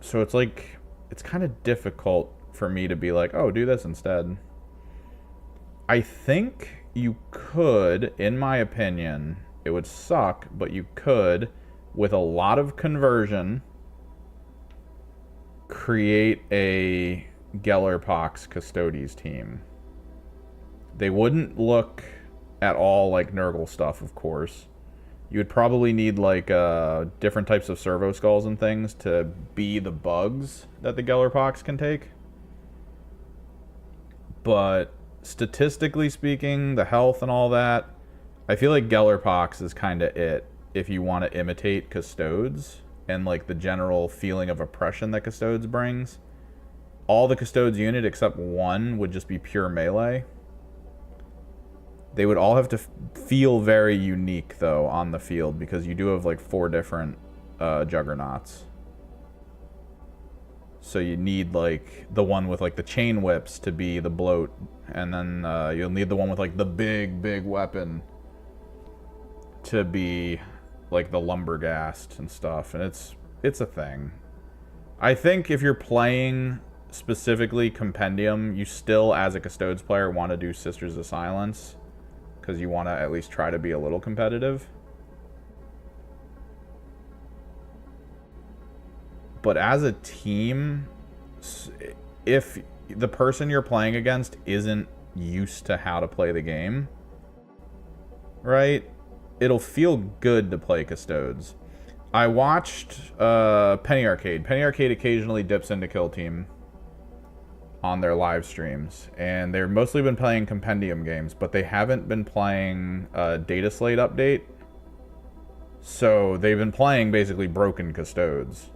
So it's like, it's kind of difficult for me to be like, oh, do this instead. I think you could, in my opinion, it would suck, but you could, with a lot of conversion, create a Gellerpox Custodes team. They wouldn't look at all like Nurgle stuff, of course. You would probably need like different types of servo skulls and things to be the bugs that the Gellerpox can take. But statistically speaking, the health and all that, I feel like Gellerpox is kind of it if you want to imitate Custodes and like the general feeling of oppression that Custodes brings. All the Custodes unit except one would just be pure melee. They would all have to feel very unique, though, on the field, because you do have, like, 4 different juggernauts. So you need, like, the one with, like, the chain whips to be the bloat, and then you'll need the one with, like, the big weapon to be, like, the lumberghast and stuff, and it's a thing. I think if you're playing specifically Compendium, you still, as a Custodes player, want to do Sisters of Silence, because you want to at least try to be a little competitive. But as a team, if the person you're playing against isn't used to how to play the game, right, it'll feel good to play Custodes. I watched Penny Arcade. Penny Arcade occasionally dips into Kill Team on their live streams, and they've mostly been playing Compendium games, but they haven't been playing Data Slate Update. So they've been playing basically broken Custodes.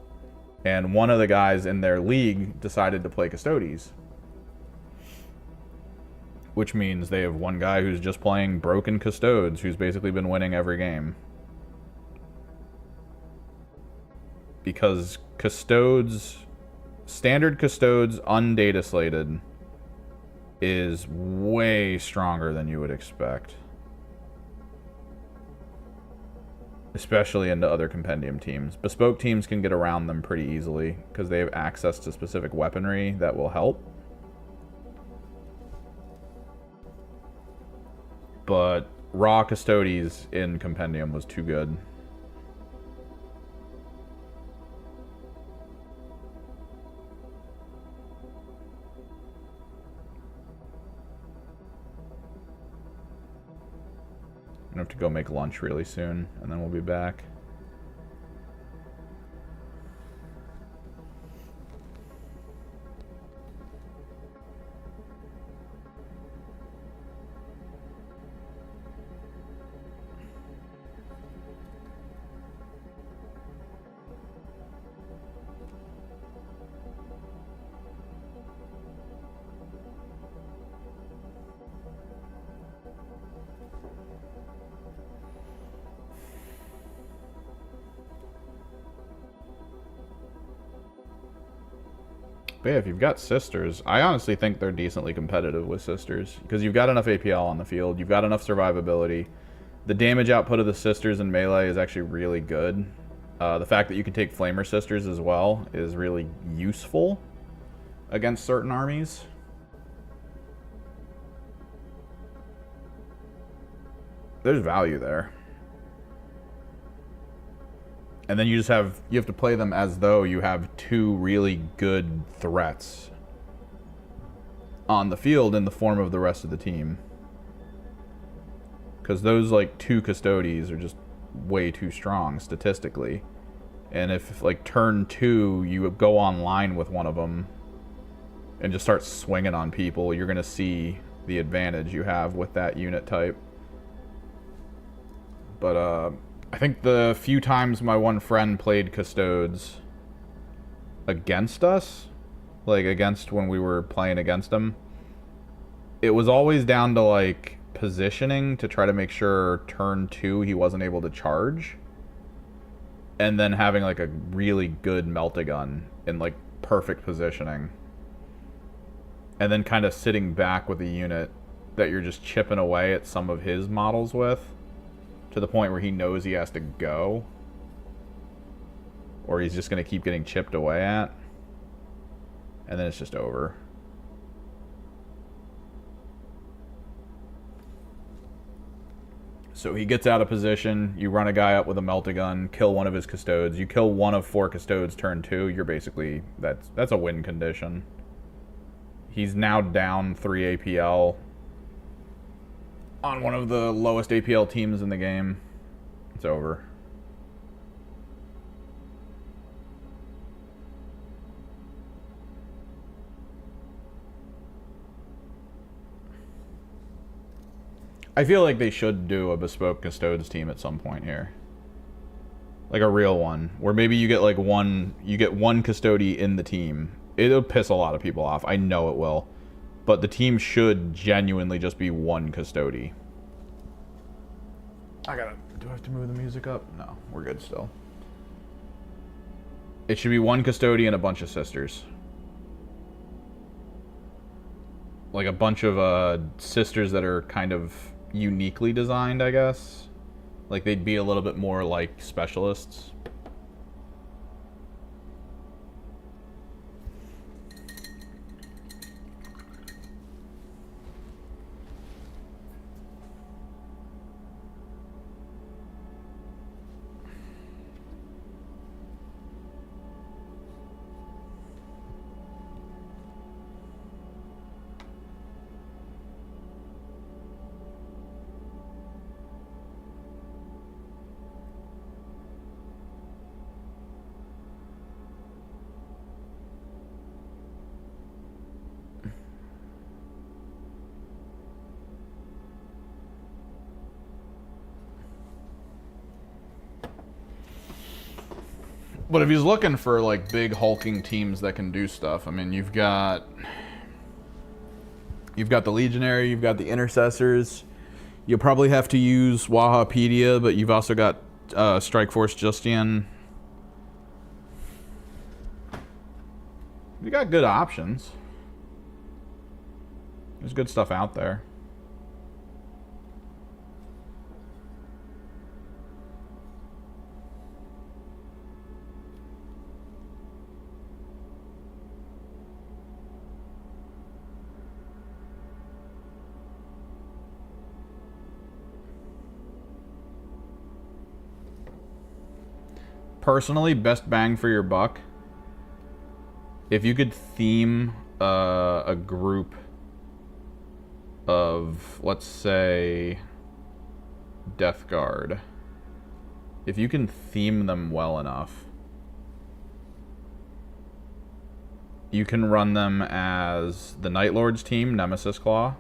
And one of the guys in their league decided to play Custodes. Which means they have one guy who's just playing broken Custodes, who's basically been winning every game. Because Custodes... Standard Custodes undata slated is way stronger than you would expect. Especially into other Compendium teams. Bespoke teams can get around them pretty easily because they have access to specific weaponry that will help. But raw Custodes in Compendium was too good. I have to go make lunch really soon, and then we'll be back. But yeah, if you've got Sisters, I honestly think they're decently competitive with Sisters. Because you've got enough APL on the field, you've got enough survivability. The damage output of the Sisters in melee is actually really good. The fact that you can take Flamer Sisters as well is really useful against certain armies. There's value there. And then you have to play them as though you have 2 really good threats on the field in the form of the rest of the team. Because those, like, 2 Custodes are just way too strong statistically. And if, like, turn 2, you go online with one of them and just start swinging on people, you're going to see the advantage you have with that unit type. But, I think the few times my one friend played Custodes against us, like against when we were playing against him, it was always down to like positioning to try to make sure turn 2 he wasn't able to charge, and then having like a really good Meltagun in like perfect positioning, and then kind of sitting back with a unit that you're just chipping away at some of his models with, to the point where he knows he has to go, or he's just going to keep getting chipped away at, and then it's just over. So he gets out of position, you run a guy up with a Meltagun, kill one of his Custodes, you kill one of 4 Custodes turn 2, you're basically, that's a win condition. He's now down 3 APL on one of the lowest APL teams in the game. It's over. I feel like they should do a bespoke Custodes team at some point here. Like a real one, where maybe you get like one custody in the team. It'll piss a lot of people off. I know it will. But the team should genuinely just be one custody. Do I have to move the music up? No, we're good still. It should be one custody and a bunch of sisters. Like a bunch of sisters that are kind of uniquely designed, I guess. Like they'd be a little bit more like specialists. But if he's looking for like big hulking teams that can do stuff, I mean, you've got the Legionary, you've got the Intercessors. You'll probably have to use Wahapedia, but you've also got Strike Force Justian. You got good options. There's good stuff out there. Personally, best bang for your buck, if you could theme a group of, let's say, Death Guard, if you can theme them well enough, you can run them as the Night Lord's team, Nemesis Claw.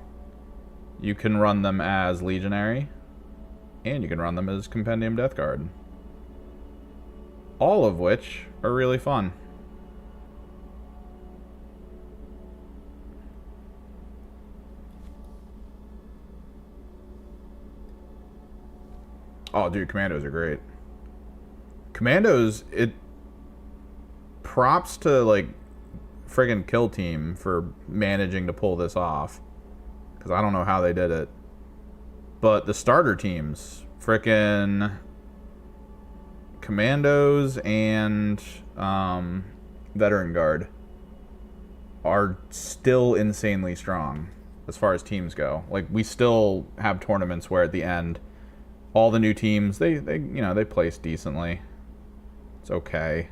You can run them as Legionary, and you can run them as Compendium Death Guard. All of which are really fun. Oh, dude, Commandos are great. Commandos, props to, like, friggin' Kill Team for managing to pull this off. Because I don't know how they did it. But the starter teams, frickin' Commandos and Veteran Guard are still insanely strong as far as teams go. Like, we still have tournaments where at the end, all the new teams, they place decently. It's okay.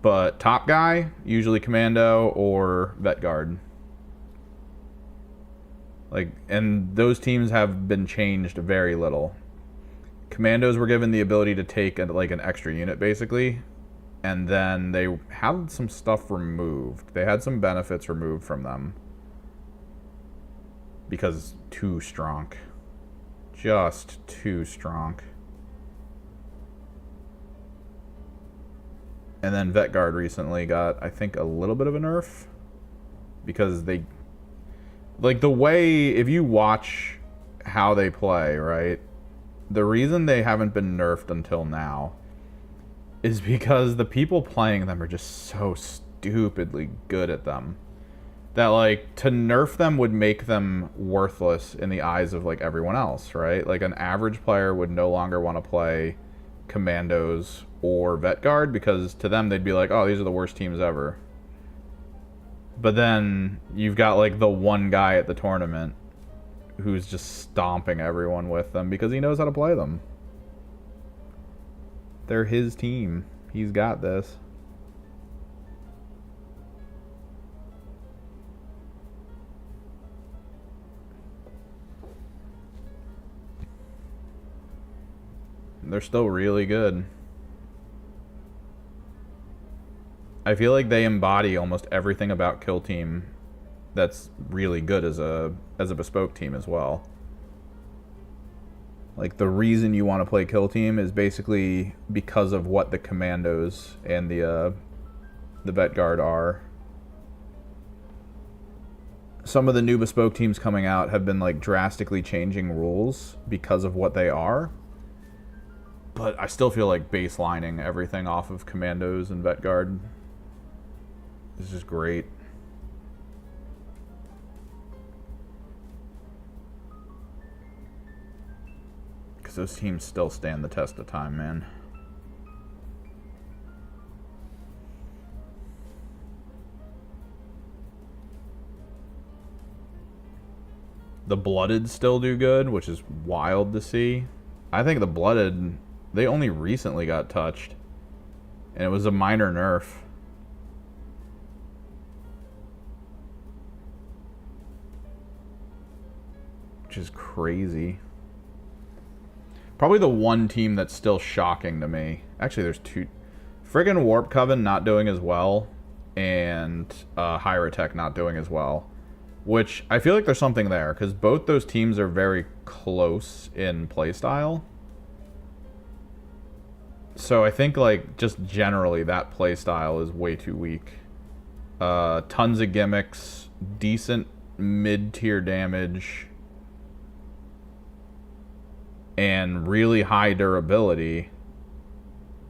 But top guy, usually Commando or Vet Guard. Like, and those teams have been changed very little. Commandos were given the ability to take like an extra unit, basically, and then they had some stuff removed. They had some benefits removed from them because too strong. Just too strong. And then Vet Guard recently got, I think, a little bit of a nerf because they, like, the way, if you watch how they play, right? The reason they haven't been nerfed until now is because the people playing them are just so stupidly good at them that, like, to nerf them would make them worthless in the eyes of, like, everyone else, right? Like, an average player would no longer want to play Commandos or Vet Guard because to them they'd be like, oh, these are the worst teams ever. But then you've got, like, the one guy at the tournament who's just stomping everyone with them because he knows how to play them. They're his team. He's got this. They're still really good. I feel like they embody almost everything about Kill Team that's really good as a bespoke team as well. Like, the reason you want to play Kill Team is basically because of what the Commandos and the Vet Guard are. Some of the new bespoke teams coming out have been, like, drastically changing rules because of what they are. But I still feel like baselining everything off of Commandos and Vet Guard is just great. Those teams still stand the test of time, man. The Blooded still do good, which is wild to see. I think the Blooded, they only recently got touched. And it was a minor nerf. Which is crazy. Probably the one team that's still shocking to me. Actually, there's two. Friggin' Warp Coven not doing as well. And Hyrotech not doing as well. Which, I feel like there's something there. Because both those teams are very close in playstyle. So I think, like, just generally that playstyle is way too weak. Tons of gimmicks. Decent mid-tier damage. And really high durability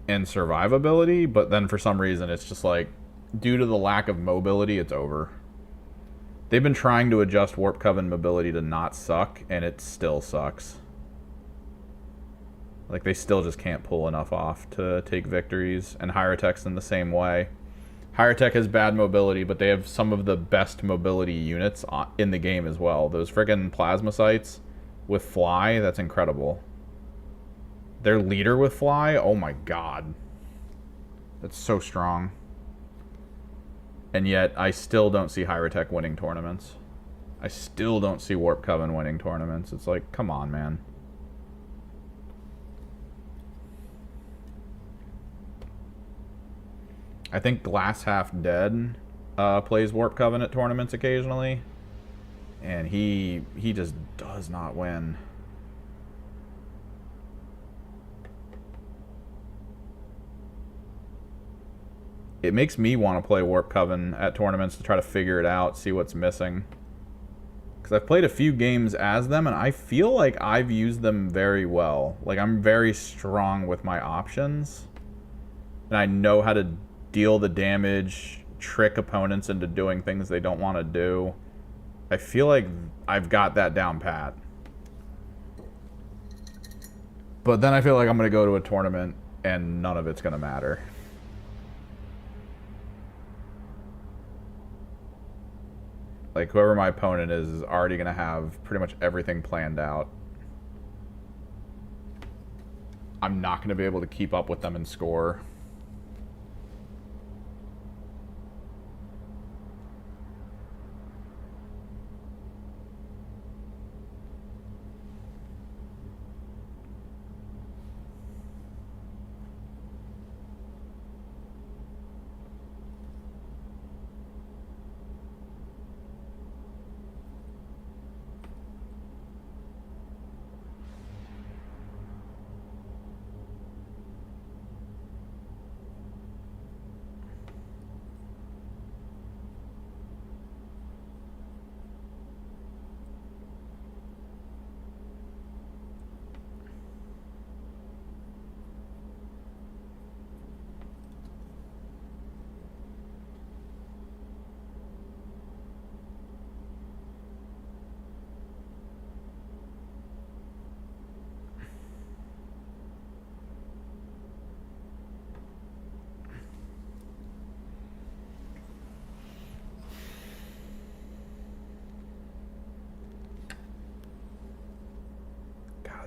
and survivability, but then for some reason it's just like, due to the lack of mobility, it's over. They've been trying to adjust Warp Coven mobility to not suck, and it still sucks. Like, they still just can't pull enough off to take victories, and Hyrotech's in the same way. Hyrotech has bad mobility, but they have some of the best mobility units in the game as well. Those friggin' Plasmacytes with Fly, that's incredible. Their leader with Fly, oh my god. That's so strong. And yet, I still don't see Hyrotech winning tournaments. I still don't see Warp Coven winning tournaments. It's like, come on, man. I think Glass Half Dead plays Warp Coven at tournaments occasionally. And he just does not win. It makes me want to play Warp Coven at tournaments to try to figure it out, see what's missing. Because I've played a few games as them, and I feel like I've used them very well. Like, I'm very strong with my options. And I know how to deal the damage, trick opponents into doing things they don't want to do. I feel like I've got that down pat. But then I feel like I'm going to go to a tournament and none of it's going to matter. Like, whoever my opponent is already going to have pretty much everything planned out. I'm not going to be able to keep up with them and score.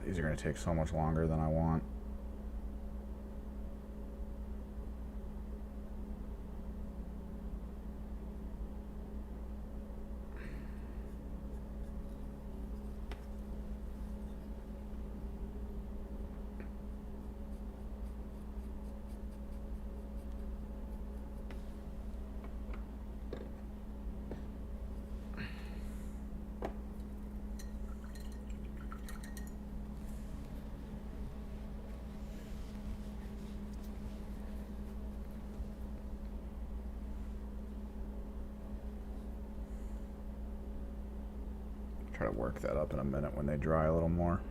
These are going to take so much longer than I want. Try to work that up in a minute when they dry a little more.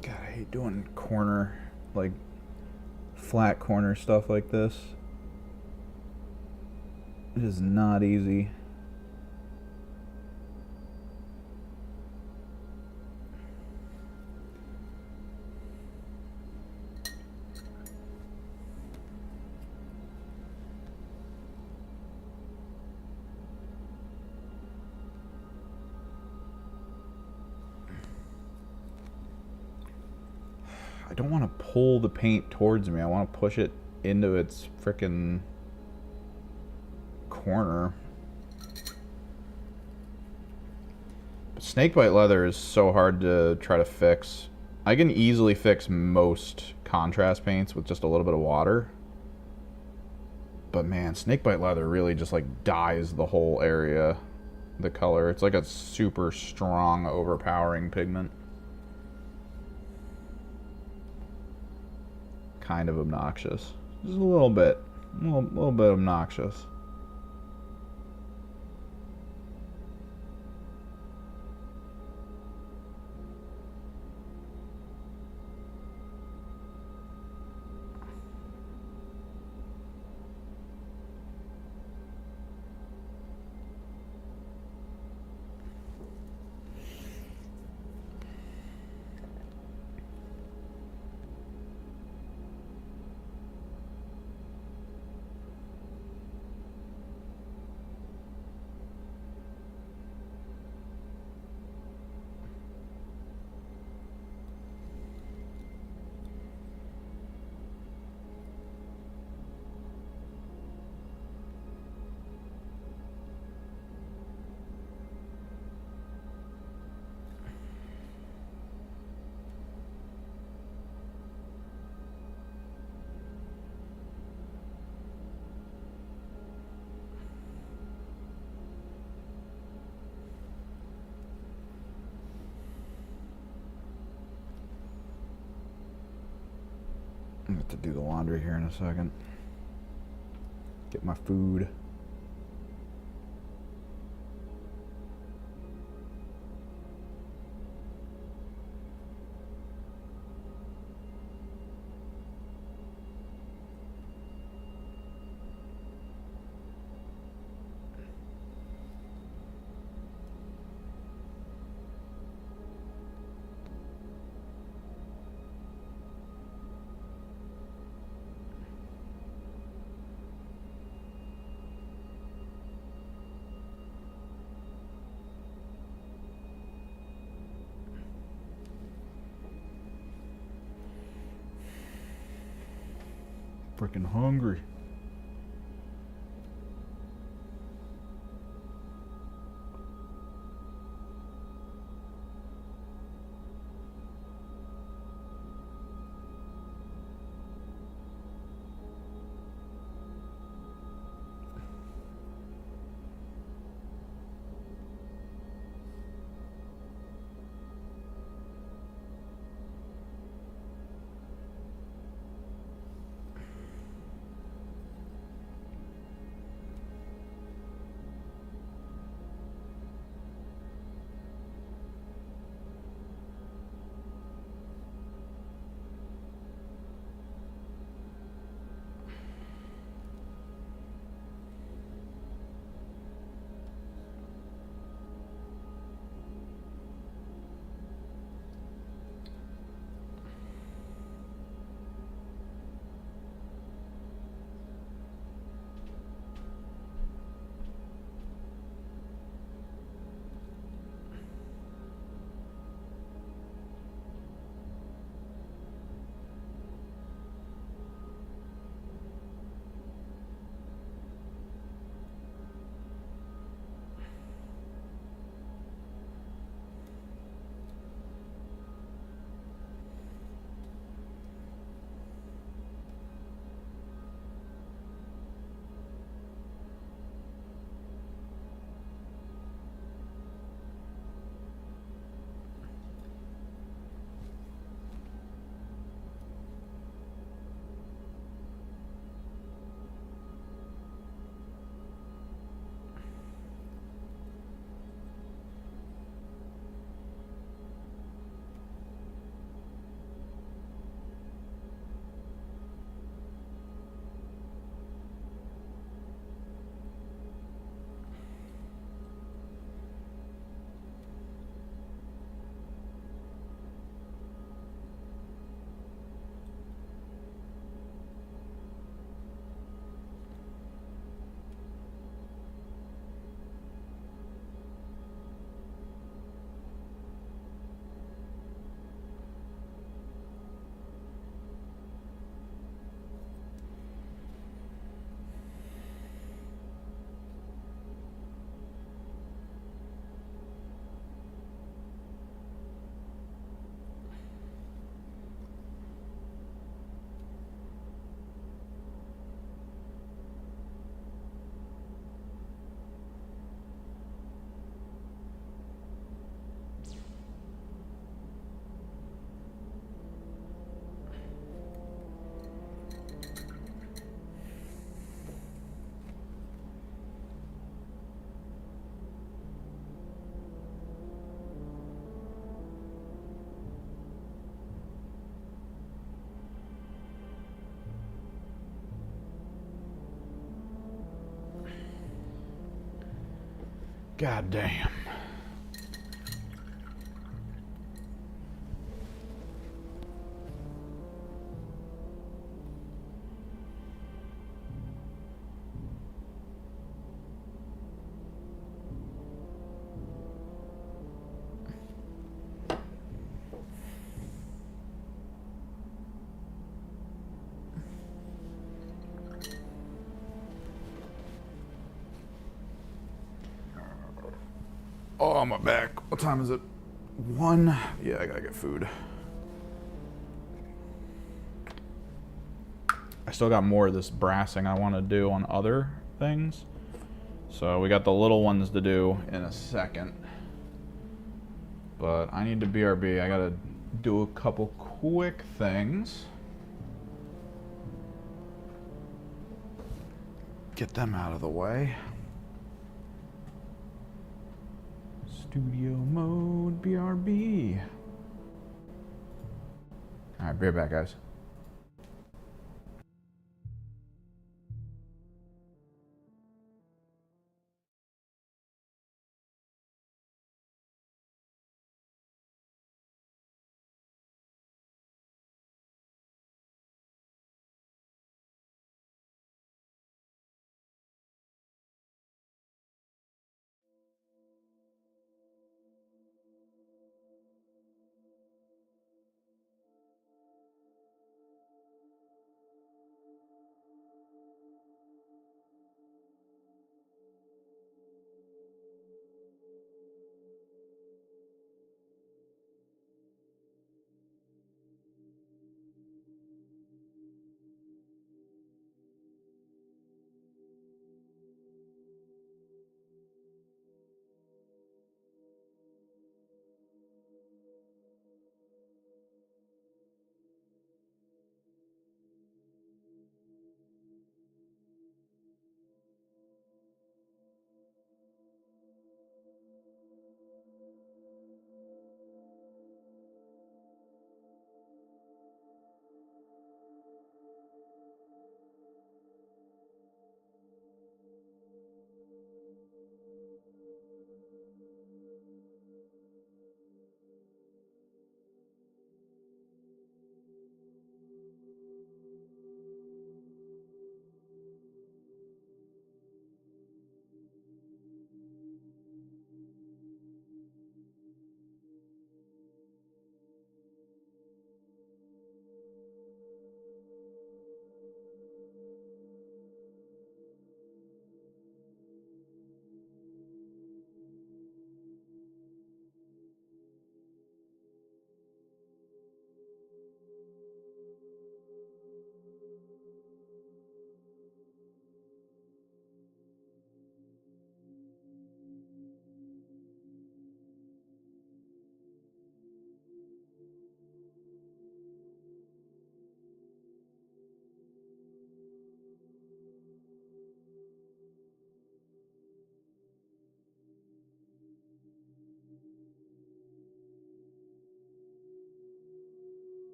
God, I hate doing corner, like, flat corner stuff like this. It is not easy. I don't want to pull the paint towards me. I want to push it into its frickin' corner. Snakebite leather is so hard to try to fix. I can easily fix most contrast paints with just a little bit of water. But man, snakebite leather really just like dyes the whole area, the color. It's like a super strong, overpowering pigment. Kind of obnoxious. Just a little bit. A little bit obnoxious. I have to do the laundry here in a second. Get my food. Freaking hungry. God damn. Oh, my back. What time is it? 1? Yeah, I gotta get food. I still got more of this brassing I want to do on other things. So we got the little ones to do in a second. But I need to BRB. I gotta do a couple quick things. Get them out of the way. Studio mode, BRB. Alright, be right back, guys.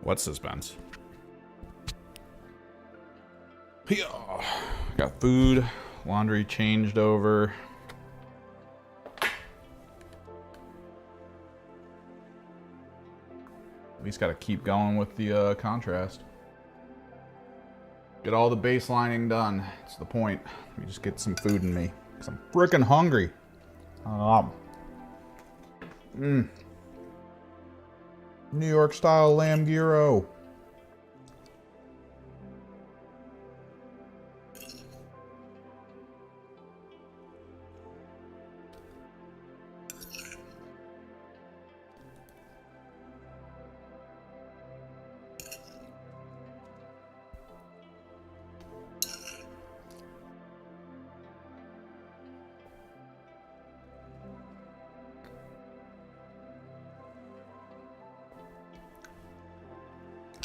What suspense? Yeah. Got food, laundry changed over. At least got to keep going with the contrast. Get all the baselining done. That's the point. Let me just get some food in me, because I'm freaking hungry. New York style lamb gyro.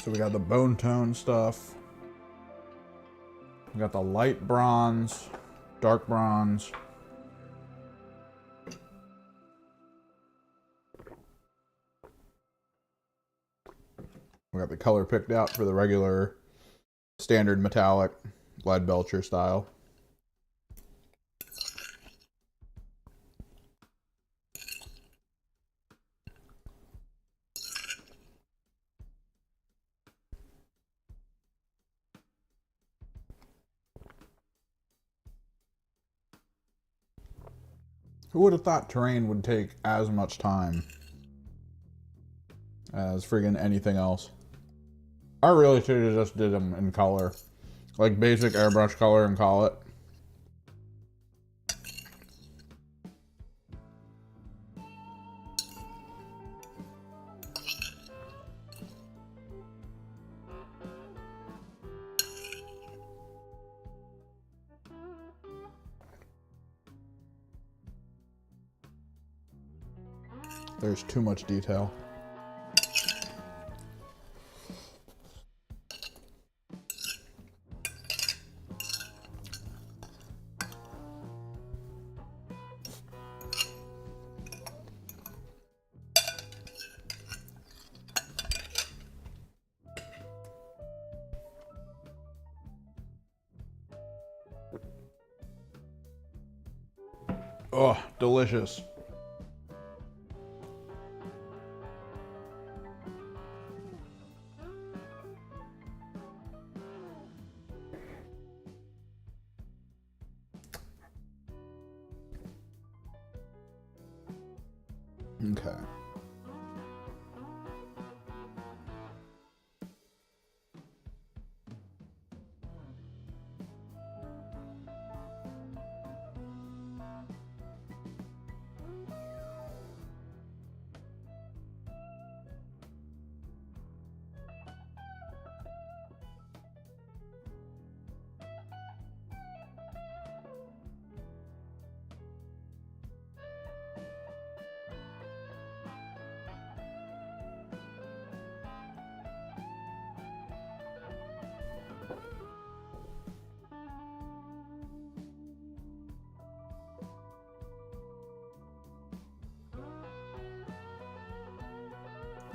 So we got the bone tone stuff. We got the light bronze, dark bronze. We got the color picked out for the regular standard metallic Leadbelcher style. Who would have thought terrain would take as much time as friggin' anything else? I really should have just did them in color. Like basic airbrush color and call it. There's too much detail. Oh, delicious. Okay.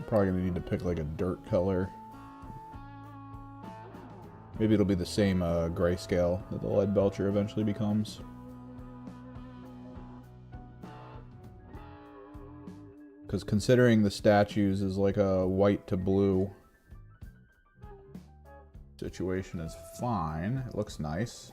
Probably gonna need to pick like a dirt color. Maybe it'll be the same grayscale that the Leadbelcher eventually becomes. Because considering the statues is like a white to blue situation is fine. It looks nice.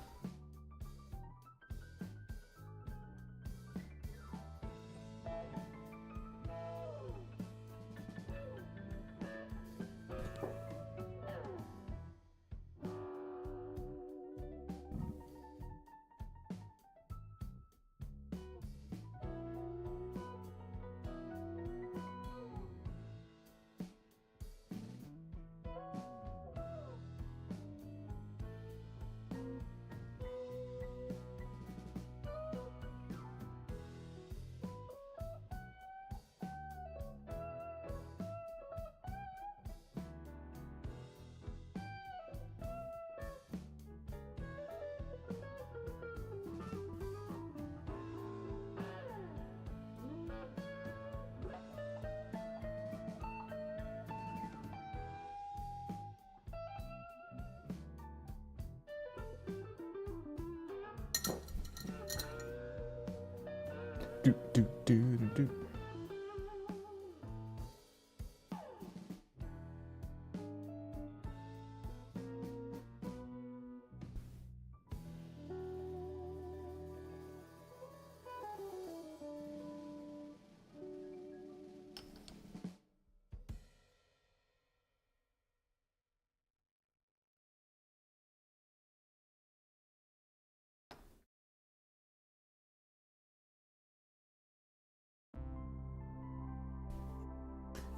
Do, do, do, do, do.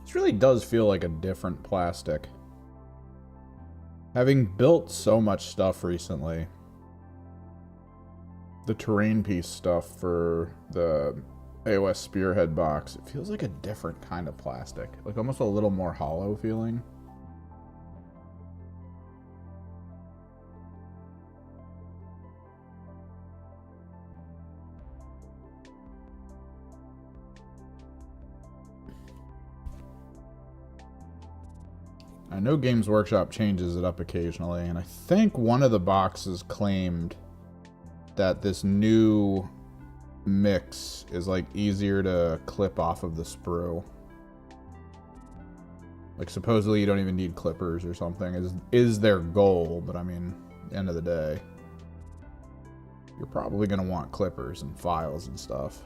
This really does feel like a different plastic. Having built so much stuff recently, the terrain piece stuff for the AOS Spearhead box, it feels like a different kind of plastic. Like almost a little more hollow feeling. I know Games Workshop changes it up occasionally, and I think one of the boxes claimed that this new mix is like easier to clip off of the sprue. Like supposedly you don't even need clippers or something is their goal, but I mean, at the end of the day, you're probably gonna want clippers and files and stuff.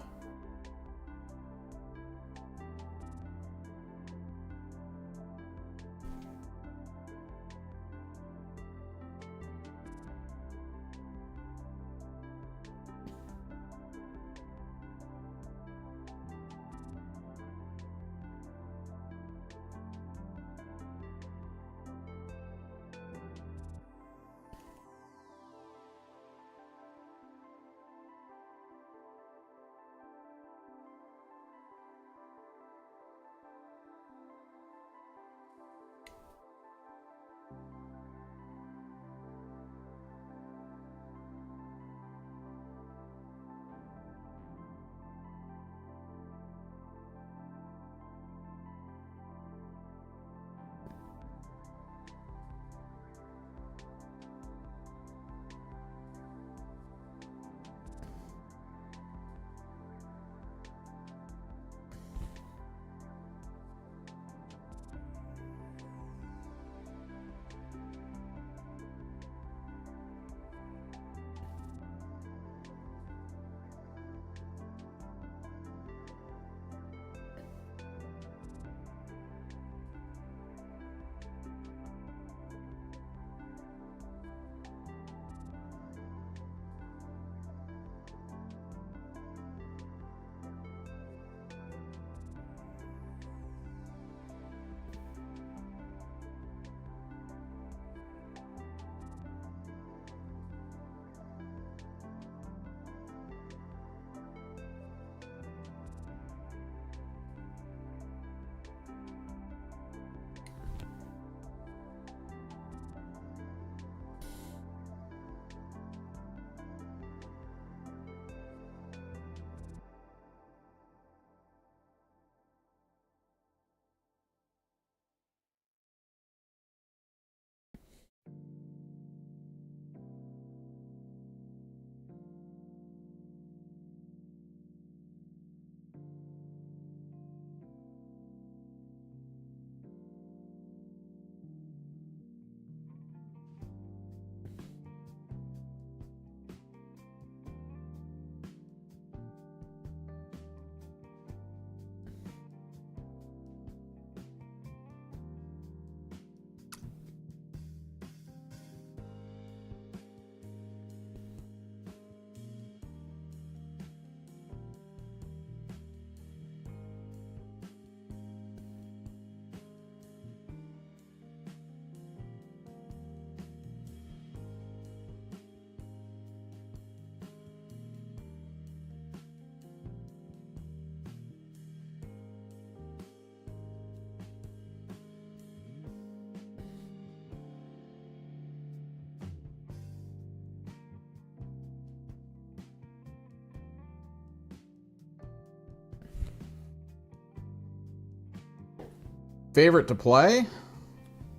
Favorite to play?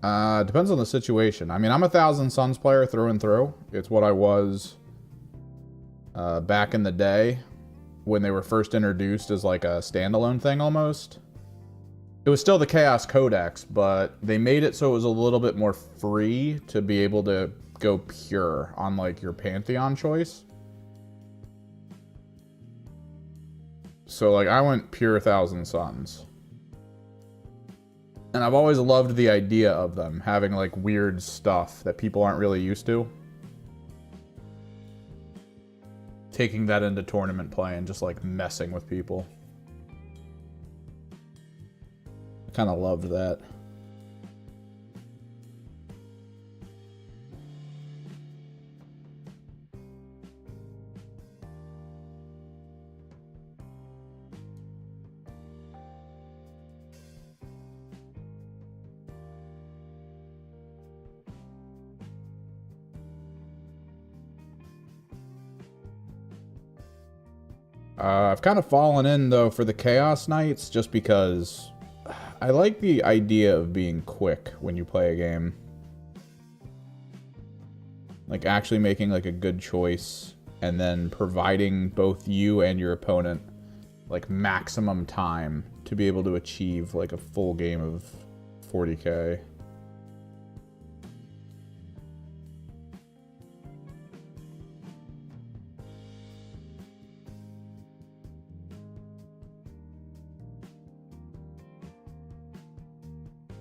Depends on the situation. I mean, I'm a Thousand Suns player through and through. It's what I was back in the day when they were first introduced as like a standalone thing almost. It was still the Chaos Codex, but they made it so it was a little bit more free to be able to go pure on like your Pantheon choice. So like I went pure Thousand Suns. And I've always loved the idea of them having like weird stuff that people aren't really used to. Taking that into tournament play and just like messing with people. I kind of loved that. I've kind of fallen in, though, for the Chaos Knights, just because I like the idea of being quick when you play a game. Like, actually making, like, a good choice, and then providing both you and your opponent, like, maximum time to be able to achieve, like, a full game of 40k.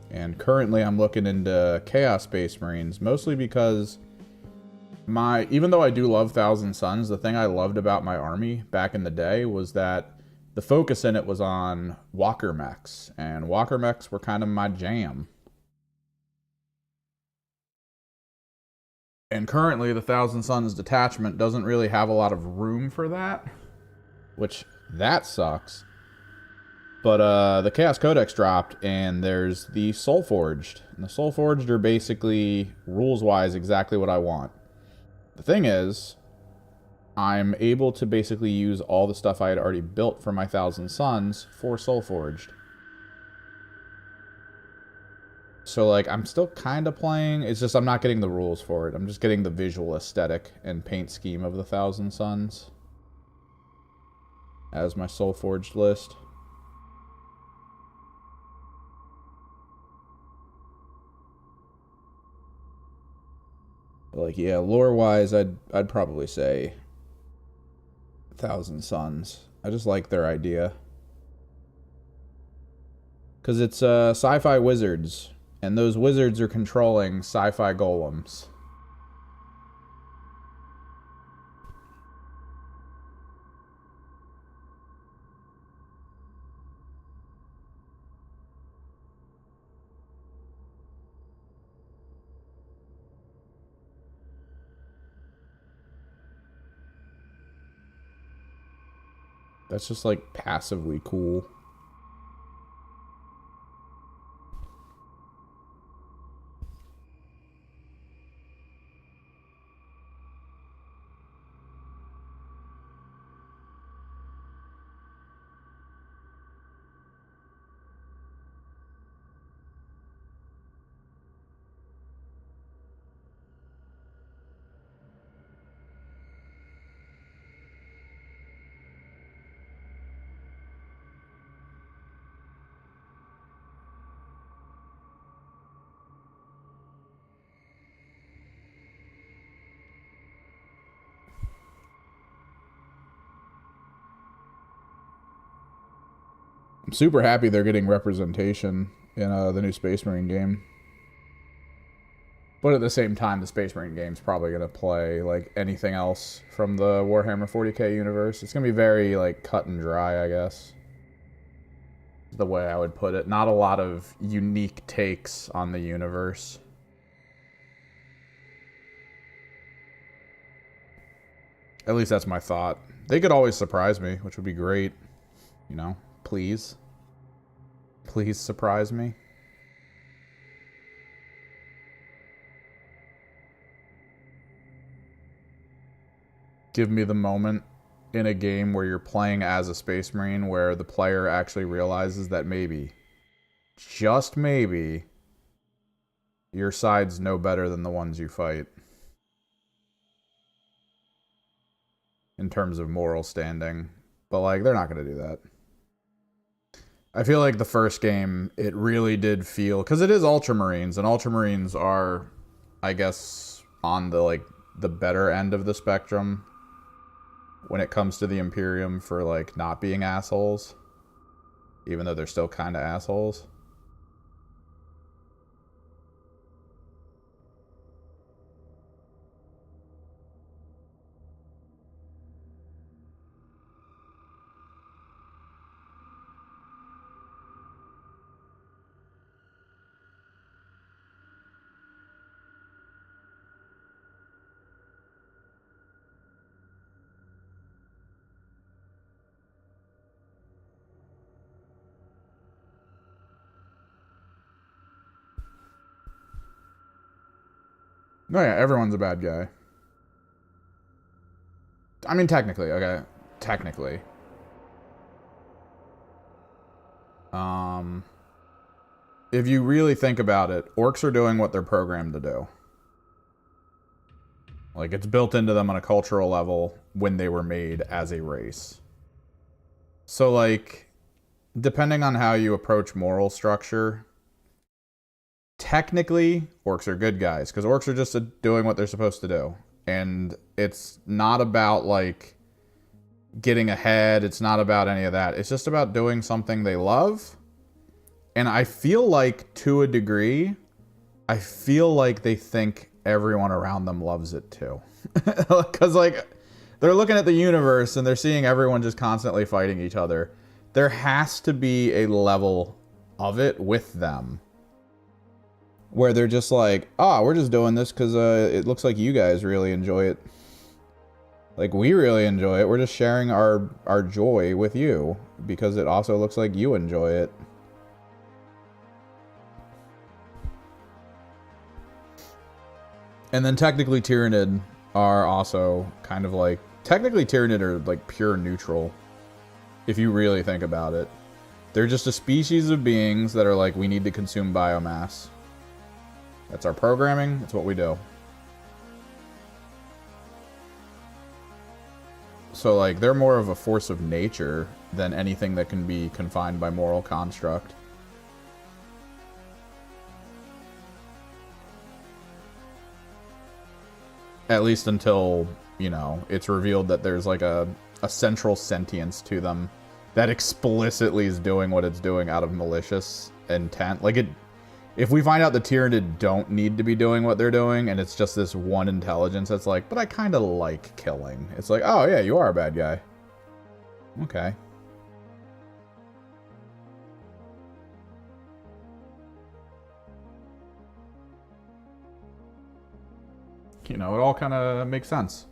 And currently I'm looking into Chaos Space Marines, mostly because even though I do love Thousand Suns, the thing I loved about my army back in the day was that the focus in it was on Walker mechs, and Walker mechs were kind of my jam. And currently the Thousand Suns detachment doesn't really have a lot of room for that, which that sucks. But the Chaos Codex dropped, and there's the Soulforged. And the Soulforged are basically, rules-wise, exactly what I want. The thing is, I'm able to basically use all the stuff I had already built for my Thousand Suns for Soulforged. So, like, I'm still kind of playing. It's just I'm not getting the rules for it. I'm just getting the visual aesthetic and paint scheme of the Thousand Suns as my Soulforged list. Like, yeah, lore-wise, I'd probably say Thousand Suns. I just like their idea. Because it's sci-fi wizards, and those wizards are controlling sci-fi golems. That's just, like, passively cool. I'm super happy they're getting representation in the new Space Marine game. But at the same time, the Space Marine game's probably going to play like anything else from the Warhammer 40k universe. It's going to be very like cut and dry, I guess. The way I would put it. Not a lot of unique takes on the universe. At least that's my thought. They could always surprise me, which would be great. You know, please. Please surprise me. Give me the moment in a game where you're playing as a Space Marine where the player actually realizes that maybe, just maybe, your side's no better than the ones you fight. In terms of moral standing. But, like, they're not going to do that. I feel like the first game, it really did feel... Because it is Ultramarines, and Ultramarines are, I guess, on the, like, the better end of the spectrum when it comes to the Imperium for, like, not being assholes. Even though they're still kind of assholes. No, yeah, everyone's a bad guy. I mean, technically, okay. Technically. If you really think about it, orcs are doing what they're programmed to do. Like, it's built into them on a cultural level when they were made as a race. So, like, depending on how you approach moral structure, technically, orcs are good guys, because orcs are just doing what they're supposed to do. And it's not about, like, getting ahead. It's not about any of that. It's just about doing something they love. And I feel like, to a degree, I feel like they think everyone around them loves it too. Because, like, they're looking at the universe and they're seeing everyone just constantly fighting each other. There has to be a level of it with them where they're just like, oh, we're just doing this because it looks like you guys really enjoy it. Like, we really enjoy it. We're just sharing our joy with you because it also looks like you enjoy it. And then technically Tyranid are also kind of like... Technically Tyranid are like pure neutral, if you really think about it. They're just a species of beings that are like, we need to consume biomass. That's our programming. That's what we do. So, like, they're more of a force of nature than anything that can be confined by moral construct. At least until, you know, it's revealed that there's like a central sentience to them that explicitly is doing what it's doing out of malicious intent. Like, if we find out the Tyranid don't need to be doing what they're doing, and it's just this one intelligence that's like, but I kind of like killing. It's like, oh yeah, you are a bad guy. Okay. You know, it all kind of makes sense.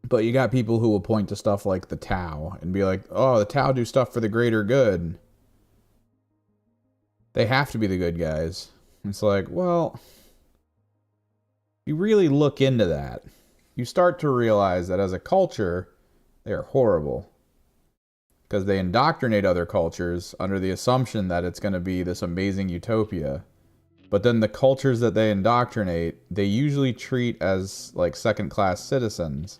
But you got people who will point to stuff like the Tau and be like, oh, the Tau do stuff for the greater good. They have to be the good guys. It's like, well, you really look into that, you start to realize that as a culture, they are horrible. Because they indoctrinate other cultures under the assumption that it's going to be this amazing utopia. But then the cultures that they indoctrinate, they usually treat as like second-class citizens.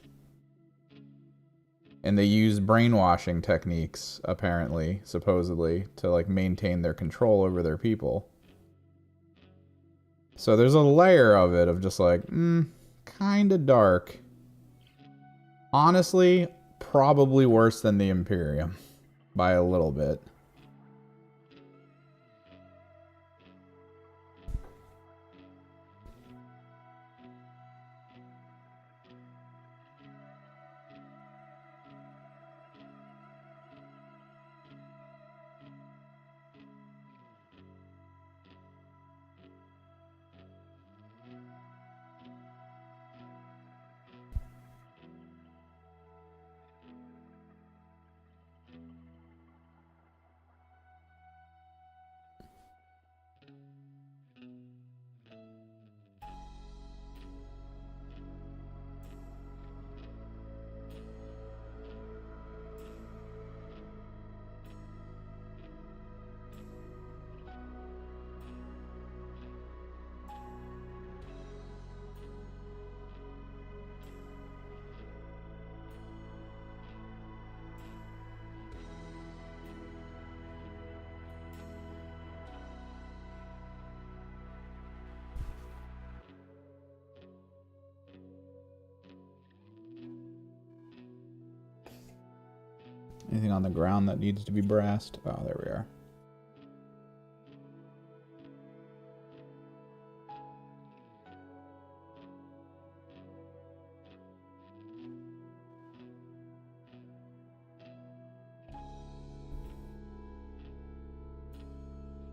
And they use brainwashing techniques, apparently, supposedly, to like maintain their control over their people. So there's a layer of it of just like, kinda dark. Honestly, probably worse than the Imperium. By a little bit. Anything on the ground that needs to be brassed? Oh, there we are.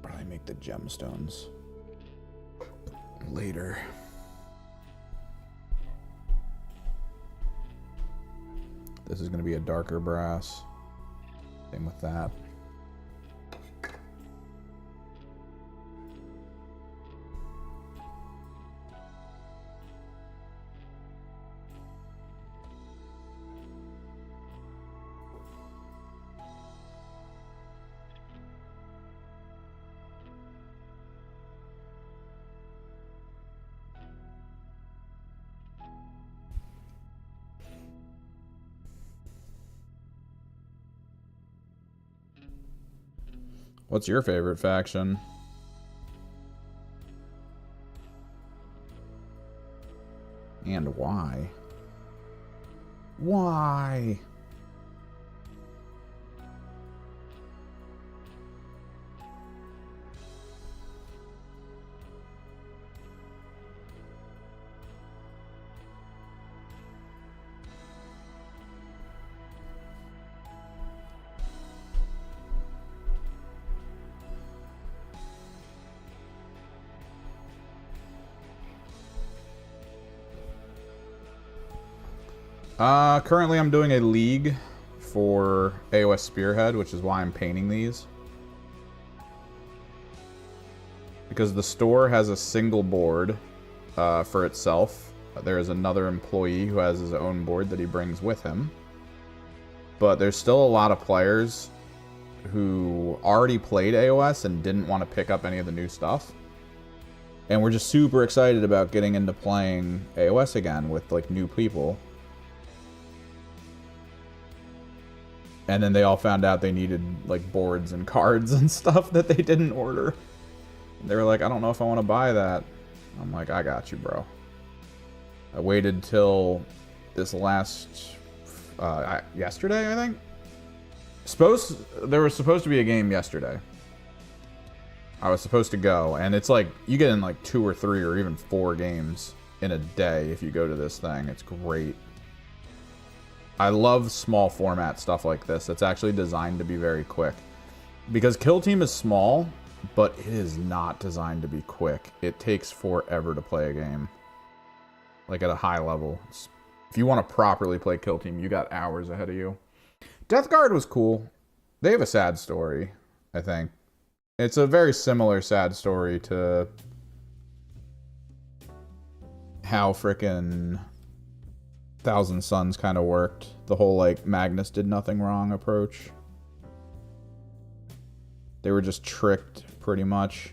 Probably make the gemstones later. This is going to be a darker brass. Same with that. What's your favorite faction? And why? Why? Currently I'm doing a league for AOS Spearhead, which is why I'm painting these. Because the store has a single board for itself. There is another employee who has his own board that he brings with him. But there's still a lot of players who already played AOS and didn't want to pick up any of the new stuff. And we're just super excited about getting into playing AOS again with like new people. And then they all found out they needed like boards and cards and stuff that they didn't order. They were like, I don't know if I want to buy that. I'm like, I got you, bro. I waited till this last yesterday, I think. There was supposed to be a game yesterday. I was supposed to go, and it's like you get in like 2 or 3 or even 4 games in a day if you go to this thing. It's great. I love small format stuff like this. It's actually designed to be very quick. Because Kill Team is small, but it is not designed to be quick. It takes forever to play a game. Like at a high level. If you want to properly play Kill Team, you got hours ahead of you. Death Guard was cool. They have a sad story, I think. It's a very similar sad story to how frickin' Thousand Suns kind of worked. The whole, like, Magnus did nothing wrong approach. They were just tricked, pretty much.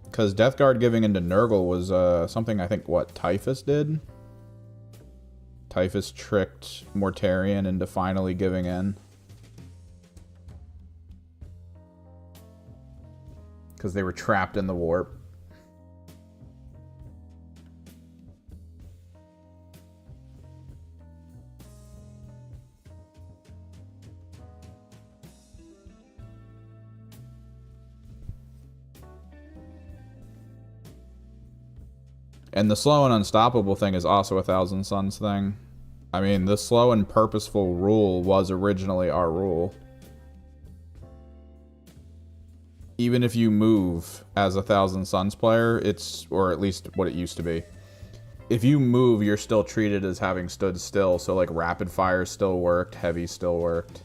Because Death Guard giving into Nurgle was something I think, what, Typhus did? Typhus tricked Mortarion into finally giving in. Because they were trapped in the warp. And the slow and unstoppable thing is also a Thousand Suns thing. I mean, the slow and purposeful rule was originally our rule. Even if you move as a Thousand Suns player, it's, or at least what it used to be. If you move, you're still treated as having stood still. So like rapid fire still worked, heavy still worked.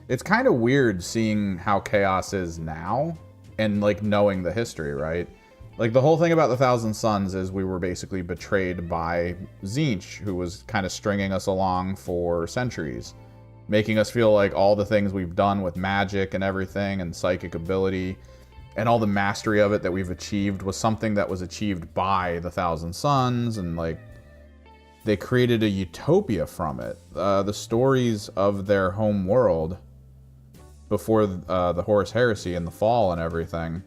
It's kind of weird seeing how Chaos is now and, like, knowing the history, right? Like, the whole thing about the Thousand Suns is we were basically betrayed by Tzeentch, who was kind of stringing us along for centuries, making us feel like all the things we've done with magic and everything and psychic ability and all the mastery of it that we've achieved was something that was achieved by the Thousand Suns, and, like, they created a utopia from it. The stories of their home world before the Horus Heresy and the fall and everything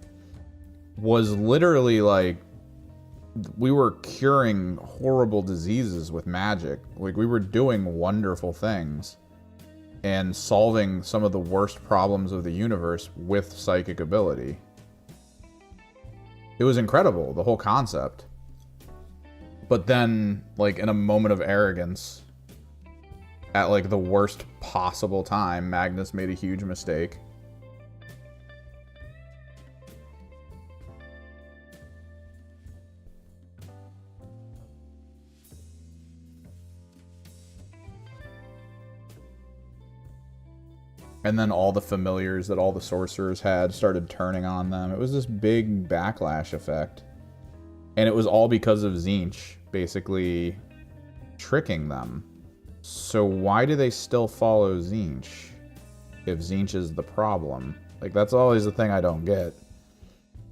was literally like we were curing horrible diseases with magic. Like, we were doing wonderful things and solving some of the worst problems of the universe with psychic ability. It was incredible, the whole concept. But then, like, in a moment of arrogance, at, like, the worst possible time, Magnus made a huge mistake. And then all the familiars that all the sorcerers had started turning on them. It was this big backlash effect. And it was all because of Tzeentch basically tricking them. So why do they still follow Tzeentch if Tzeentch is the problem? Like, that's always the thing I don't get.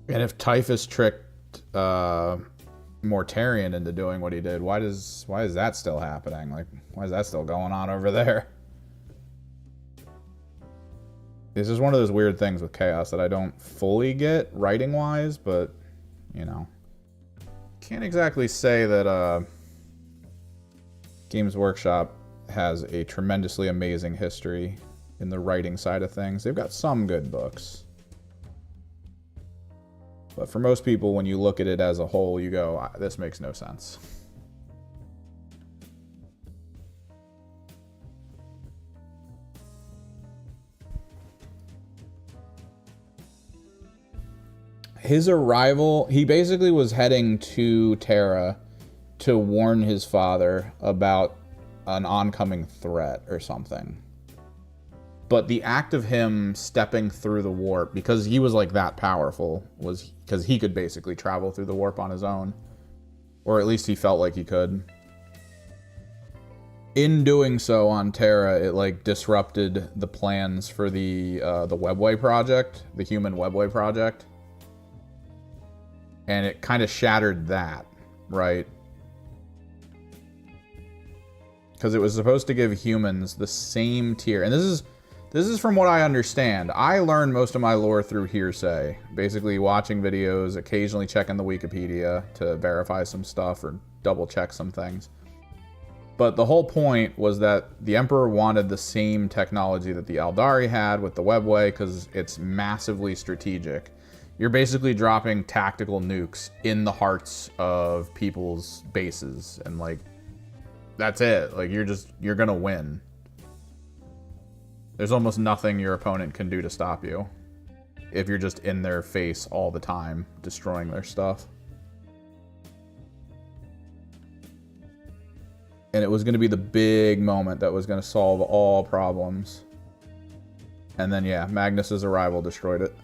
And if Typhus tricked Mortarion into doing what he did, why is that still happening? Like, why is that still going on over there? This is one of those weird things with Chaos that I don't fully get writing-wise, but, you know. Can't exactly say that Games Workshop has a tremendously amazing history in the writing side of things. They've got some good books. But for most people, when you look at it as a whole, you go, this makes no sense. His arrival, he basically was heading to Terra to warn his father about an oncoming threat or something. But the act of him stepping through the warp, because he was like that powerful, was because he could basically travel through the warp on his own. Or at least he felt like he could. In doing so on Terra, it like disrupted the plans for the Webway project, the Human Webway project. And it kind of shattered that, right? Because it was supposed to give humans the same tier. And this is from what I understand. I learned most of my lore through hearsay. Basically watching videos, occasionally checking the Wikipedia to verify some stuff or double check some things. But the whole point was that the Emperor wanted the same technology that the Eldari had with the Webway because it's massively strategic. You're basically dropping tactical nukes in the hearts of people's bases, and like, that's it. Like, you're gonna win. There's almost nothing your opponent can do to stop you if you're just in their face all the time, destroying their stuff. And it was gonna be the big moment that was gonna solve all problems. And then, yeah, Magnus's arrival destroyed it.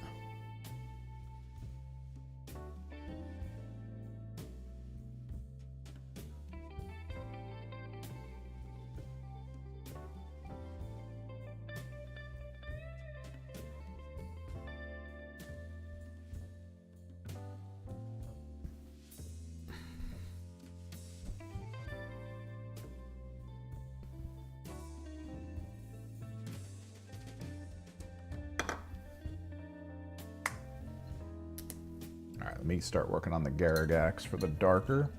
Let me start working on the Garagax for the darker.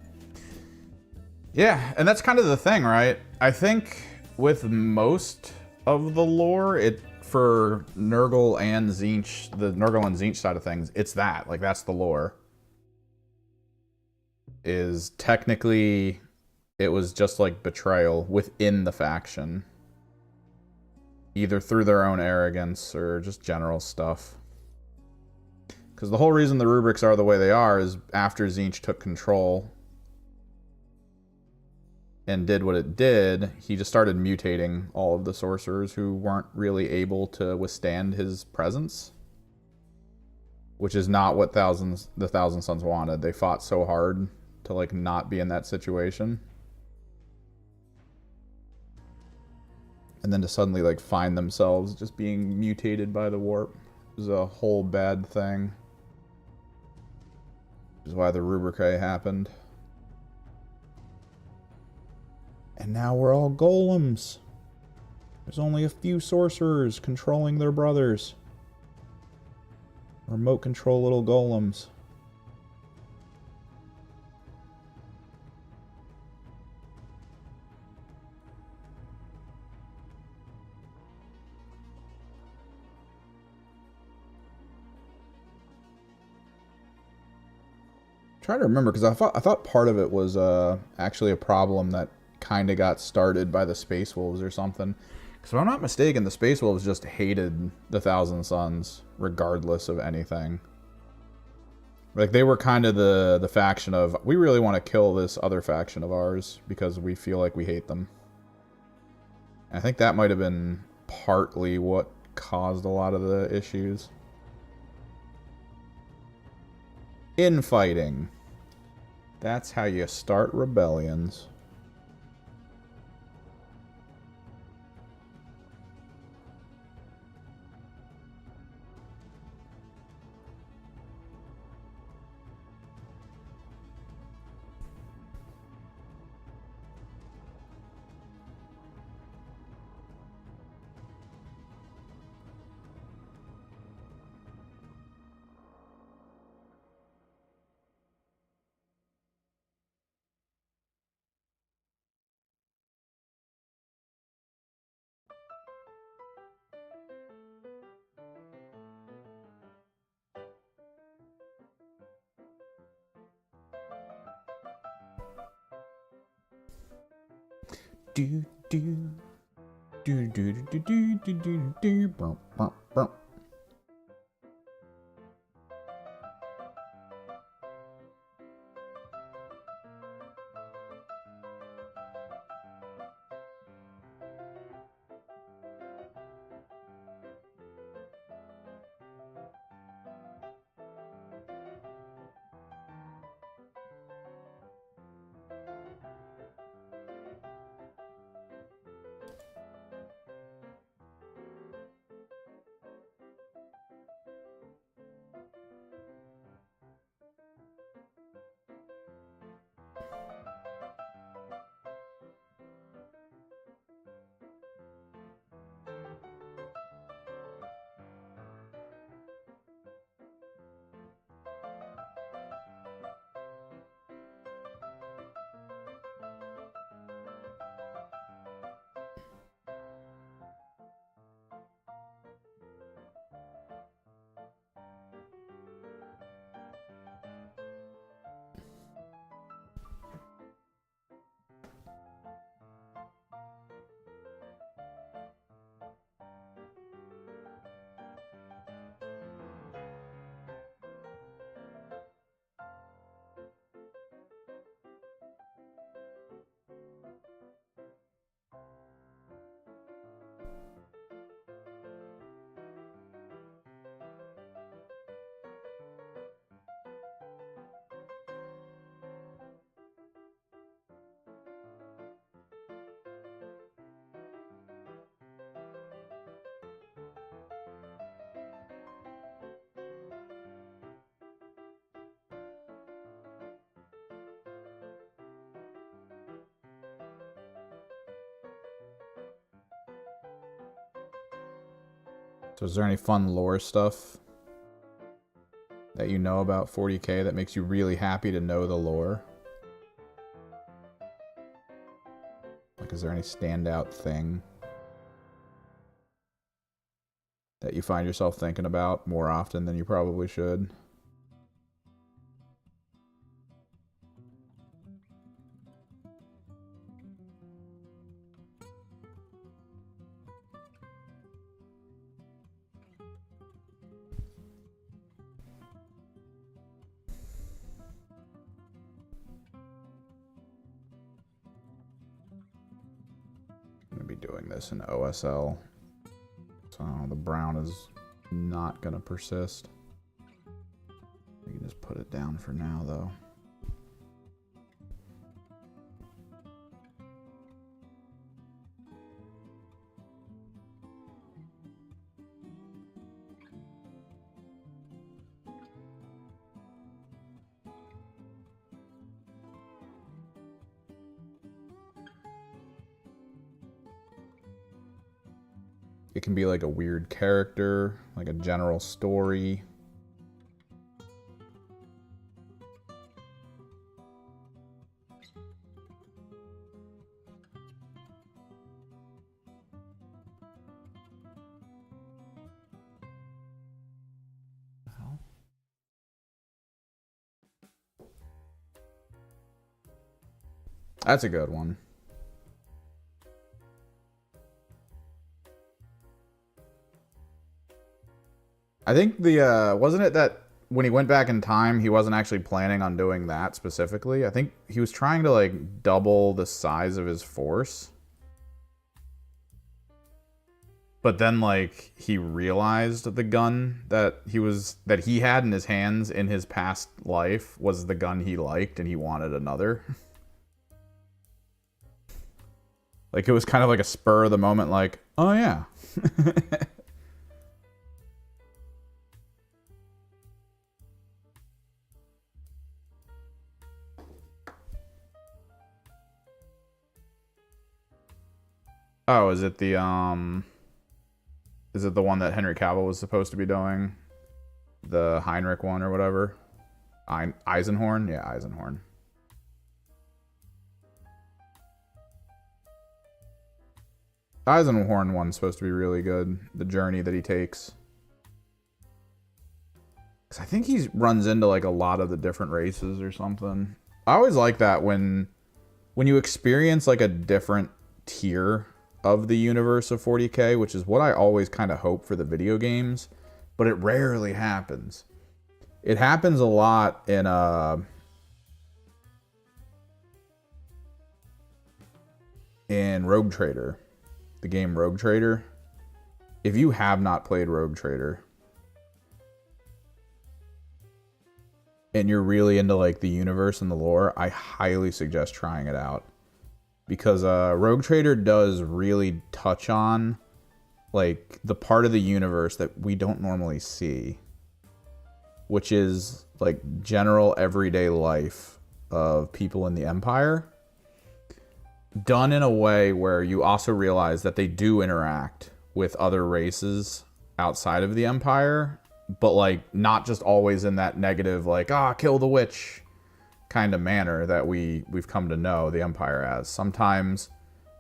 Yeah, and that's kind of the thing, right? I think with most of the lore, for Nurgle and Tzeentch, the Nurgle and Tzeentch side of things, it's that. Like, that's the lore. Is technically, it was just like betrayal within the faction. Either through their own arrogance or just general stuff. Because the whole reason the rubrics are the way they are is after Tzeentch took control, and did what it did, he just started mutating all of the sorcerers who weren't really able to withstand his presence, which is not what the Thousand Sons wanted. They fought so hard to like not be in that situation, and then to suddenly like find themselves just being mutated by the warp is a whole bad thing. Which is why the Rubrikae happened. And now we're all golems. There's only a few sorcerers controlling their brothers. Remote control little golems. Trying to remember, because I thought part of it was actually a problem that kind of got started by the Space Wolves or something. Because if I'm not mistaken, the Space Wolves just hated the Thousand Sons regardless of anything. Like, they were kind of the faction of, we really want to kill this other faction of ours because we feel like we hate them. And I think that might have been partly what caused a lot of the issues. Infighting. That's how you start rebellions. Do do do do do do do do do bump bump bump. So is there any fun lore stuff that you know about 40K that makes you really happy to know the lore? Like, is there any standout thing that you find yourself thinking about more often than you probably should? doing this in OSL. So the brown is not going to persist. We can just put it down for now, though. It can be like a weird character, like a general story. That's a good one. I think the, wasn't it that when he went back in time, he wasn't actually planning on doing that specifically? I think he was trying to, like, double the size of his force. But then, like, he realized the gun that he had in his hands in his past life was the gun he liked, and he wanted another. Like, it was kind of like a spur of the moment, like, oh yeah. Oh, is it the one that Henry Cavill was supposed to be doing? The Heinrich one or whatever? Eisenhorn? Yeah, Eisenhorn. Eisenhorn one's supposed to be really good. The journey that he takes. Because I think he runs into like a lot of the different races or something. I always like that when you experience like a different tier of the universe of 40K, which is what I always kind of hope for the video games, but it rarely happens. It happens a lot in Rogue Trader, the game Rogue Trader. If you have not played Rogue Trader and you're really into like the universe and the lore, I highly suggest trying it out. Because Rogue Trader does really touch on like the part of the universe that we don't normally see, which is like general everyday life of people in the Empire, done in a way where you also realize that they do interact with other races outside of the Empire, but like not just always in that negative like kill the witch kind of manner that we've come to know the Empire as. Sometimes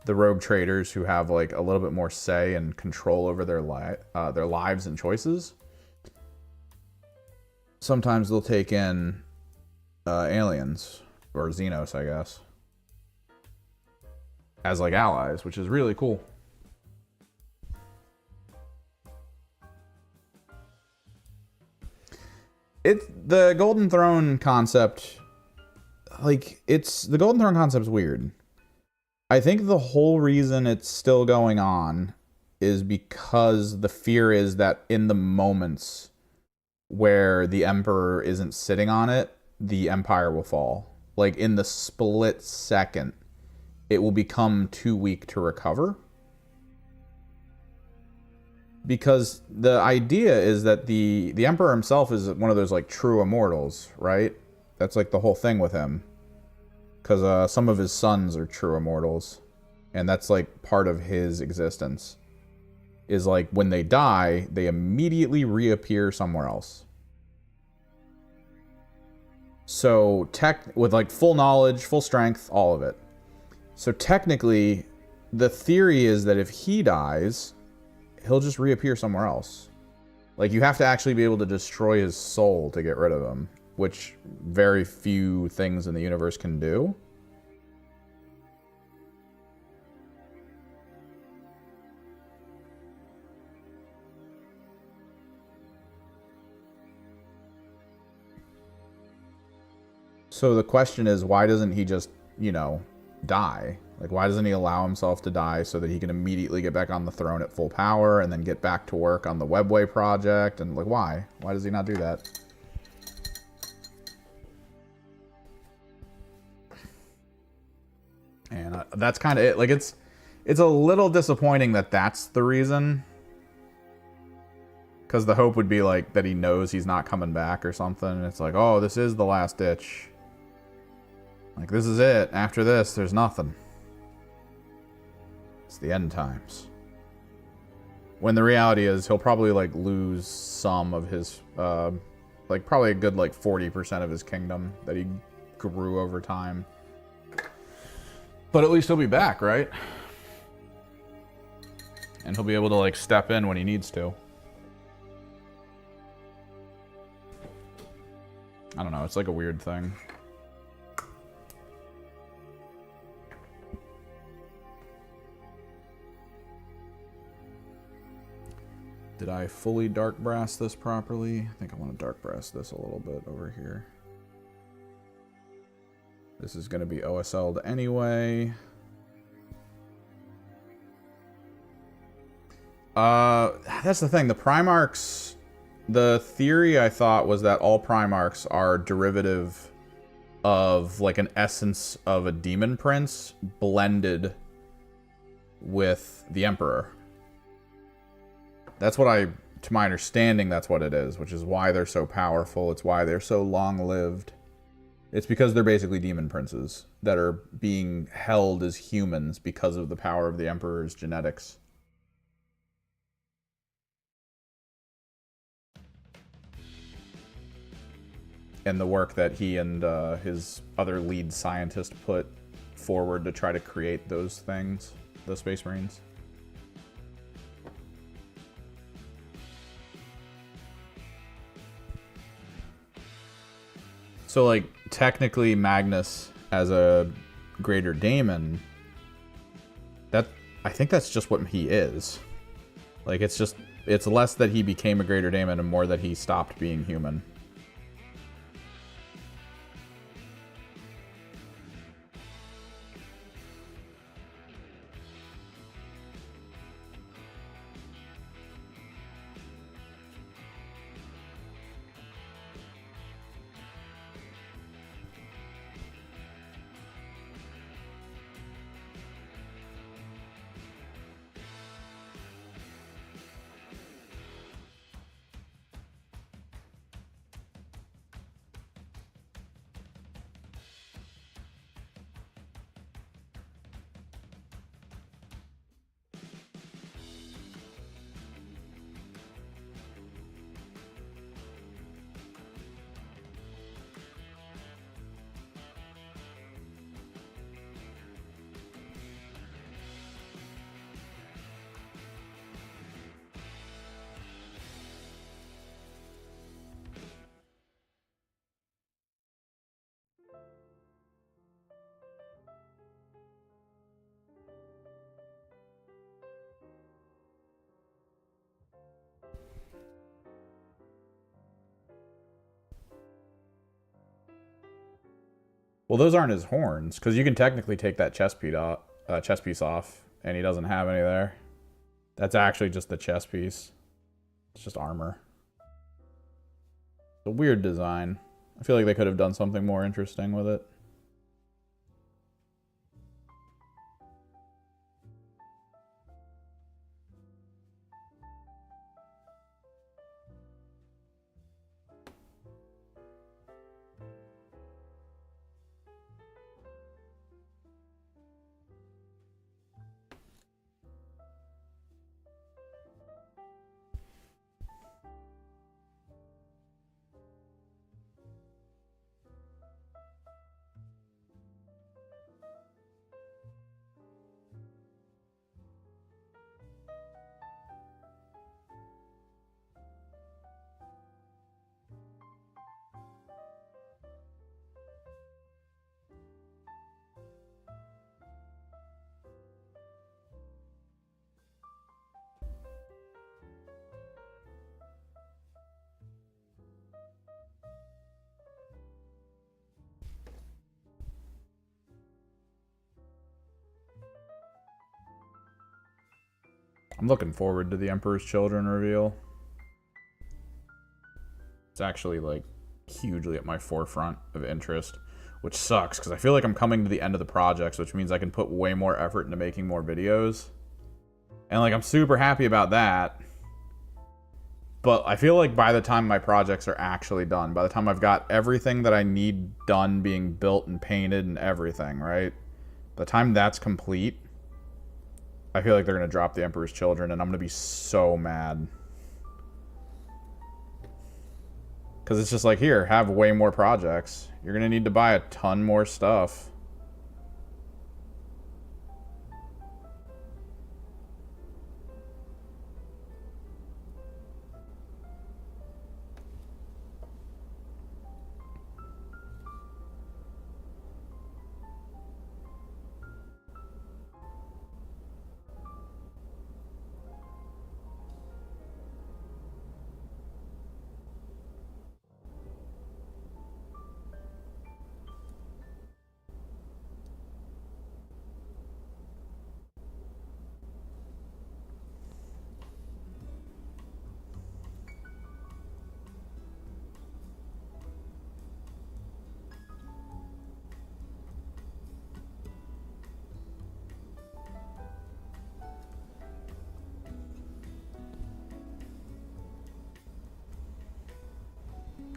the rogue traders who have like a little bit more say and control over their lives and choices, sometimes they'll take in aliens or Xenos, I guess, as like allies, which is really cool. It's the Golden Throne concept. Like, the Golden Throne concept's weird. I think the whole reason it's still going on is because the fear is that in the moments where the Emperor isn't sitting on it, the Empire will fall. Like, in the split second, it will become too weak to recover. Because the idea is that the Emperor himself is one of those, like, true immortals, right? That's like the whole thing with him. Because some of his sons are true immortals. And that's like part of his existence. Is like when they die, they immediately reappear somewhere else. So with like full knowledge, full strength, all of it. So technically, the theory is that if he dies, he'll just reappear somewhere else. Like you have to actually be able to destroy his soul to get rid of him, which very few things in the universe can do. So the question is, why doesn't he just, die? Like, why doesn't he allow himself to die so that he can immediately get back on the throne at full power and then get back to work on the Webway project? And, like, why? Why does he not do that? And that's kind of it. Like, it's a little disappointing that that's the reason. Because the hope would be, like, that he knows he's not coming back or something. It's like, oh, this is the last ditch. Like, this is it. After this, there's nothing. It's the end times. When the reality is, he'll probably, like, lose some of his, like, probably a good, like, 40% of his kingdom that he grew over time. But at least he'll be back, right? And he'll be able to, like, step in when he needs to. I don't know, it's like a weird thing. Did I fully dark brass this properly? I think I want to dark brass this a little bit over here. This is going to be OSL'd anyway. That's the thing. The Primarchs, the theory I thought was that all Primarchs are derivative of like an essence of a demon prince blended with the Emperor. That's what to my understanding, that's what it is, which is why they're so powerful. It's why they're so long-lived. It's because they're basically demon princes that are being held as humans because of the power of the Emperor's genetics. And the work that he and his other lead scientist put forward to try to create those things, the Space Marines. So, like, technically Magnus as a Greater Daemon, I think that's just what he is. Like, it's less that he became a Greater Daemon and more that he stopped being human. Well, those aren't his horns, because you can technically take that chest piece off, and he doesn't have any there. That's actually just the chest piece. It's just armor. It's a weird design. I feel like they could have done something more interesting with it. I'm looking forward to the Emperor's Children reveal. It's actually, like, hugely at my forefront of interest, which sucks, because I feel like I'm coming to the end of the projects, which means I can put way more effort into making more videos. And, like, I'm super happy about that. But I feel like by the time my projects are actually done, by the time I've got everything that I need done being built and painted and everything, right? By the time that's complete, I feel like they're going to drop the Emperor's Children, and I'm going to be so mad. Because it's just like, here, have way more projects. You're going to need to buy a ton more stuff.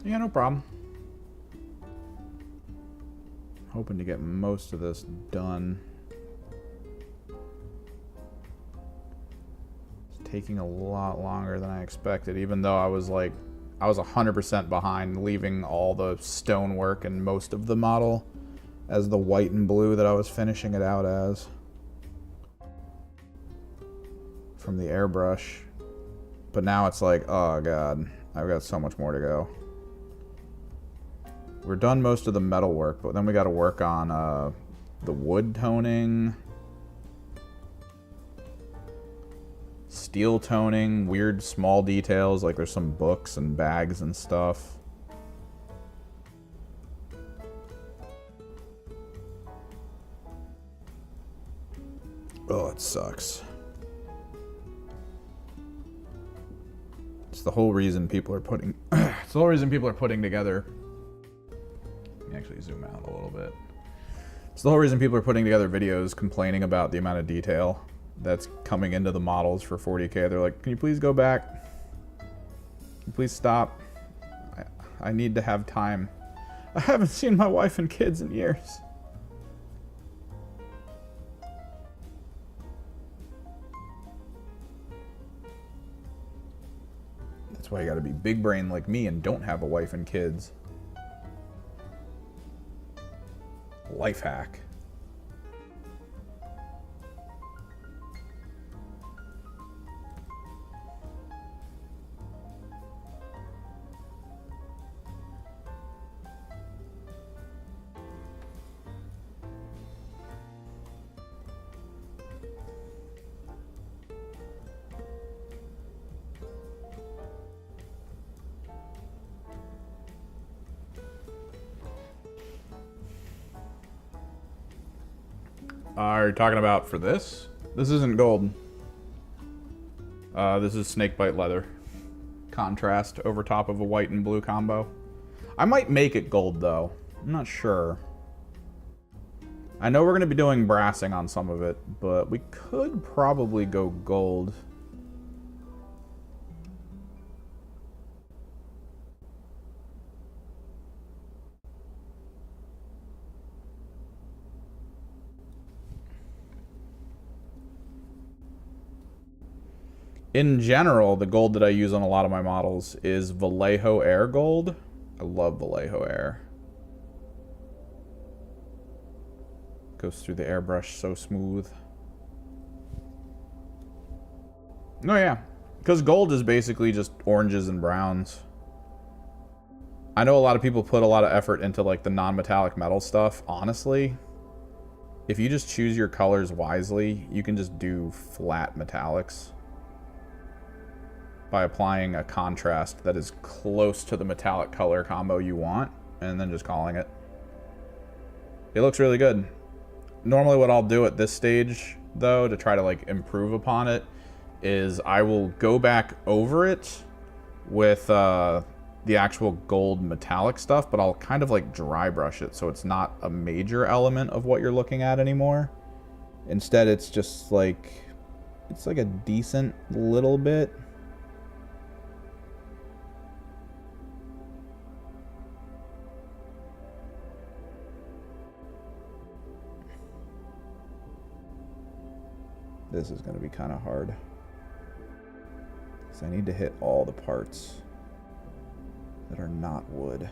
Yeah, no problem. Hoping to get most of this done. It's taking a lot longer than I expected, even though I was 100% behind, leaving all the stonework and most of the model as the white and blue that I was finishing it out as from the airbrush. But now it's like, oh god, I've got so much more to go. We're done most of the metal work, but then we got to work on the wood toning, steel toning, weird small details, like there's some books and bags and stuff. Oh, it sucks. It's the whole reason people are putting it's the whole reason people are putting together. Let me actually zoom out a little bit. It's the whole reason people are putting together videos complaining about the amount of detail that's coming into the models for 40K. They're like, can you please go back? Can you please stop? I need to have time. I haven't seen my wife and kids in years. That's why you gotta be big brain like me and don't have a wife and kids. Life hack. Are you talking about for this? This isn't gold. This is snakebite leather. Contrast over top of a white and blue combo. I might make it gold though. I'm not sure. I know we're going to be doing brassing on some of it, but we could probably go gold. In general, the gold that I use on a lot of my models is Vallejo Air gold. I love Vallejo Air. Goes through the airbrush so smooth. Oh yeah, because gold is basically just oranges and browns. I know a lot of people put a lot of effort into like the non-metallic metal stuff. Honestly, if you just choose your colors wisely, you can just do flat metallics by applying a contrast that is close to the metallic color combo you want, and then just calling it. It looks really good. Normally what I'll do at this stage, though, to try to like improve upon it, is I will go back over it with the actual gold metallic stuff, but I'll kind of like dry brush it so it's not a major element of what you're looking at anymore. Instead, it's just like, it's like a decent little bit. This is going to be kind of hard, because I need to hit all the parts that are not wood.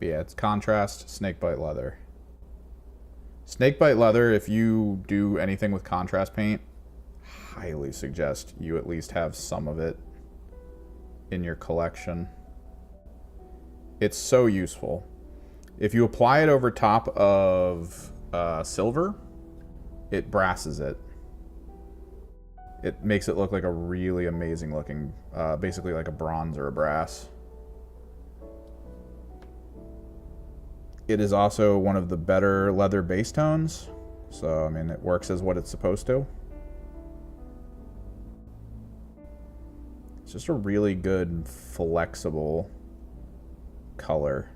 But yeah, it's contrast, snakebite leather. Snakebite leather, if you do anything with contrast paint, highly suggest you at least have some of it in your collection. It's so useful. If you apply it over top of silver, it brasses it. It makes it look like a really amazing looking, basically like a bronze or a brass. It is also one of the better leather base tones, so I mean it works as what it's supposed to. It's just a really good, flexible color.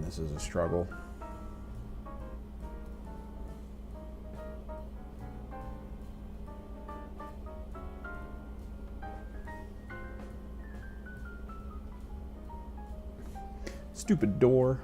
this is a struggle. Stupid door.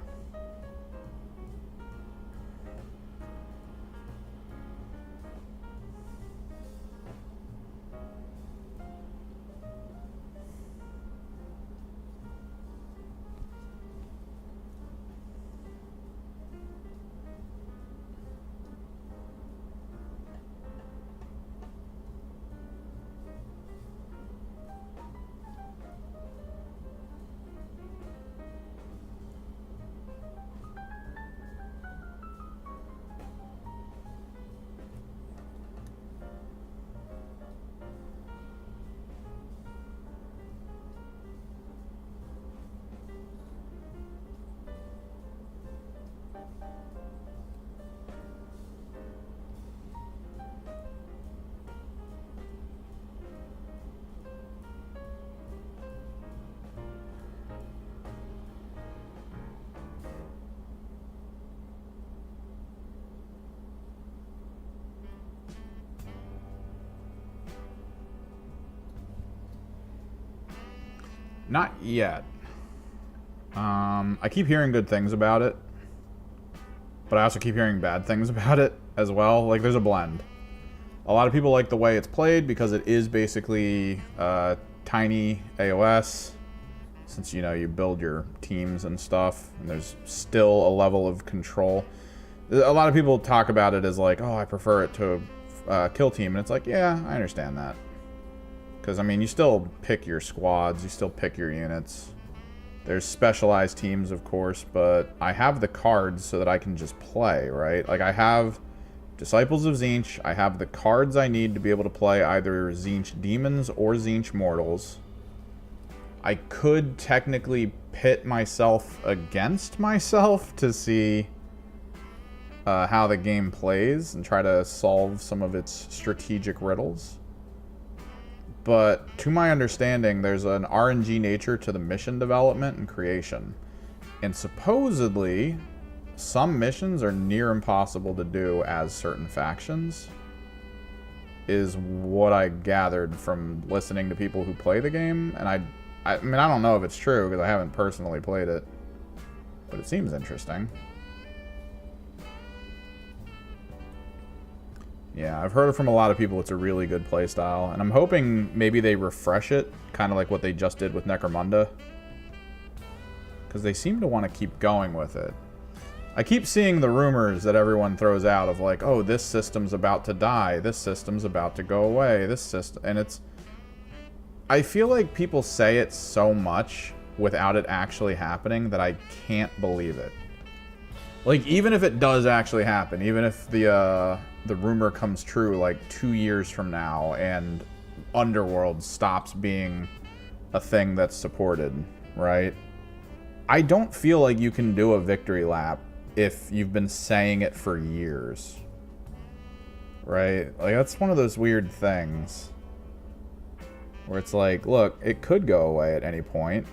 Not yet. I keep hearing good things about it, but I also keep hearing bad things about it as well. Like, there's a blend. A lot of people like the way it's played because it is basically tiny AOS, since, you know, you build your teams and stuff, and there's still a level of control. A lot of people talk about it as like, oh, I prefer it to kill team, and it's like, yeah, I understand that. Because, I mean, you still pick your squads, you still pick your units. There's specialized teams, of course, but I have the cards so that I can just play, right? Like, I have Disciples of Tzeentch, I have the cards I need to be able to play either Tzeentch Demons or Tzeentch Mortals. I could technically pit myself against myself to see how the game plays and try to solve some of its strategic riddles. But to my understanding, there's an RNG nature to the mission development and creation. And supposedly, some missions are near impossible to do as certain factions, is what I gathered from listening to people who play the game. And I mean, I don't know if it's true because I haven't personally played it, but it seems interesting. Yeah, I've heard from a lot of people it's a really good playstyle, and I'm hoping maybe they refresh it, kind of like what they just did with Necromunda, because they seem to want to keep going with it. I keep seeing the rumors that everyone throws out of like, oh, this system's about to die, this system's about to go away, this system, and it's... I feel like people say it so much without it actually happening that I can't believe it. Like, even if it does actually happen, even if the rumor comes true like 2 years from now and Underworld stops being a thing that's supported, right? I don't feel like you can do a victory lap if you've been saying it for years, right? Like, that's one of those weird things where it's like, look, it could go away at any point.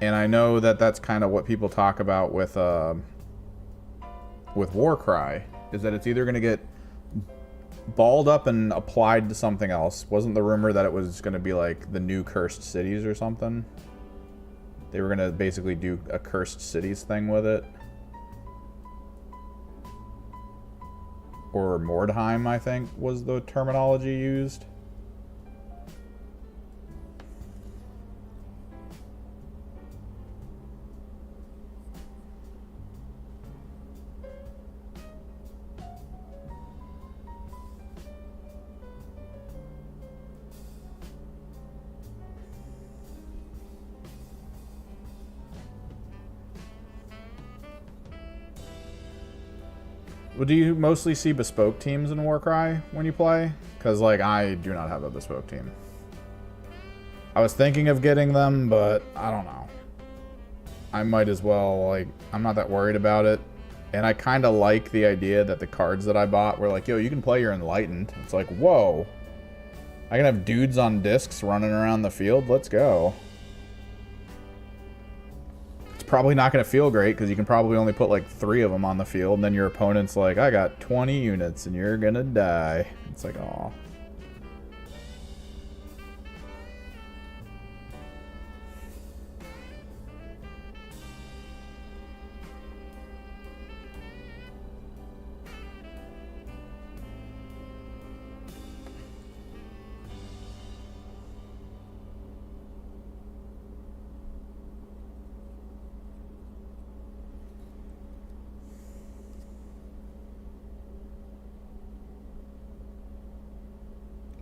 And I know that that's kind of what people talk about with Warcry, is that it's either going to get balled up and applied to something else. Wasn't the rumor that it was going to be like the new Cursed Cities or something? They were going to basically do a Cursed Cities thing with it. Or Mordheim, I think, was the terminology used. Well, do you mostly see bespoke teams in Warcry when you play? Because, like, I do not have a bespoke team. I was thinking of getting them, but I don't know. I might as well, like, I'm not that worried about it. And I kind of like the idea that the cards that I bought were like, yo, you can play your Enlightened. It's like, whoa. I can have dudes on discs running around the field. Let's go. probably not going to feel great because you can probably only put like 3 of them on the field, and then your opponent's like, I got 20 units and you're going to die. It's like, aw.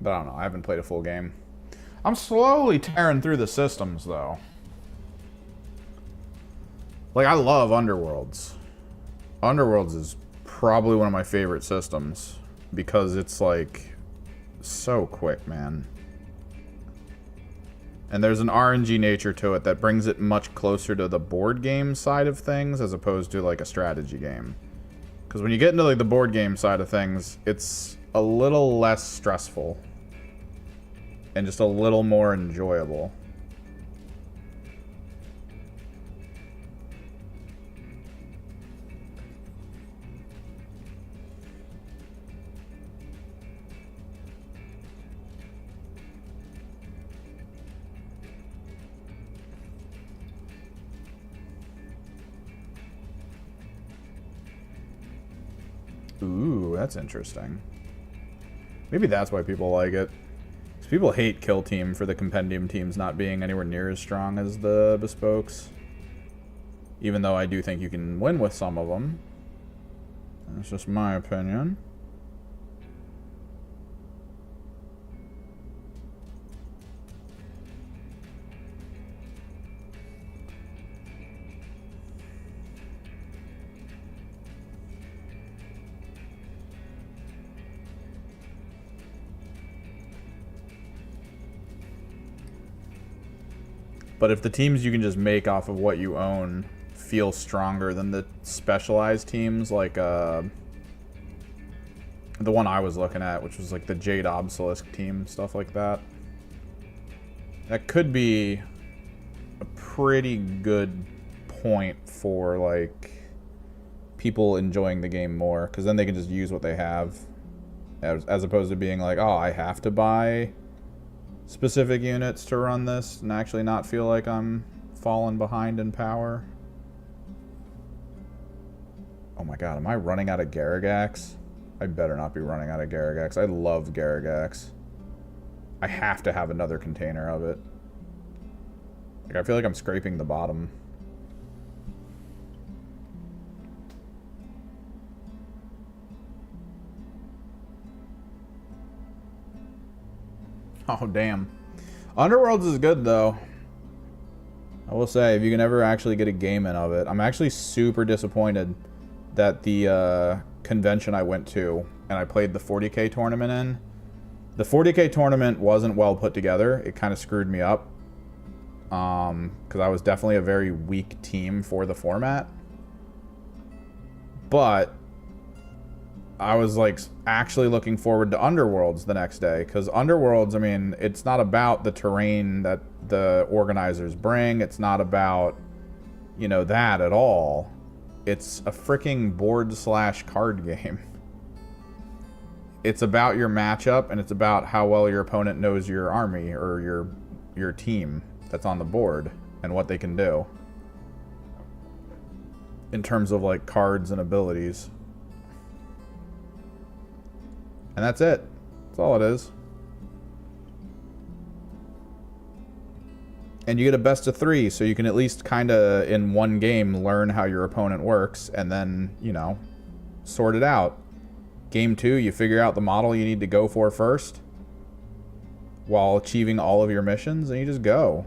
But I don't know. I haven't played a full game. I'm slowly tearing through the systems, though. Like, I love Underworlds. Underworlds is probably one of my favorite systems because it's, like, so quick, man. And there's an RNG nature to it that brings it much closer to the board game side of things as opposed to, like, a strategy game. Because when you get into, like, the board game side of things, it's a little less stressful. And just a little more enjoyable. Ooh, that's interesting. Maybe that's why people like it. Because people hate Kill Team for the compendium teams not being anywhere near as strong as the Bespokes. Even though I do think you can win with some of them. That's just my opinion. But if the teams you can just make off of what you own feel stronger than the specialized teams, like the one I was looking at, which was like the Jade Obelisk team, stuff like that, that could be a pretty good point for like people enjoying the game more, because then they can just use what they have as opposed to being like, oh, I have to buy specific units to run this and actually not feel like I'm falling behind in power. Oh my god, am I running out of Garagax? I better not be running out of Garagax. I love Garagax. I have to have another container of it. Like, I feel like I'm scraping the bottom. Oh, damn. Underworlds is good, though. I will say, if you can ever actually get a game in of it. I'm actually super disappointed that the convention I went to and I played the 40K tournament in. The 40K tournament wasn't well put together. It kind of screwed me up. Because I was definitely a very weak team for the format. But I was like actually looking forward to Underworlds the next day, because Underworlds, I mean, it's not about the terrain that the organizers bring. It's not about, you know, that at all. It's a freaking board/card game. It's about your matchup, and it's about how well your opponent knows your army or your team that's on the board and what they can do in terms of like cards and abilities. And that's it. That's all it is. And you get a best of 3, so you can at least kind of, in one game, learn how your opponent works, and then, you know, sort it out. Game 2, you figure out the model you need to go for first, while achieving all of your missions, and you just go.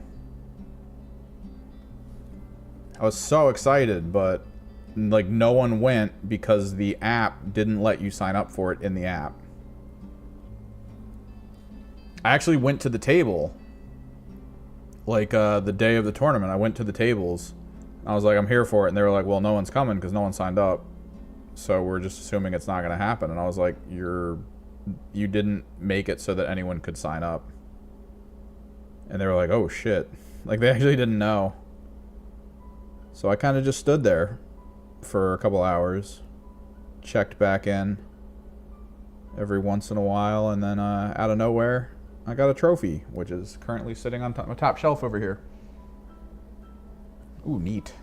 I was so excited, but, like, no one went because the app didn't let you sign up for it in the app. I actually went to the table, like, the day of the tournament. I went to the tables. I was like, I'm here for it. And they were like, well, no one's coming because no one signed up. So we're just assuming it's not going to happen. And I was like, you didn't make it so that anyone could sign up. And they were like, oh, shit. Like, they actually didn't know. So I kind of just stood there for a couple hours, checked back in every once in a while, and then out of nowhere, I got a trophy, which is currently sitting on my top shelf over here. Ooh, neat.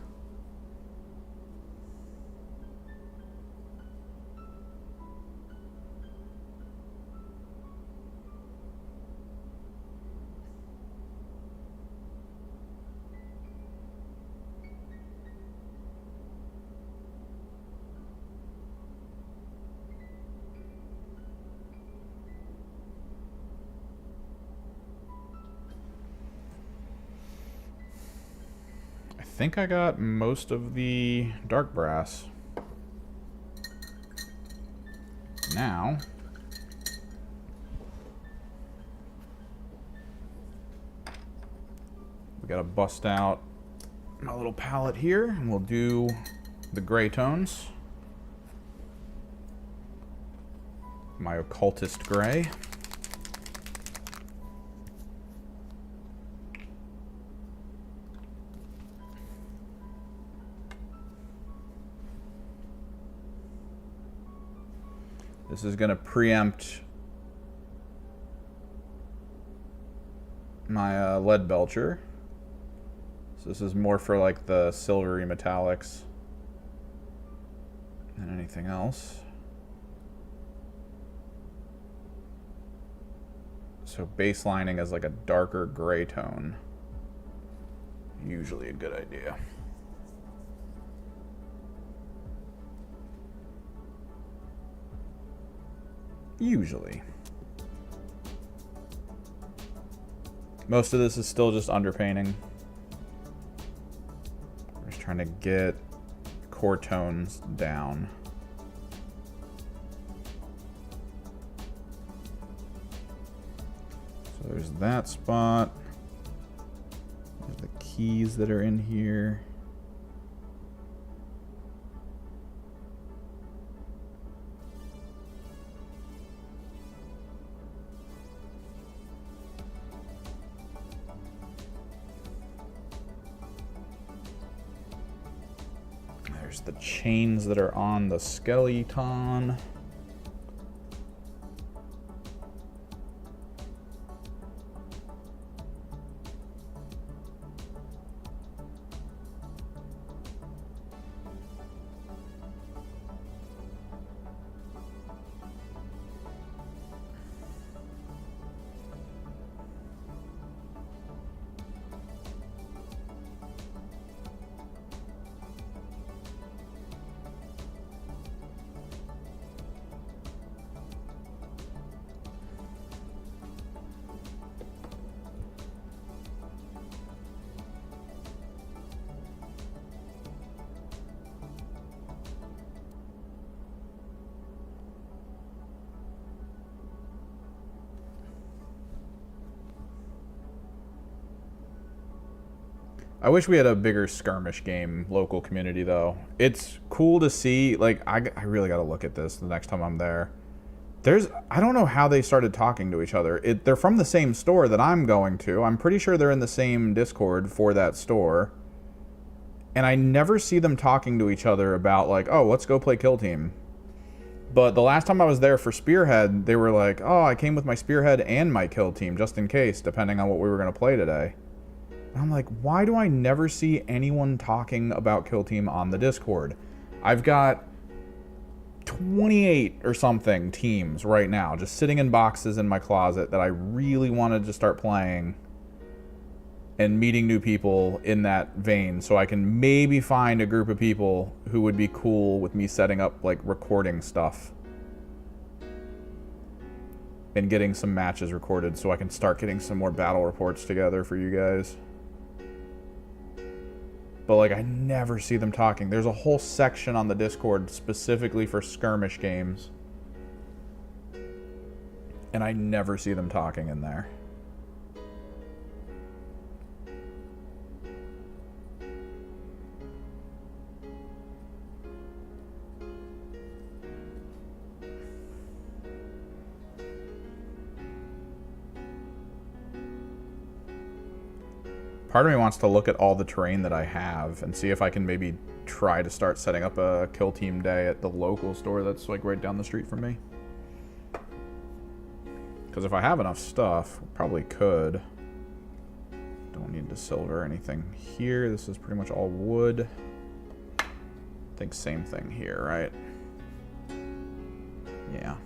I think I got most of the dark brass. Now, we gotta bust out my little palette here, and we'll do the gray tones. My occultist gray. This is going to preempt my lead belcher. So this is more for like the silvery metallics than anything else. So baselining as like a darker gray tone. Usually a good idea. Usually. Most of this is still just underpainting. We're just trying to get core tones down. So there's that spot. There's the keys that are in here. There's the chains that are on the skeleton. I wish we had a bigger skirmish game local community though. It's cool to see, like, I really gotta look at this the next time I'm there. I don't know how they started talking to each other. They're from the same store that I'm going to. I'm pretty sure they're in the same Discord for that store. And I never see them talking to each other about like, oh, let's go play Kill Team. But the last time I was there for Spearhead, they were like, oh, I came with my Spearhead and my Kill Team just in case, depending on what we were gonna play today. I'm like, why do I never see anyone talking about Kill Team on the Discord? I've got 28 or something teams right now, just sitting in boxes in my closet that I really wanted to start playing and meeting new people in that vein, so I can maybe find a group of people who would be cool with me setting up like recording stuff and getting some matches recorded so I can start getting some more battle reports together for you guys. But like, I never see them talking. There's a whole section on the Discord specifically for skirmish games, and I never see them talking in there. Part of me wants to look at all the terrain that I have and see if I can maybe try to start setting up a kill team day at the local store that's like right down the street from me. Because if I have enough stuff, probably could. Don't need to silver anything here. This is pretty much all wood. I think same thing here, right? Yeah.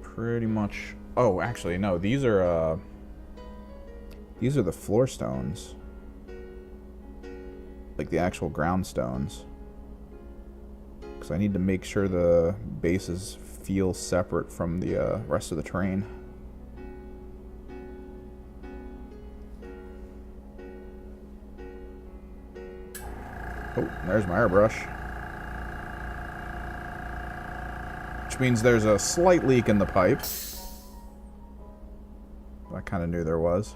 Pretty much. Oh, actually, no. These are the floor stones. Like the actual ground stones. Because I need to make sure the bases feel separate from the rest of the terrain. Oh, there's my airbrush. Which means there's a slight leak in the pipe. I kind of knew there was.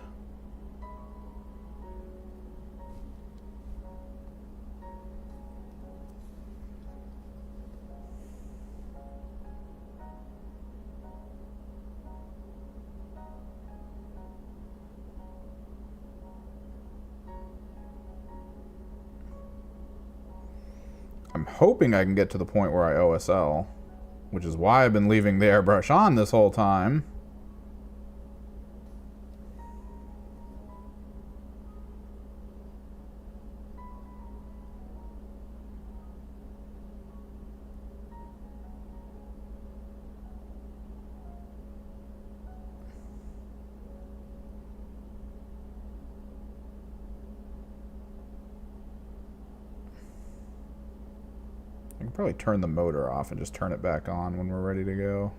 I'm hoping I can get to the point where I OSL, which is why I've been leaving the airbrush on this whole time. I can probably turn the motor off and just turn it back on when we're ready to go.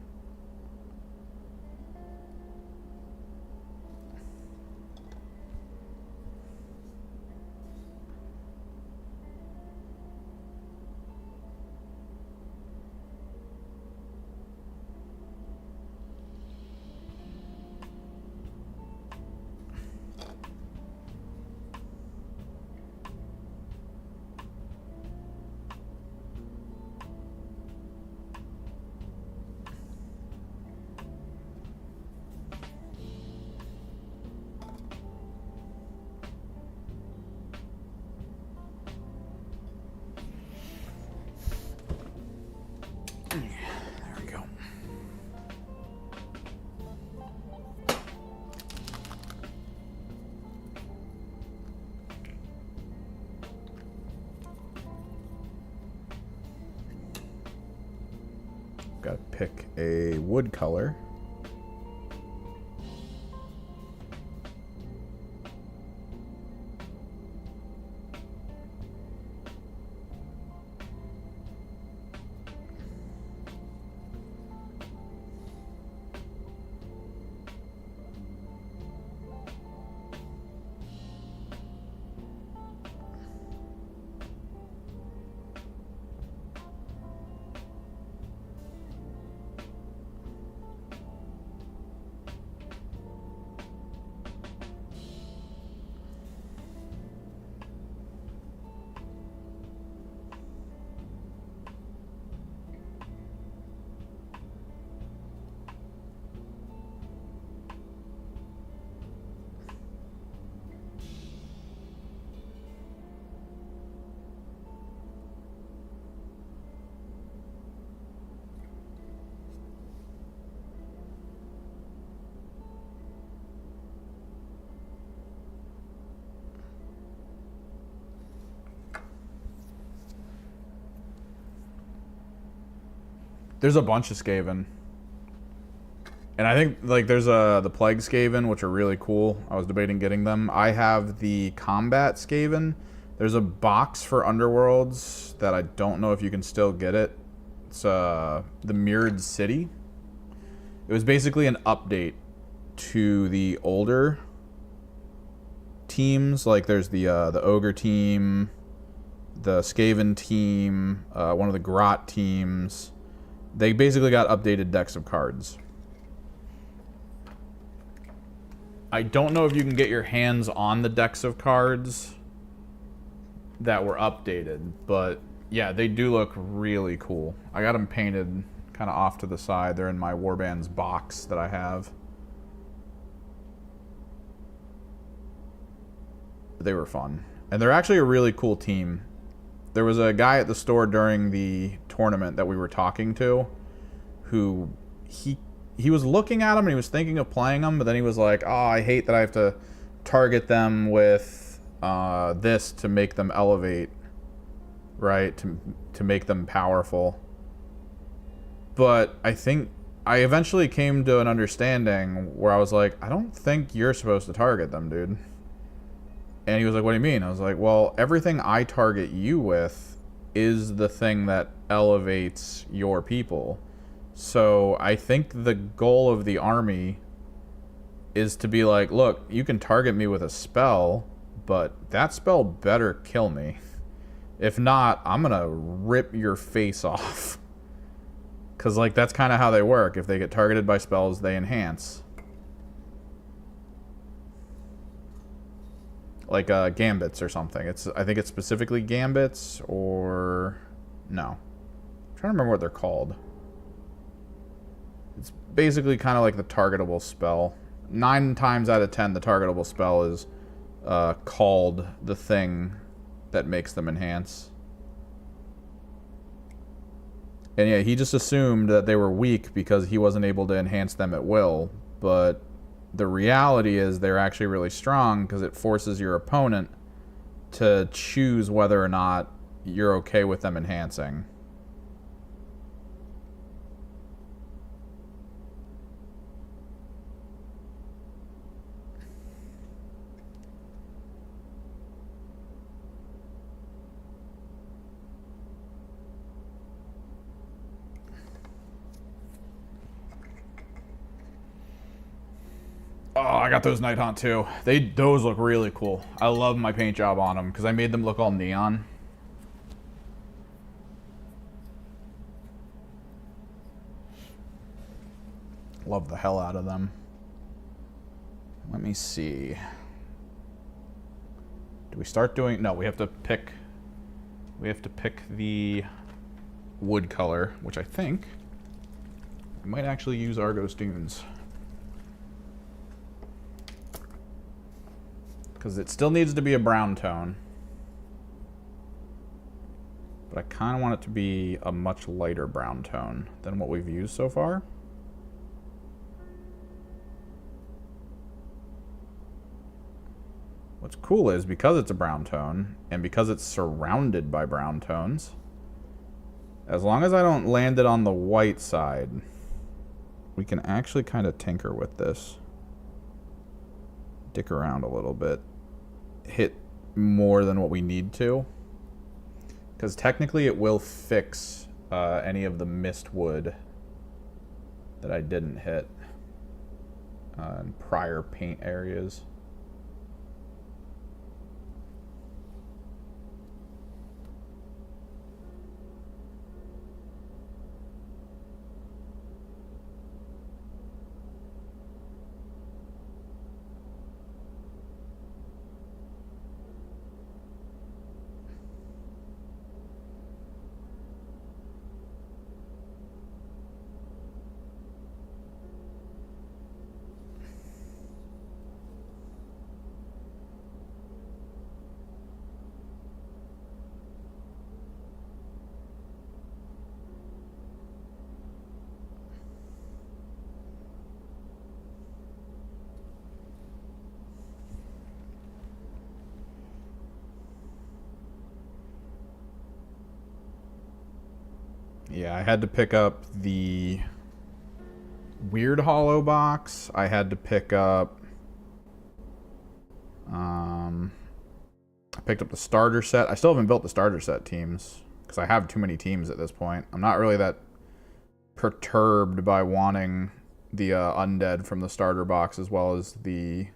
Gotta pick a wood color. There's a bunch of Skaven. And I think like there's the Plague Skaven, which are really cool. I was debating getting them. I have the Combat Skaven. There's a box for Underworlds that I don't know if you can still get it. It's the Mirrored City. It was basically an update to the older teams. Like there's the Ogre team, the Skaven team, one of the Grot teams. They basically got updated decks of cards. I don't know if you can get your hands on the decks of cards that were updated, but yeah, they do look really cool. I got them painted kind of off to the side. They're in my Warbands box that I have. They were fun. And they're actually a really cool team. There was a guy at the store during the tournament that we were talking to who he was looking at them and he was thinking of playing them, but then he was like, oh, I hate that I have to target them with this to make them elevate, right? To make them powerful. But I think I eventually came to an understanding where I was like, I don't think you're supposed to target them, dude. And he was like, what do you mean? I was like, well, everything I target you with is the thing that elevates your people. So I think the goal of the army is to be like, look, you can target me with a spell, but that spell better kill me. If not, I'm going to rip your face off. Because, like, that's kind of how they work. If they get targeted by spells, they enhance. Like gambits or something. I think it's specifically gambits or... No. I'm trying to remember what they're called. It's basically kind of like the targetable spell. 9 times out of 10, the targetable spell is called the thing that makes them enhance. And yeah, he just assumed that they were weak because he wasn't able to enhance them at will. But the reality is they're actually really strong because it forces your opponent to choose whether or not you're okay with them enhancing. Oh, I got those Night Haunt too. Those look really cool. I love my paint job on them because I made them look all neon. Love the hell out of them. Let me see. Do we start doing... No, we have to pick... We have to pick the wood color, which I think I might actually use Argos Dunes. Because it still needs to be a brown tone. But I kind of want it to be a much lighter brown tone than what we've used so far. What's cool is because it's a brown tone, and because it's surrounded by brown tones, as long as I don't land it on the white side, we can actually kind of tinker with this. Dick around a little bit. Hit more than what we need to. Because technically it will fix any of the missed wood that I didn't hit in prior paint areas. Yeah, I had to pick up the Weird Hollow box. I had to pick up... I picked up the starter set. I still haven't built the starter set teams because I have too many teams at this point. I'm not really that perturbed by wanting the undead from the starter box as well as the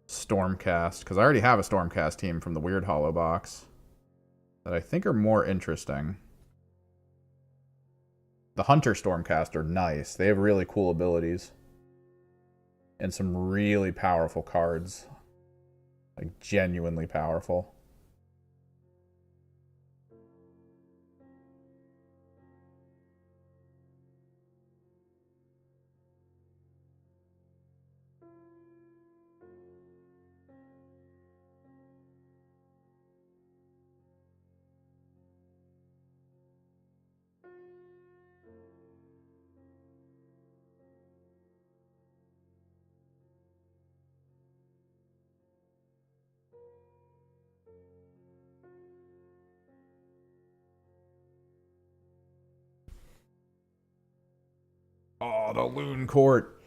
Stormcast because I already have a Stormcast team from the Weird Hollow box that I think are more interesting. The Hunter Stormcast are nice. They have really cool abilities. And some really powerful cards. Like, genuinely powerful. the Loon Court.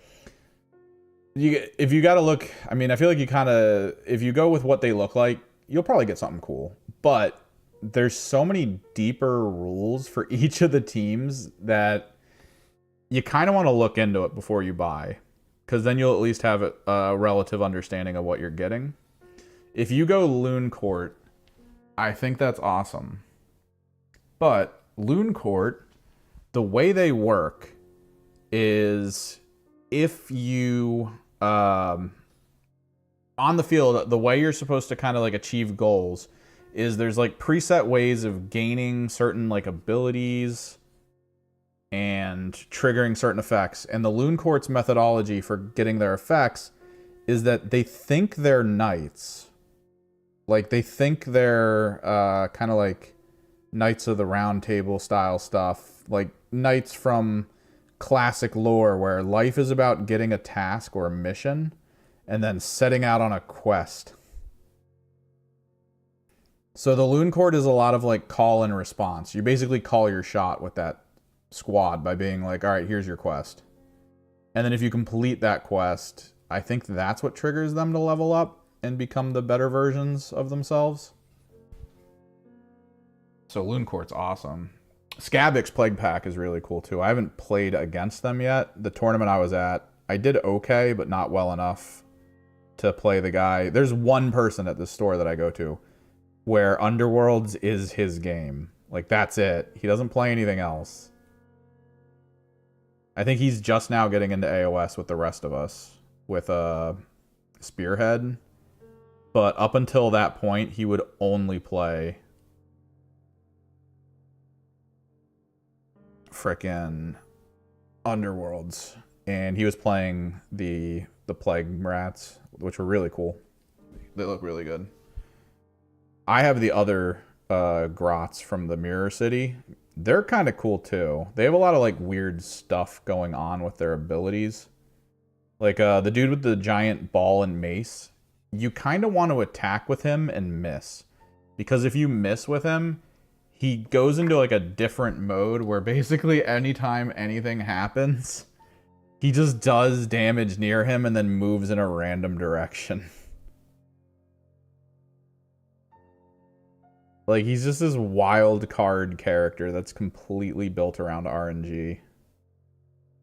If you got to look, I mean, I feel like you kind of, if you go with what they look like, you'll probably get something cool. But there's so many deeper rules for each of the teams that you kind of want to look into it before you buy. Because then you'll at least have a relative understanding of what you're getting. If you go Loon Court, I think that's awesome. But Loon Court, the way they work is if you on the field, the way you're supposed to kind of like achieve goals is there's like preset ways of gaining certain like abilities and triggering certain effects. And the Loon Court's methodology for getting their effects is that they think they're knights. Like they think they're kind of like Knights of the Round Table style stuff, like knights from classic lore where life is about getting a task or a mission and then setting out on a quest. So the Loon Court is a lot of like call and response. You basically call your shot with that squad by being like, all right, here's your quest. And then if you complete that quest, I think that's what triggers them to level up and become the better versions of themselves. So Loon Court's awesome. Skabix Plague Pack is really cool too. I haven't played against them yet. The tournament I was at, I did okay, but not well enough to play the guy. There's one person at the store that I go to where Underworlds is his game. Like, that's it. He doesn't play anything else. I think he's just now getting into AOS with the rest of us with Spearhead. But up until that point, he would only play frickin' Underworlds, and he was playing the Plague Rats, which were really cool. They look really good. I have the other Grots from the Mirror City. They're kind of cool too. They have a lot of like weird stuff going on with their abilities. Like the dude with the giant ball and mace, you kind of want to attack with him and miss, because if you miss with him, he goes into like a different mode where basically anytime anything happens, he just does damage near him and then moves in a random direction. Like, he's just this wild card character that's completely built around RNG.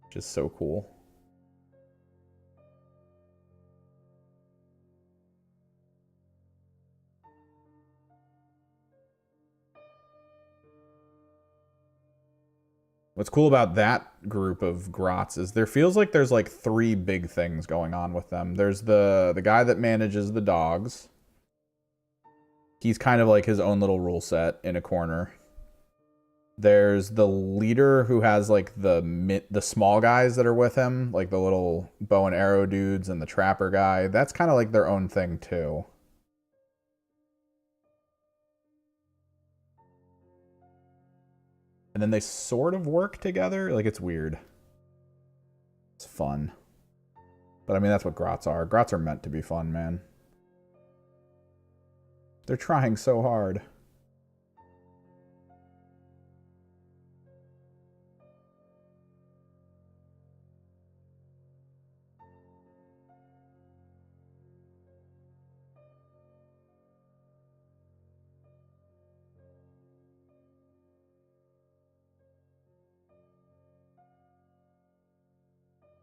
Which is so cool. What's cool about that group of Grots is there feels like there's like three big things going on with them. There's the guy that manages the dogs. He's kind of like his own little rule set in a corner. There's the leader who has like the small guys that are with him, like the little bow and arrow dudes and the trapper guy. That's kind of like their own thing too. And then they sort of work together. Like, it's weird. It's fun. But I mean, that's what Grots are. Grots are meant to be fun, man. They're trying so hard.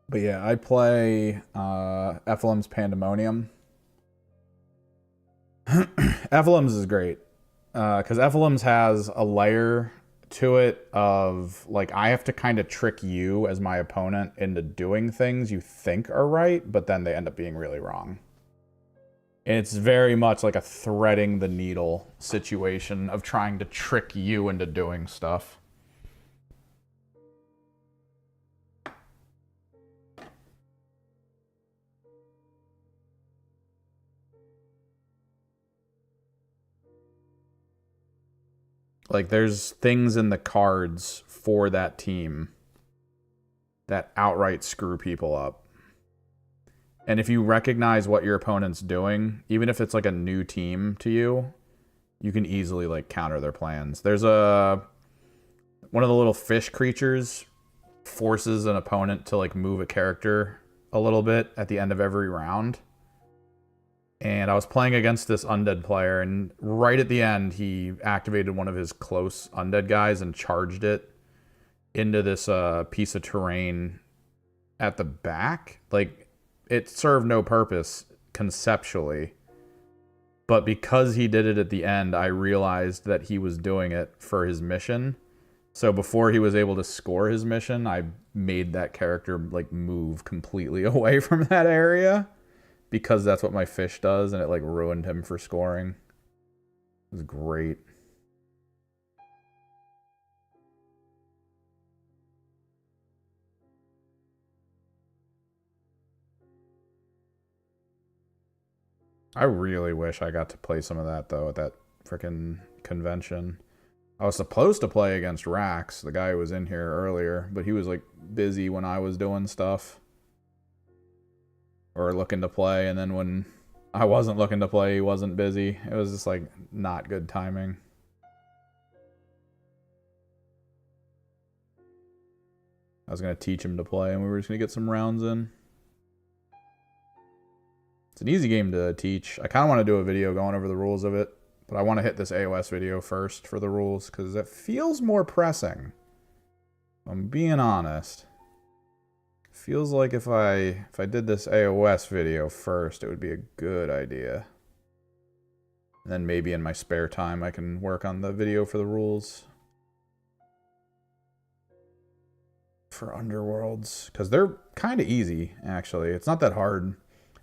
But yeah, I play Ephelim's Pandemonium. Ephelim's is great. Because Ephelim's has a layer to it of, like, I have to kind of trick you as my opponent into doing things you think are right, but then they end up being really wrong. And it's very much like a threading the needle situation of trying to trick you into doing stuff. Like, there's things in the cards for that team that outright screw people up. And if you recognize what your opponent's doing, even if it's like a new team to you, you can easily like counter their plans. There's one of the little fish creatures forces an opponent to like move a character a little bit at the end of every round. And I was playing against this undead player, and right at the end, he activated one of his close undead guys and charged it into this piece of terrain at the back. Like, it served no purpose conceptually, but because he did it at the end, I realized that he was doing it for his mission. So before he was able to score his mission, I made that character like move completely away from that area, because that's what my fish does, and it like ruined him for scoring. It was great. I really wish I got to play some of that, though, at that freaking convention. I was supposed to play against Rax, the guy who was in here earlier, but he was like busy when I was doing stuff or looking to play, and then when I wasn't looking to play, he wasn't busy. It was just like not good timing. I was going to teach him to play, and we were just going to get some rounds in. It's an easy game to teach. I kind of want to do a video going over the rules of it, but I want to hit this AOS video first for the rules, because it feels more pressing. I'm being honest. It feels like if I did this AOS video first, it would be a good idea. And then maybe in my spare time, I can work on the video for the rules. For Underworlds, because they're kind of easy, actually. It's not that hard.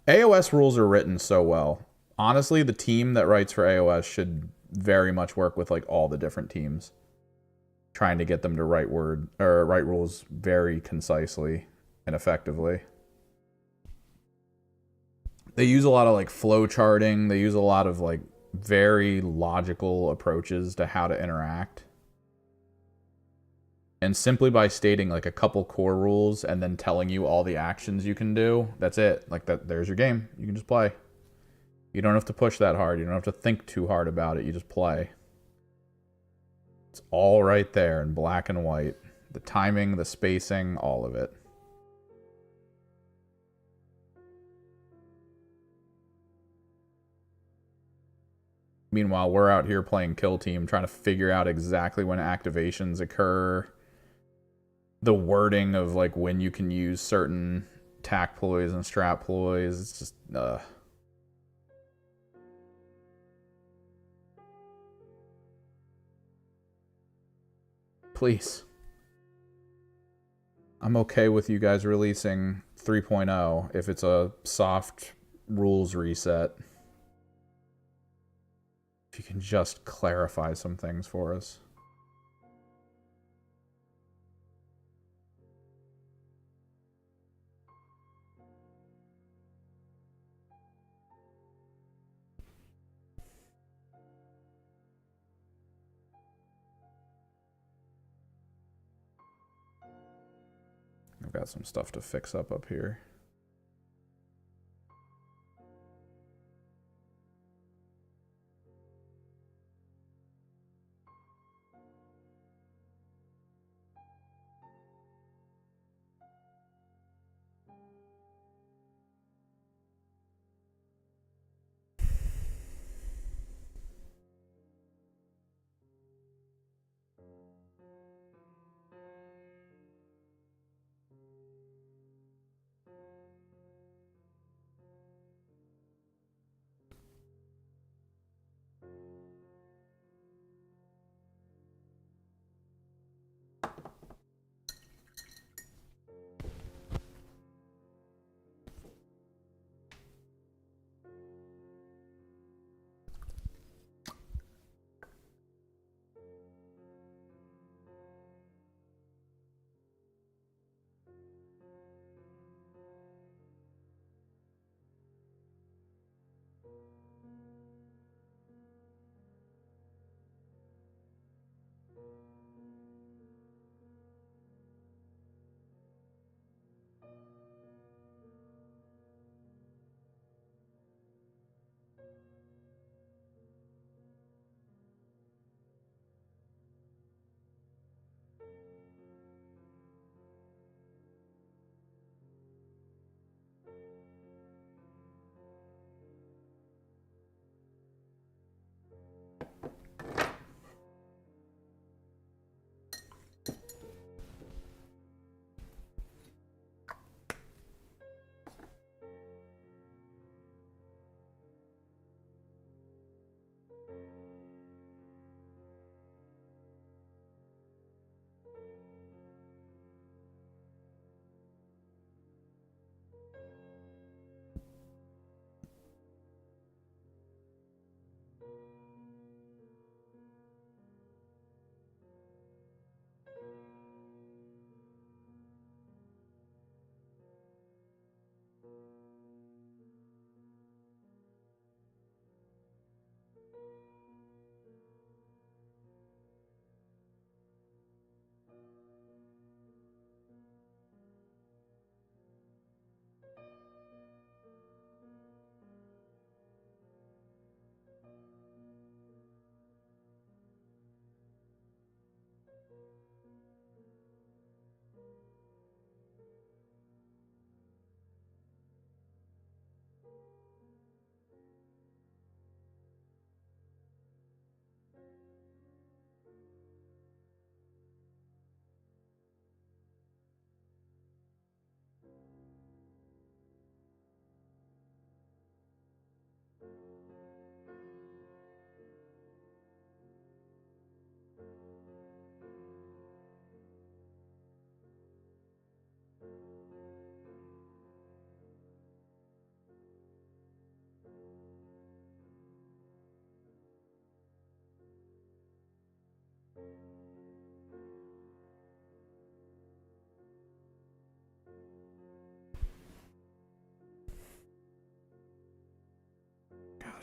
AOS rules are written so well. Honestly, the team that writes for AOS should very much work with like all the different teams, trying to get them to write rules very concisely and effectively. They use a lot of like flow charting. They use a lot of like very logical approaches to how to interact. And simply by stating like a couple core rules and then telling you all the actions you can do, that's it. Like that, there's your game. You can just play. You don't have to push that hard. You don't have to think too hard about it. You just play. It's all right there in black and white. The timing, the spacing, all of it. Meanwhile, we're out here playing Kill Team, trying to figure out exactly when activations occur. The wording of like when you can use certain tack ploys and strat ploys. It's just please. I'm okay with you guys releasing 3.0 if it's a soft rules reset. If you can just clarify some things for us. I've got some stuff to fix up here.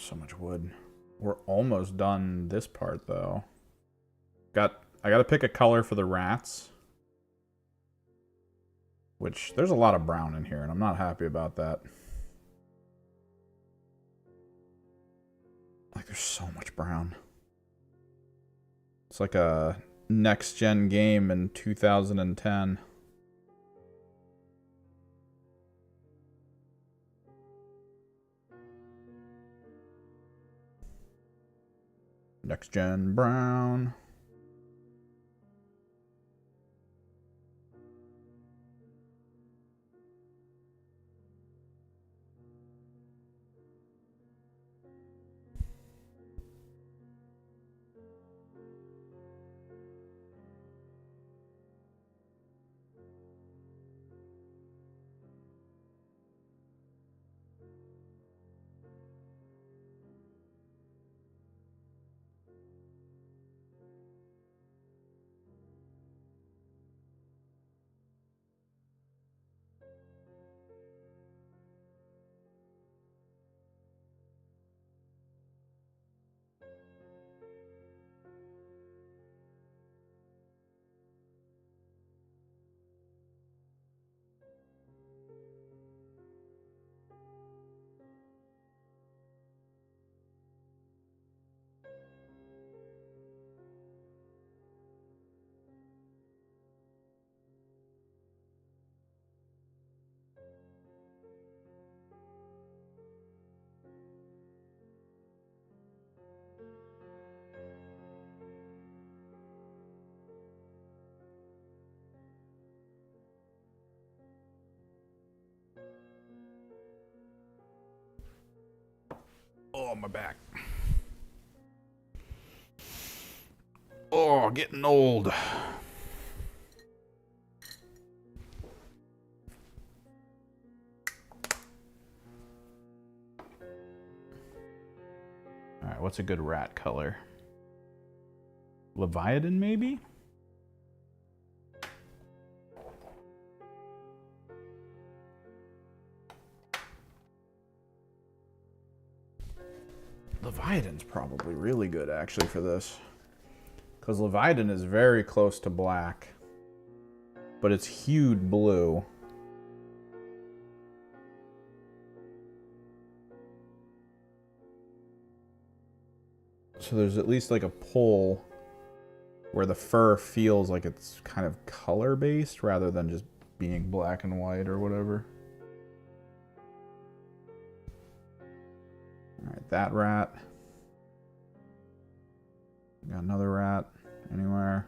So much wood. We're almost done this part, though. I gotta pick a color for the rats. Which, there's a lot of brown in here, and I'm not happy about that. Like, there's so much brown. It's like a next-gen game in 2010. Next-gen brown. Oh, my back. Oh, getting old. Alright, what's a good rat color? Leviathan, maybe? Leviathan's probably really good, actually, for this. Because Leviathan is very close to black. But it's hued blue. So there's at least like a pull where the fur feels like it's kind of color-based rather than just being black and white or whatever. Alright, that rat. Got another rat anywhere.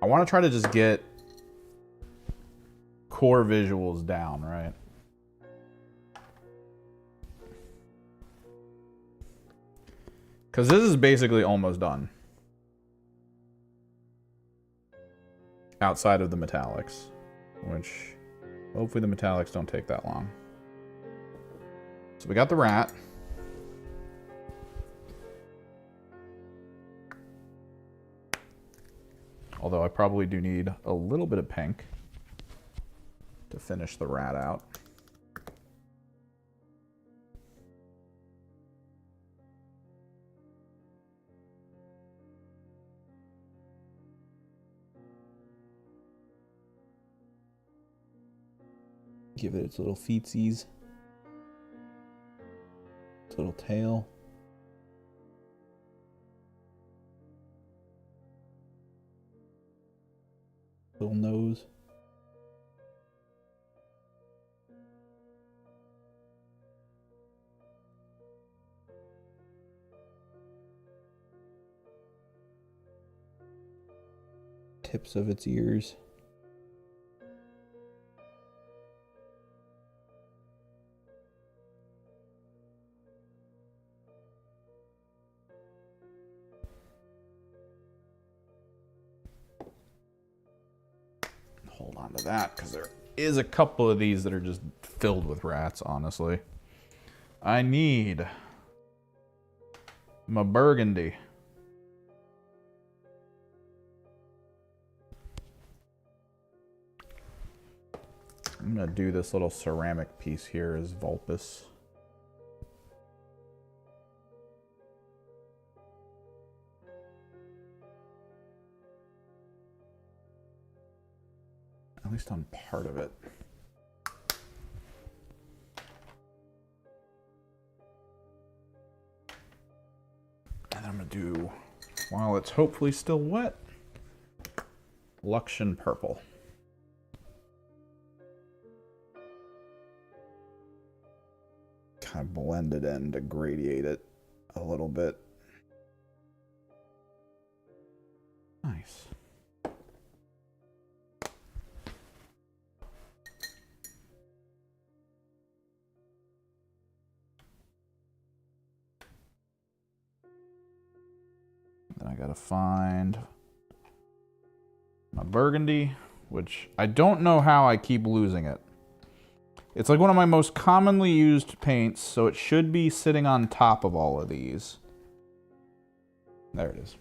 I want to try to just get core visuals down, right? Because this is basically almost done. Outside of the metallics. Which, hopefully the metallics don't take that long. So we got the rat. Although I probably do need a little bit of pink to finish the rat out. Give it its little feetsies. Its little tail. Little nose. Tips of its ears. Hold on to that, because there is a couple of these that are just filled with rats, honestly. I need my burgundy. I'm going to do this little ceramic piece here as Vulpes. At least on part of it. And I'm going to do, while it's hopefully still wet, Luxion Purple. Kind of blend it in to gradiate it a little bit. Nice. Then I gotta find my burgundy, which I don't know how I keep losing it. It's like one of my most commonly used paints, so it should be sitting on top of all of these. There it is.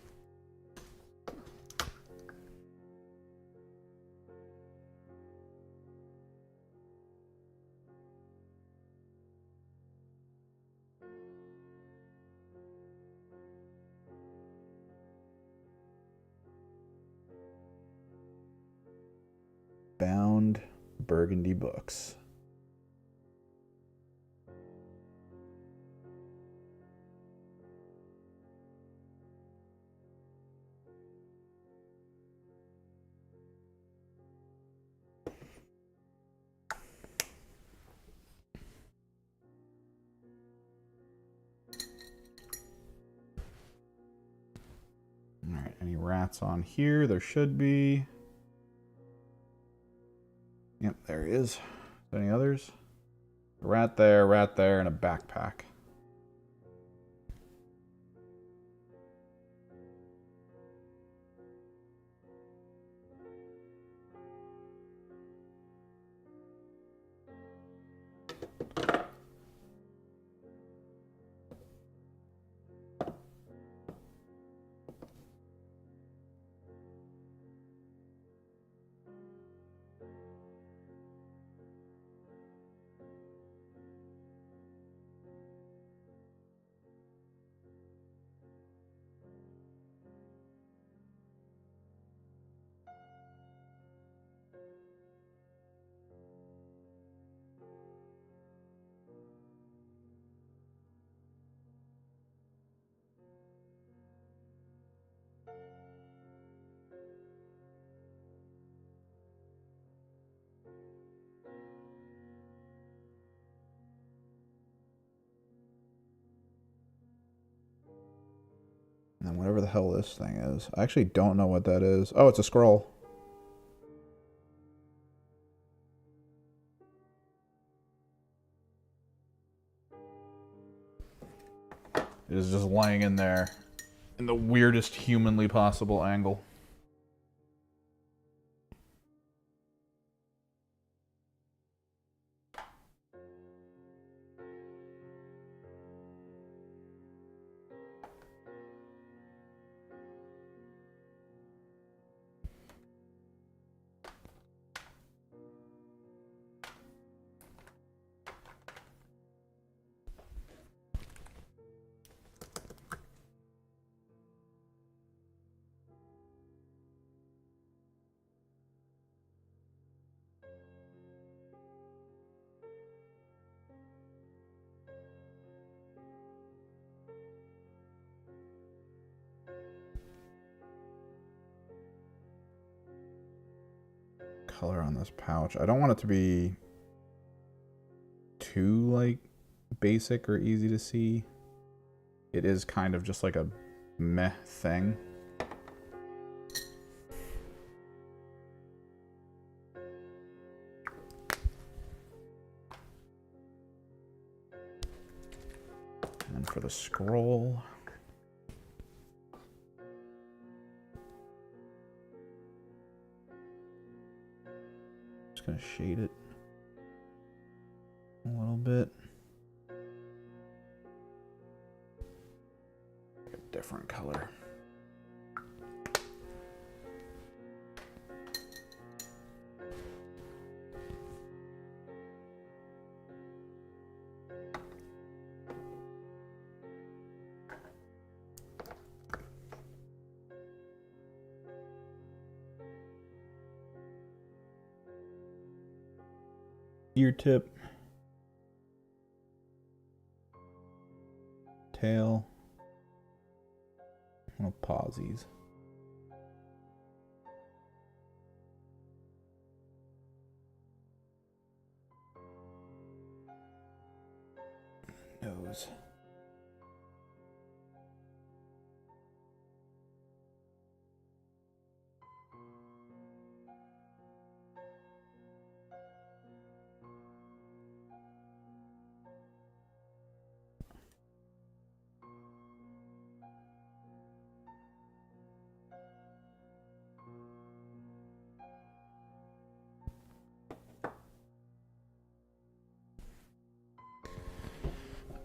Bound Burgundy Books. All right, any rats on here? There should be. Yep, there he is. Any others? A rat there, and a backpack. And whatever the hell this thing is. I actually don't know what that is. Oh, it's a scroll. It is just laying in there in the weirdest humanly possible angle. Color on this pouch. I don't want it to be too like basic or easy to see. It is kind of just like a meh thing. And for the scroll, just gonna shade it a little bit. A different color. Ear tip. Tail. Little pawsies. Nose.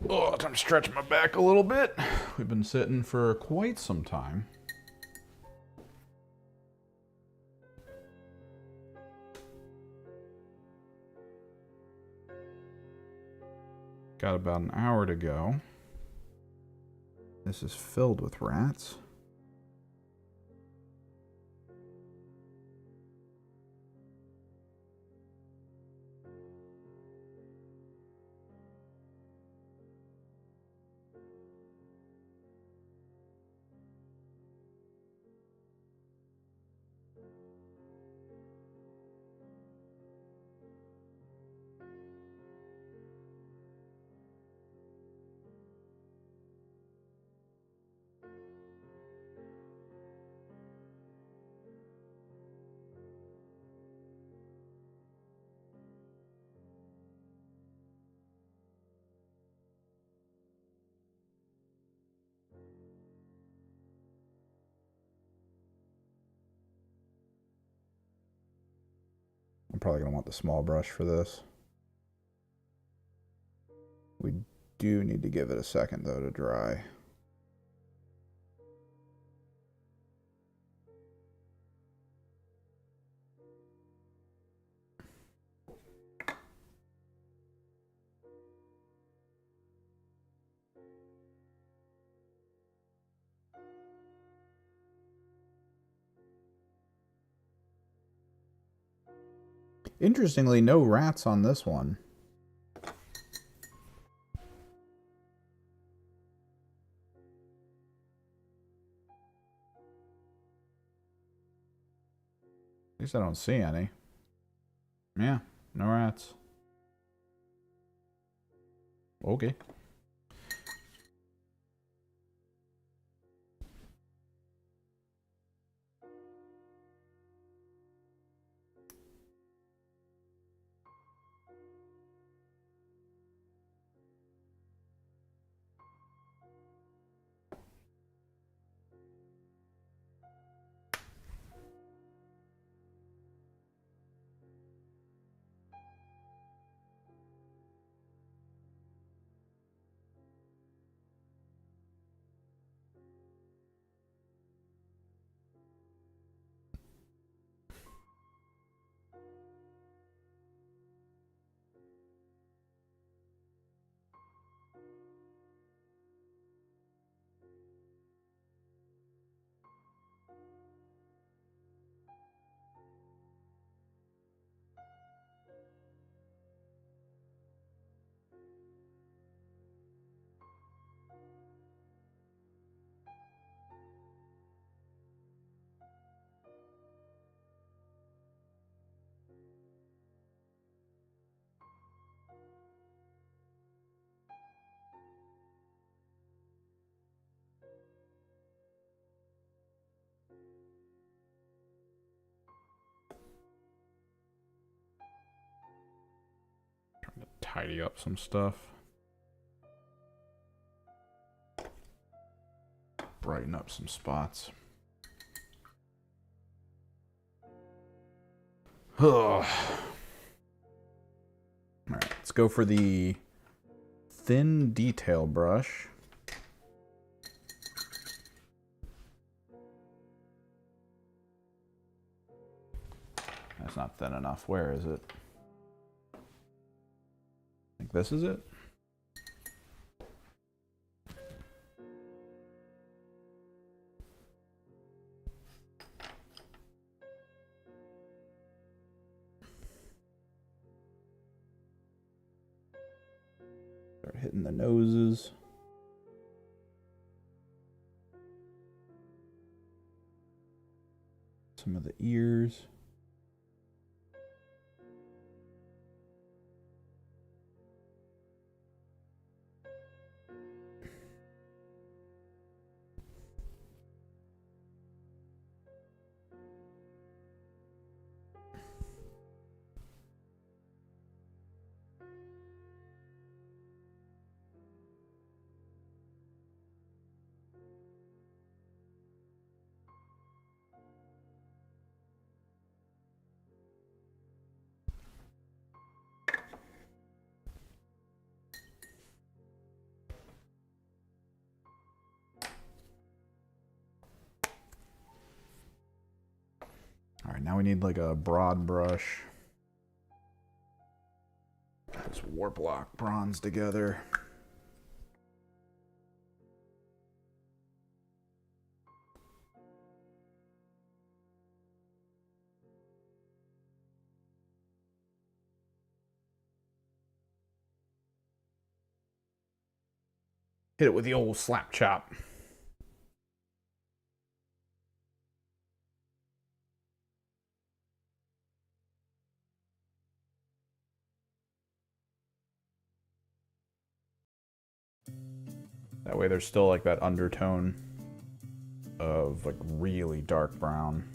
Oh, time to stretch my back a little bit. We've been sitting for quite some time. Got about an hour to go. This is filled with rats. I'm probably going to want the small brush for this. We do need to give it a second, though, to dry. Interestingly, no rats on this one. At least I don't see any. Yeah, no rats. Okay. Tidy up some stuff. Brighten up some spots. All right, let's go for the thin detail brush. That's not thin enough. Where is it? I think this is it. hitting the noses. Some of the ears. All right, now we need like a broad brush. This Warplock bronze together. Hit it with the old slap chop. That way there's still like that undertone of like really dark brown.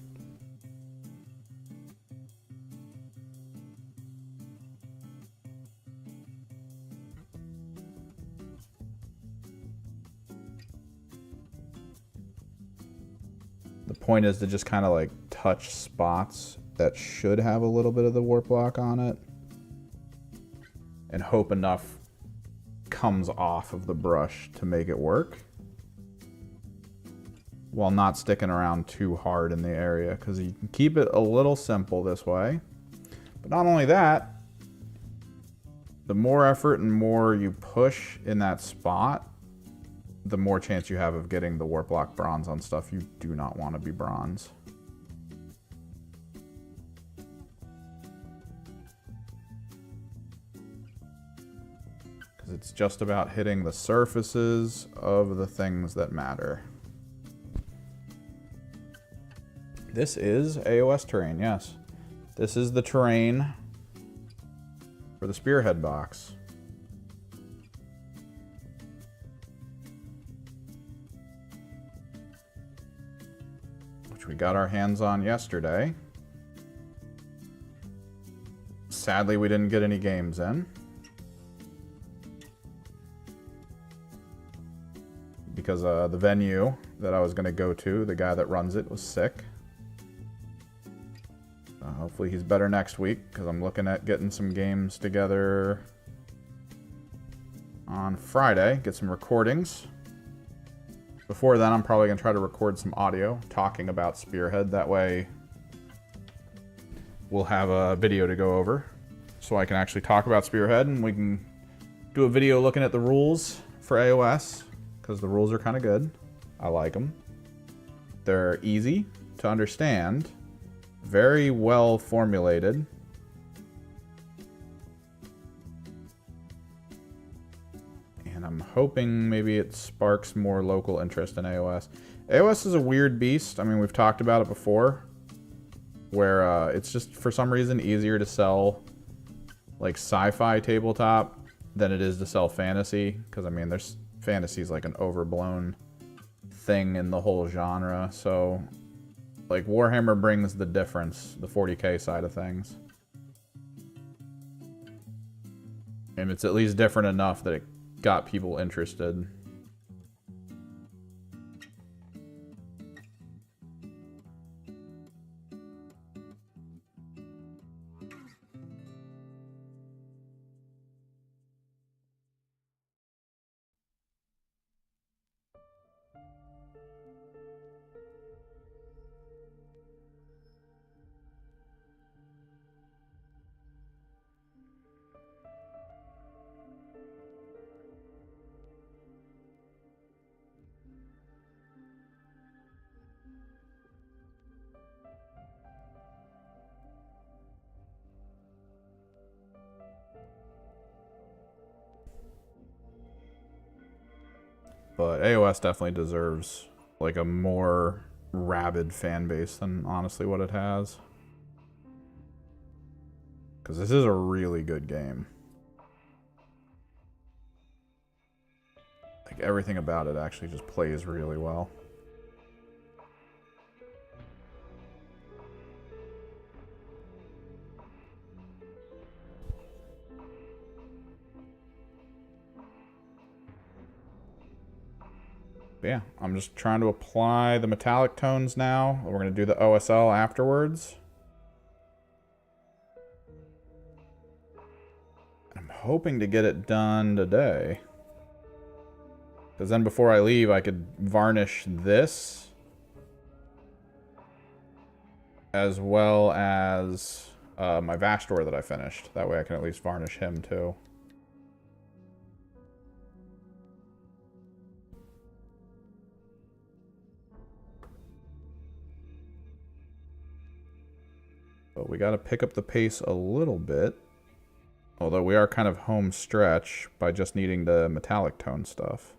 The point is to just kind of like touch spots that should have a little bit of the Warplock on it and hope enough comes off of the brush to make it work while not sticking around too hard in the area, because you can keep it a little simple this way. But not only that, the more effort and more you push in that spot, the more chance you have of getting the Warplock bronze on stuff you do not want to be bronze. It's just about hitting the surfaces of the things that matter. This is AOS terrain, yes. This is the terrain for the Spearhead box. Which we got our hands on yesterday. Sadly, we didn't get any games in. Because the venue that I was going to go to, the guy that runs it, was sick. Hopefully he's better next week, because I'm looking at getting some games together on Friday, get some recordings. Before then, I'm probably going to try to record some audio talking about Spearhead. That way we'll have a video to go over, so I can actually talk about Spearhead, and we can do a video looking at the rules for AOS. Because the rules are kind of good. I like them. They're easy to understand, very well formulated. And I'm hoping maybe it sparks more local interest in AOS. AOS is a weird beast. I mean, we've talked about it before, where it's just for some reason easier to sell like sci-fi tabletop than it is to sell fantasy. Because I mean, there's fantasy is like an overblown thing in the whole genre, so like Warhammer brings the difference, the 40k side of things, and it's at least different enough that it got people interested. But AOS definitely deserves like a more rabid fan base than honestly what it has. Because this is a really good game. Like everything about it actually just plays really well. But yeah, I'm just trying to apply the metallic tones now. We're going to do the OSL afterwards. I'm hoping to get it done today. Because then before I leave, I could varnish this. As well as my Vastor that I finished. That way I can at least varnish him too. But we got to pick up the pace a little bit. Although we are kind of home stretch by just needing the metallic tone stuff.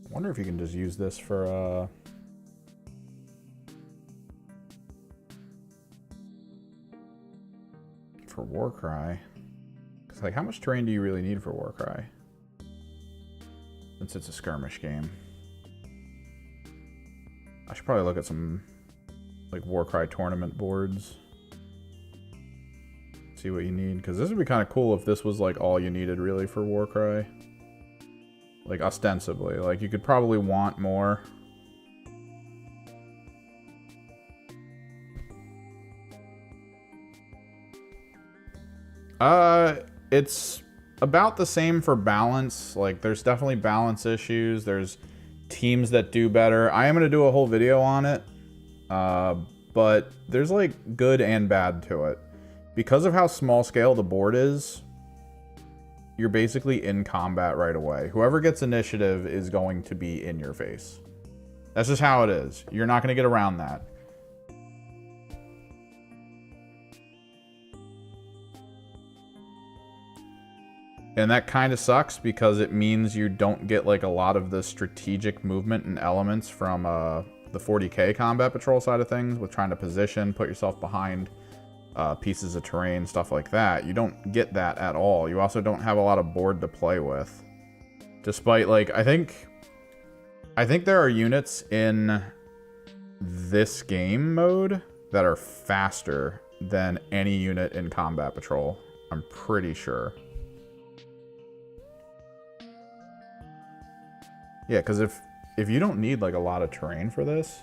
I wonder if you can just use this for Warcry. Because, like, how much terrain do you really need for Warcry? Since it's a skirmish game. I should probably look at some, like, Warcry tournament boards. See what you need. Because this would be kind of cool if this was, like, all you needed, really, for Warcry. Like, ostensibly. Like, you could probably want more. It's about the same for balance. Like, there's definitely balance issues. There's teams that do better. I am going to do a whole video on it. But there's, like, good and bad to it. Because of how small scale the board is, you're basically in combat right away. Whoever gets initiative is going to be in your face. That's just how it is. You're not going to get around that. And that kind of sucks because it means you don't get like a lot of the strategic movement and elements from the 40k combat patrol side of things with trying to position, put yourself behind pieces of terrain, stuff like that. You don't get that at all. You also don't have a lot of board to play with. Despite, like, I think there are units in this game mode that are faster than any unit in Combat Patrol. I'm pretty sure. Yeah, because if you don't need like a lot of terrain for this,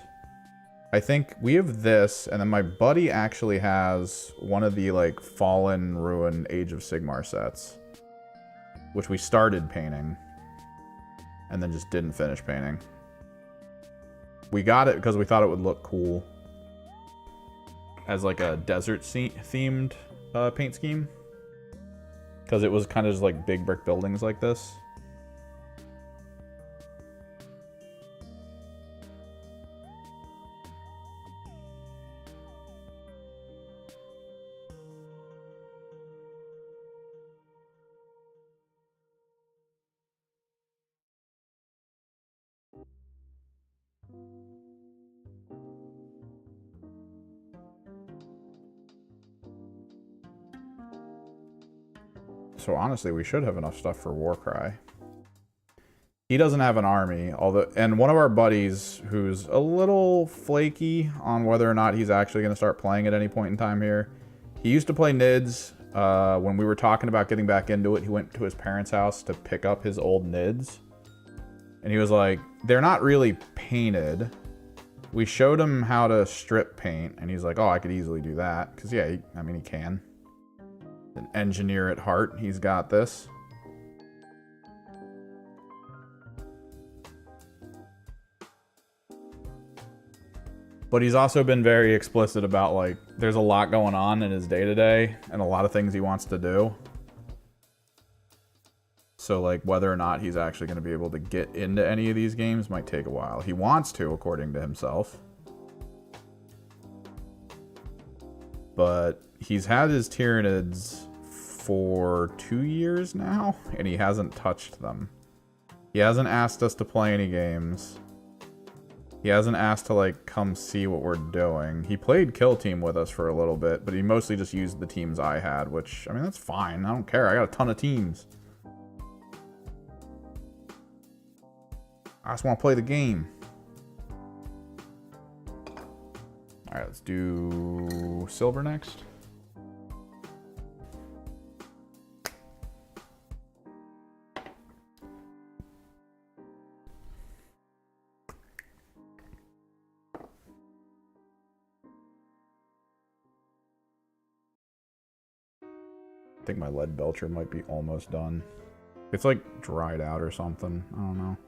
I think we have this, and then my buddy actually has one of the like Fallen, Ruin, Age of Sigmar sets, which we started painting and then just didn't finish painting. We got it because we thought it would look cool as like a desert themed paint scheme, because it was kind of just like big brick buildings like this. So honestly, we should have enough stuff for Warcry. He doesn't have an army, although, and one of our buddies who's a little flaky on whether or not he's actually going to start playing at any point in time here. He used to play Nids. When we were talking about getting back into it, he went to his parents' house to pick up his old Nids. And he was like, they're not really painted. We showed him how to strip paint, and he's like, oh, I could easily do that. Because, yeah, I mean, he can. An engineer at heart, he's got this. But he's also been very explicit about, like, there's a lot going on in his day-to-day and a lot of things he wants to do. So, like, whether or not he's actually going to be able to get into any of these games might take a while. He wants to, according to himself. But he's had his Tyranids for 2 years now, and he hasn't touched them. He hasn't asked us to play any games. He hasn't asked to, like, come see what we're doing. He played Kill Team with us for a little bit, but he mostly just used the teams I had, which, I mean, that's fine. I don't care. I got a ton of teams. I just want to play the game. Alright, let's do silver next. I think my lead belcher might be almost done. It's like dried out or something. I don't know.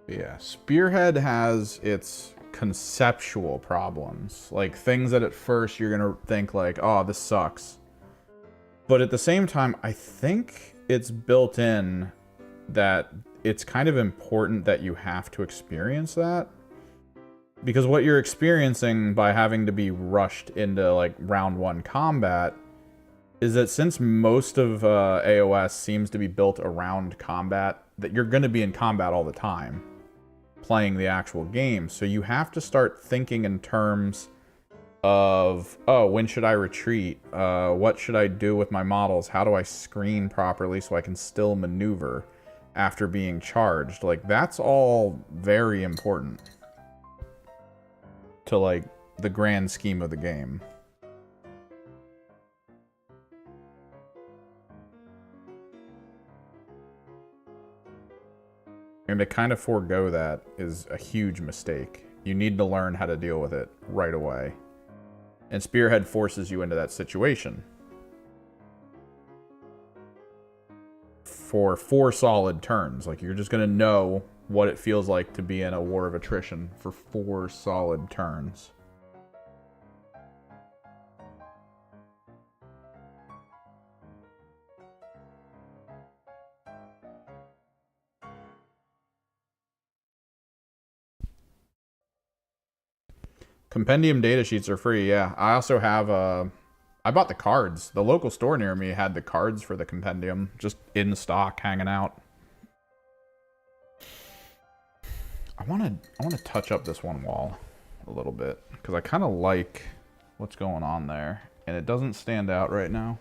Yeah, Spearhead has its conceptual problems. Like, things that at first you're gonna think like, oh, this sucks. But at the same time, I think it's built in that it's kind of important that you have to experience that. Because what you're experiencing by having to be rushed into, like, round one combat is that since most of AOS seems to be built around combat, that you're going to be in combat all the time, playing the actual game. So you have to start thinking in terms of, oh, when should I retreat? What should I do with my models? How do I screen properly so I can still maneuver after being charged? Like, that's all very important to, like, the grand scheme of the game. And to kind of forego that is a huge mistake. You need to learn how to deal with it right away. And Spearhead forces you into that situation. For 4 solid turns. Like, you're just going to know what it feels like to be in a war of attrition for 4 solid turns. Compendium data sheets are free, yeah. I also have I bought the cards. The local store near me had the cards for the compendium just in stock, hanging out. I want to touch up this one wall a little bit because I kind of like what's going on there, and it doesn't stand out right now.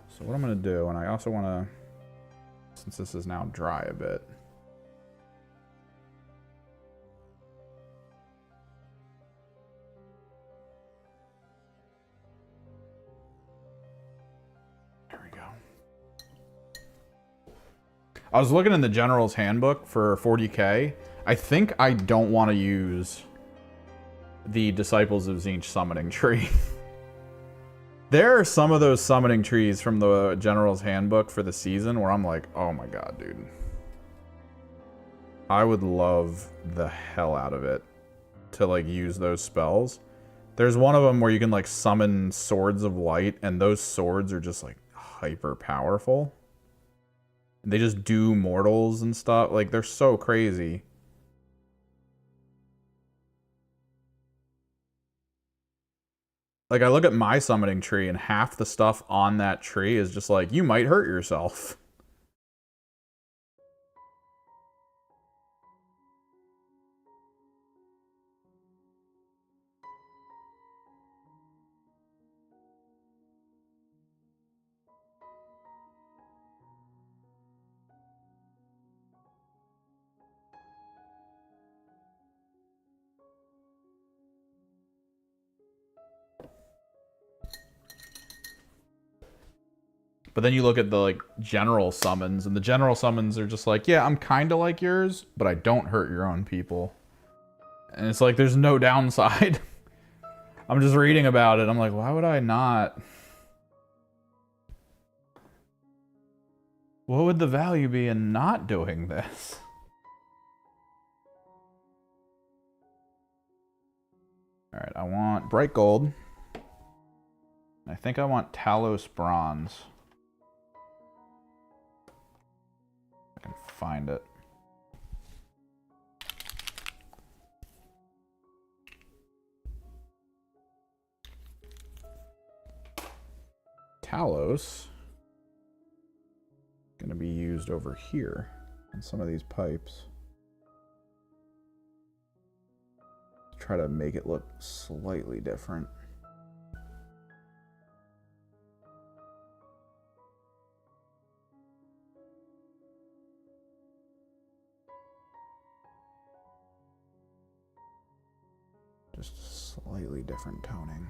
So what I'm going to do, and I also want to, since this is now dry a bit, there we go. I was looking in the General's Handbook for 40k. I think I don't want to use the Disciples of Tzeentch summoning tree. There are some of those summoning trees from the General's Handbook for the season where I'm like, oh my god, dude. I would love the hell out of it to, like, use those spells. There's one of them where you can, like, summon Swords of Light, and those swords are just, like, hyper powerful. They just do mortals and stuff. Like, they're so crazy. Like, I look at my summoning tree, and half the stuff on that tree is just like, you might hurt yourself. But then you look at the, like, general summons, and the general summons are just like, yeah, I'm kind of like yours, but I don't hurt your own people. And it's like, there's no downside. I'm just reading about it. I'm like, why would I not? What would the value be in not doing this? Alright, I want bright gold. I think I want Talos bronze. I can find it. Talos gonna be used over here on some of these pipes. Try to make it look slightly different. Just slightly different toning.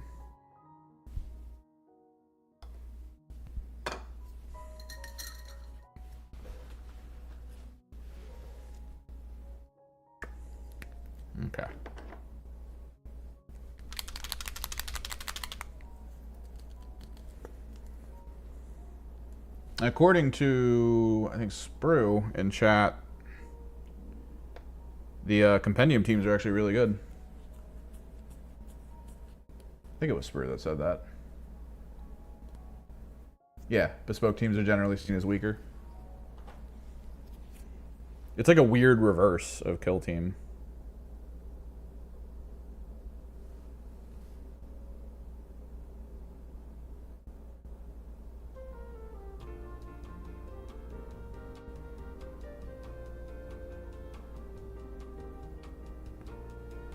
Okay. According to, I think, Sprue in chat, the compendium teams are actually really good. I think it was Sprue that said that. Yeah, bespoke teams are generally seen as weaker. It's like a weird reverse of kill team.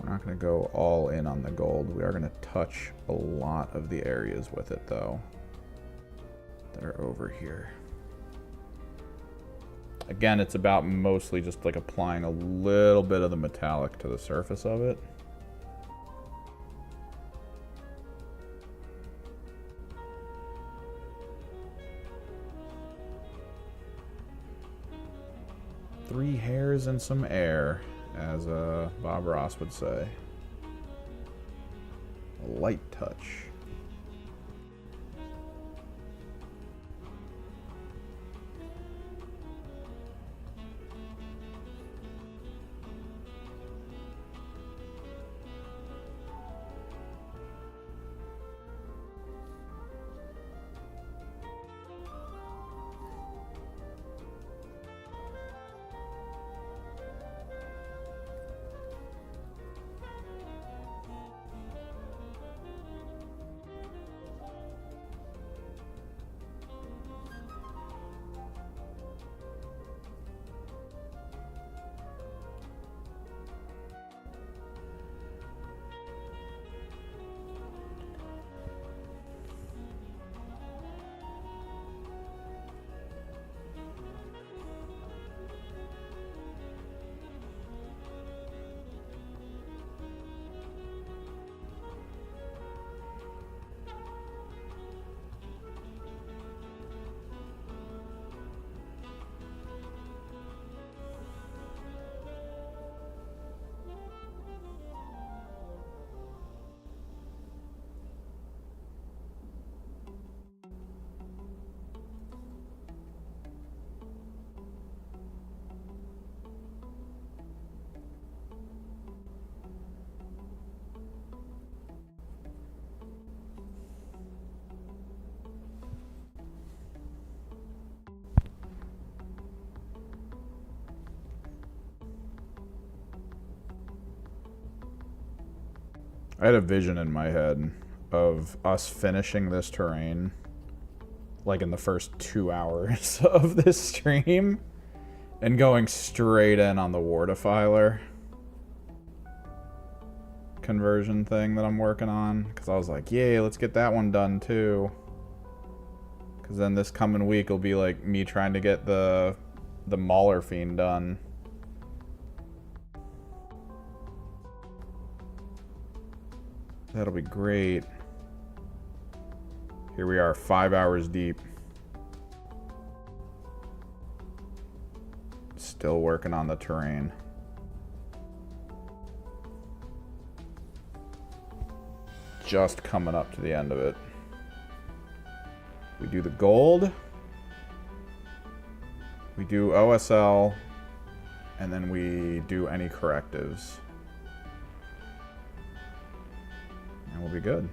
We're not going to go all in on the gold. We are going to touch a lot of the areas with it, though, that are over here. Again, it's about mostly just like applying a little bit of the metallic to the surface of it. Three hairs and some air, as Bob Ross would say. A light touch. I had a vision in my head of us finishing this terrain like in the first 2 hours of this stream and going straight in on the War Defiler conversion thing that I'm working on, because I was like, yay, let's get that one done too, because then this coming week will be like me trying to get the Mauler Fiend done. That'll be great. Here we are, 5 hours deep. Still working on the terrain. Just coming up to the end of it. We do the gold. We do OSL. And then we do any correctives. And we'll be good.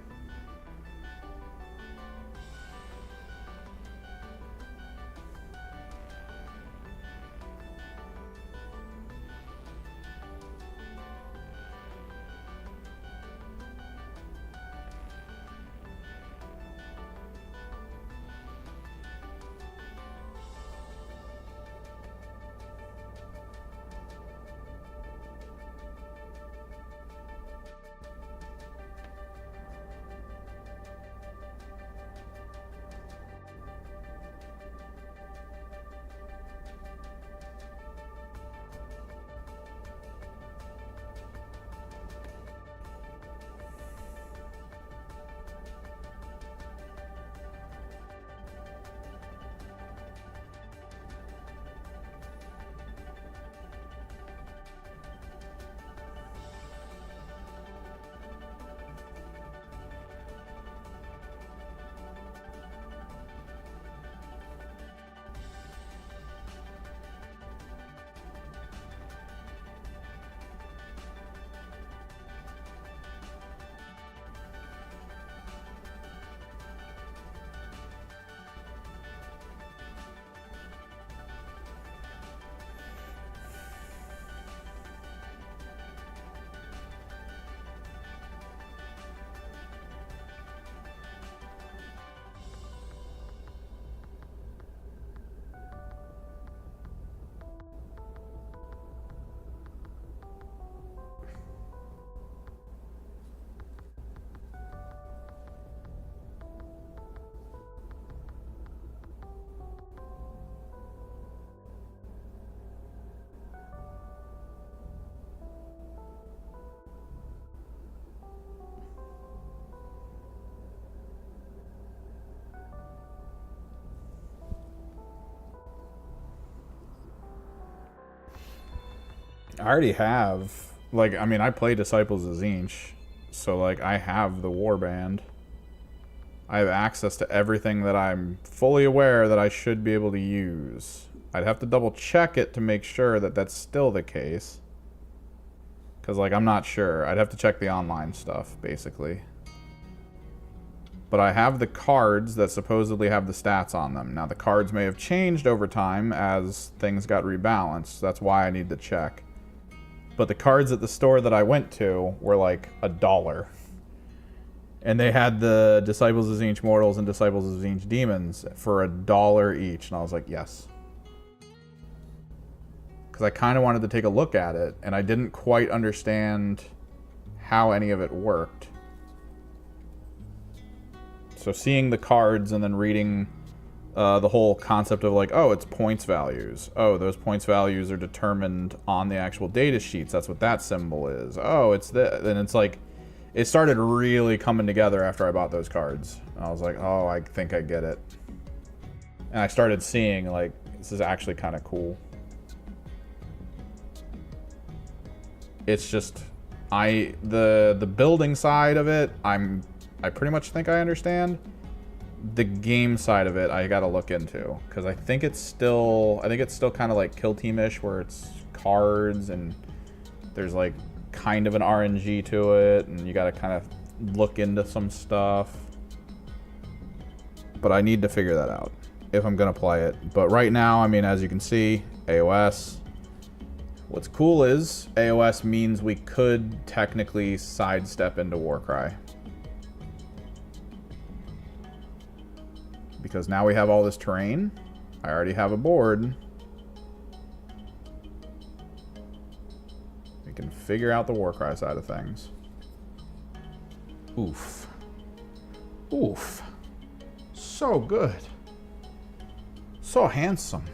I already have, like, I mean, I play Disciples of Tzeentch, so, like, I have the warband. I have access to everything that I'm fully aware that I should be able to use. I'd have to double check it to make sure that that's still the case. Because, like, I'm not sure. I'd have to check the online stuff, basically. But I have the cards that supposedly have the stats on them. Now, the cards may have changed over time as things got rebalanced. That's why I need to check. But the cards at the store that I went to were like $1. And they had the Disciples of Tzeentch Mortals and Disciples of Tzeentch Demons for $1 each. And I was like, yes. Because I kind of wanted to take a look at it. And I didn't quite understand how any of it worked. So seeing the cards and then reading the whole concept of like, oh, it's points values. Oh, those points values are determined on the actual data sheets. That's what that symbol is. Oh, it's this. And it's like, it started really coming together after I bought those cards. And I was like, oh, I think I get it. And I started seeing like, this is actually kind of cool. It's just, the building side of it, I pretty much think I understand. The game side of it, I gotta look into, because I think it's still kind of like Kill Team-ish, where it's cards and there's like kind of an RNG to it, and you gotta kind of look into some stuff. But I need to figure that out if I'm gonna play it. But right now, I mean, as you can see, AOS, What's cool is AOS means we could technically sidestep into Warcry. Because now we have all this terrain. I already have a board. We can figure out the Warcry side of things. Oof. Oof. So good. So handsome.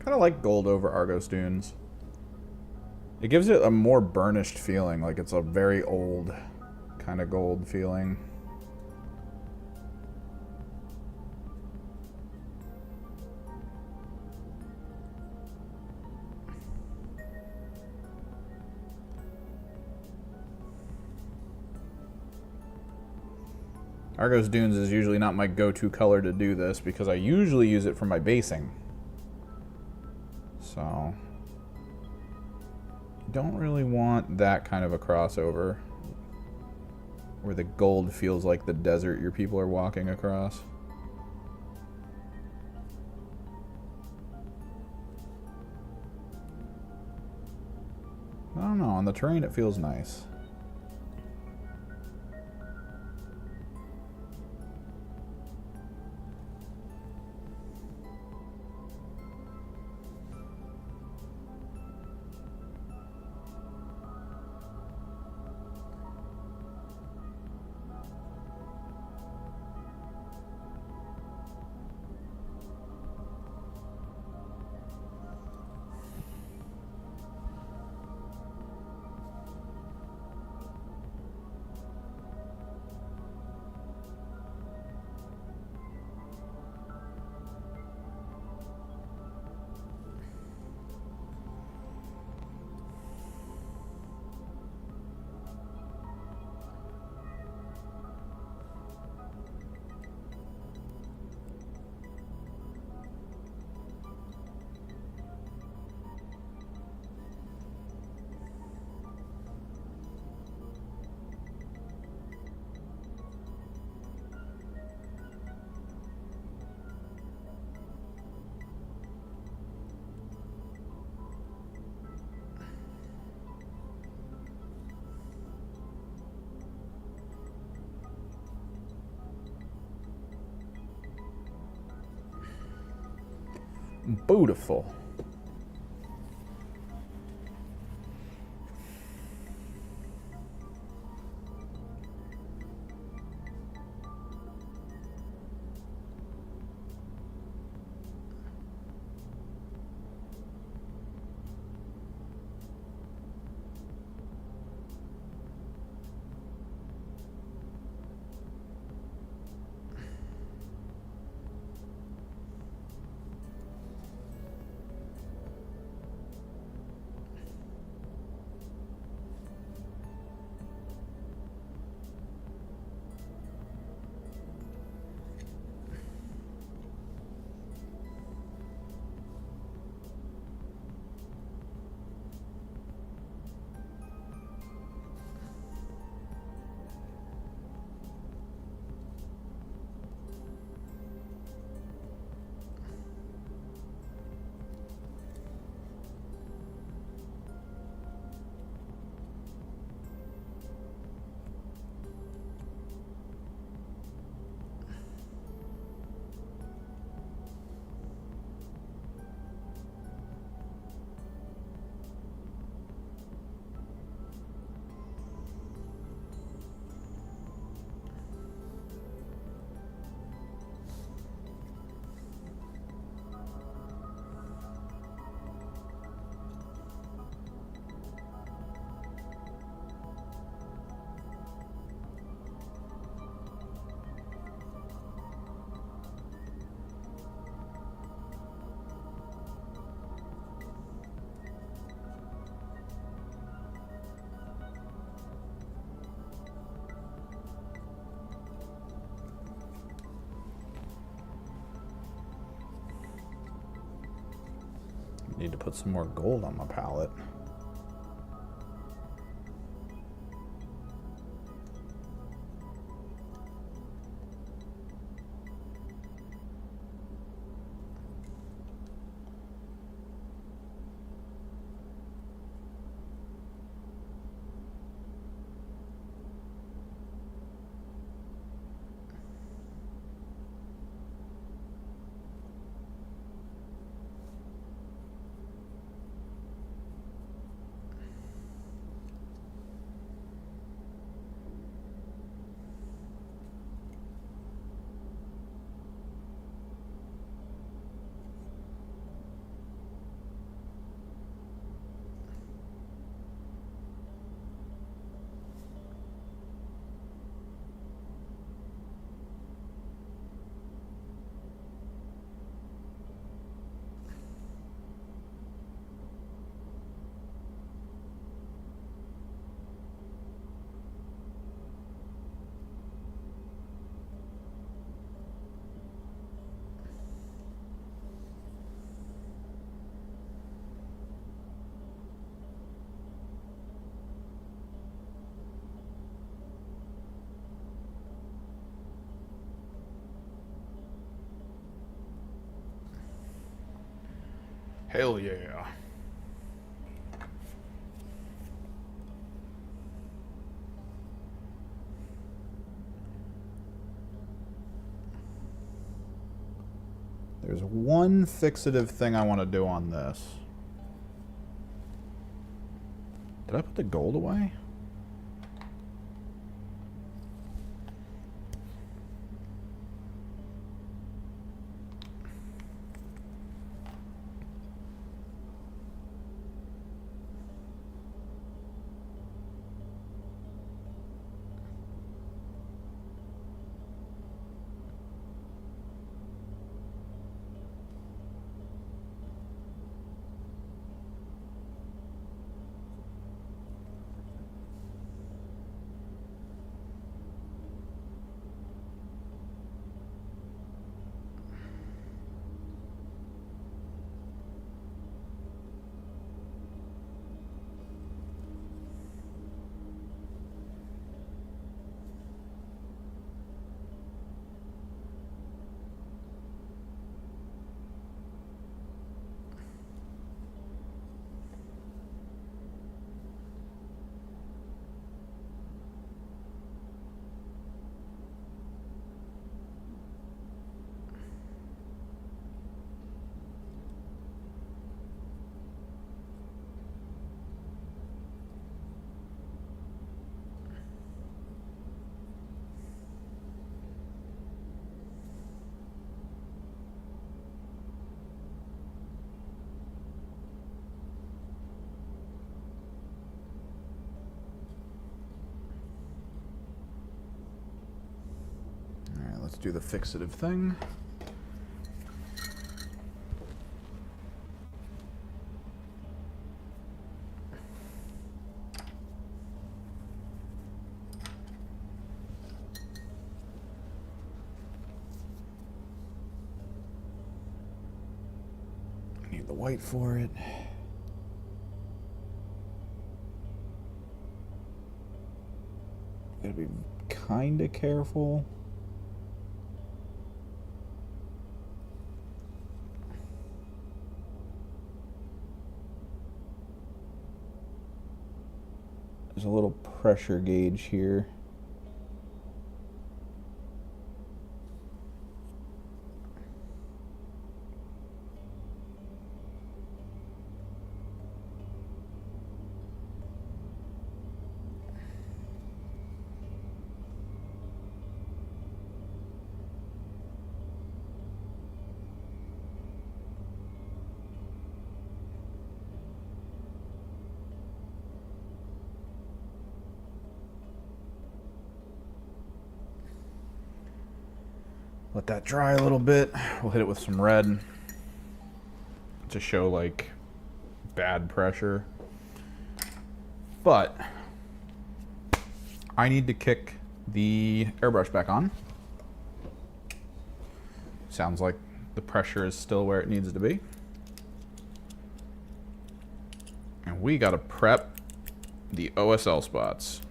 Kind of like gold over Argos Dunes. It gives it a more burnished feeling, like it's a very old kind of gold feeling. Argos Dunes is usually not my go-to color to do this because I usually use it for my basing. So, you don't really want that kind of a crossover where the gold feels like the desert your people are walking across. I don't know, on the terrain it feels nice. Beautiful. Need to put some more gold on my palette. Hell yeah. There's one fixative thing I want to do on this. Did I put the gold away? Let's do the fixative thing. I need the white for it. Gotta be kinda careful. There's a little pressure gauge here. Let that dry a little bit. We'll hit it with some red to show like bad pressure. But I need to kick the airbrush back on. Sounds like the pressure is still where it needs to be. And we gotta prep the OSL spots.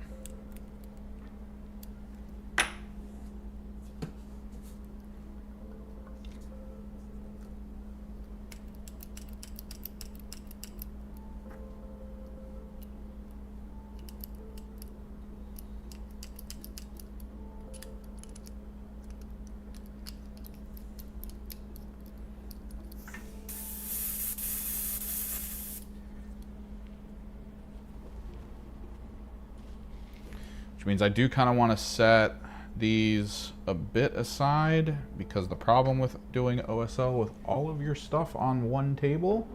Which means I do kind of want to set these a bit aside, because the problem with doing OSL with all of your stuff on one table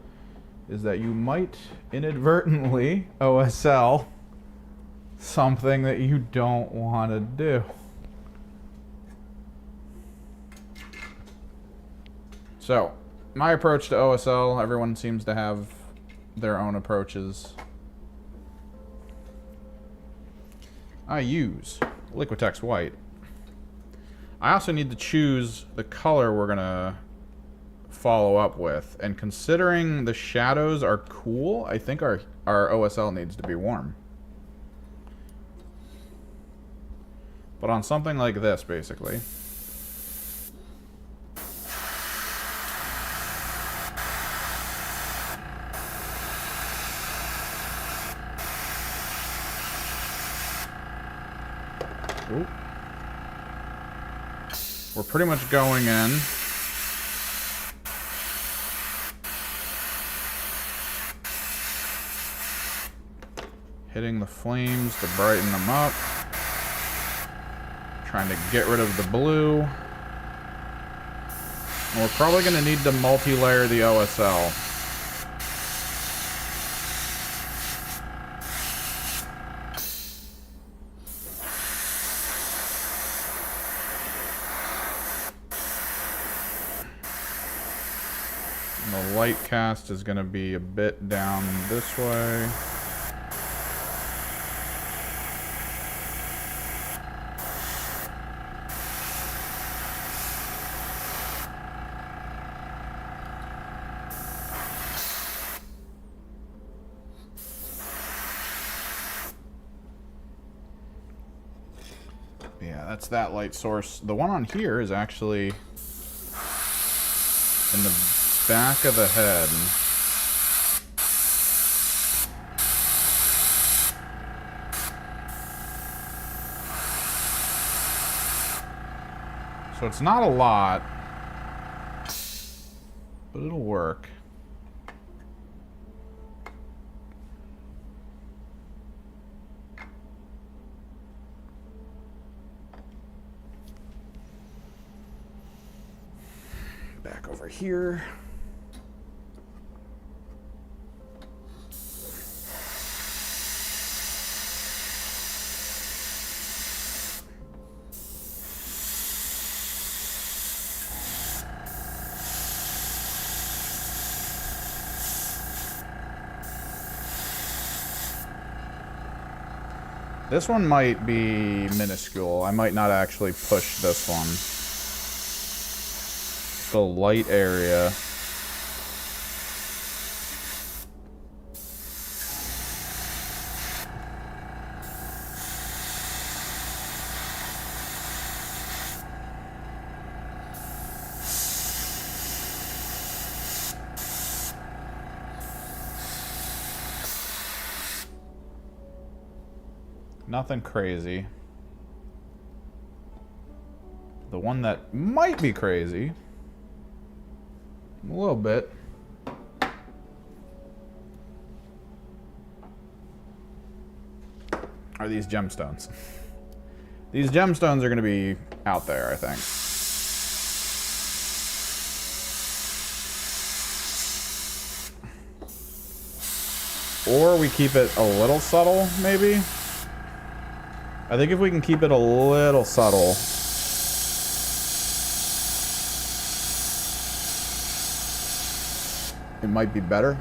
is that you might inadvertently OSL something that you don't want to do. So, my approach to OSL, everyone seems to have their own approaches. I use Liquitex White. I also need to choose the color we're gonna follow up with. And considering the shadows are cool, I think our OSL needs to be warm. But on something like this, basically. Oop. We're pretty much going in. Hitting the flames to brighten them up. Trying to get rid of the blue. And we're probably going to need to multi-layer the OSL. And the light cast is going to be a bit down this way. Yeah, that's that light source. The one on here is actually in the back of the head. So it's not a lot, but it'll work. Back over here. This one might be minuscule. I might not actually push this one. The light area. Nothing crazy. The one that might be crazy, a little bit, are these gemstones. These gemstones are going to be out there, I think. Or we keep it a little subtle, maybe? I think if we can keep it a little subtle, it might be better.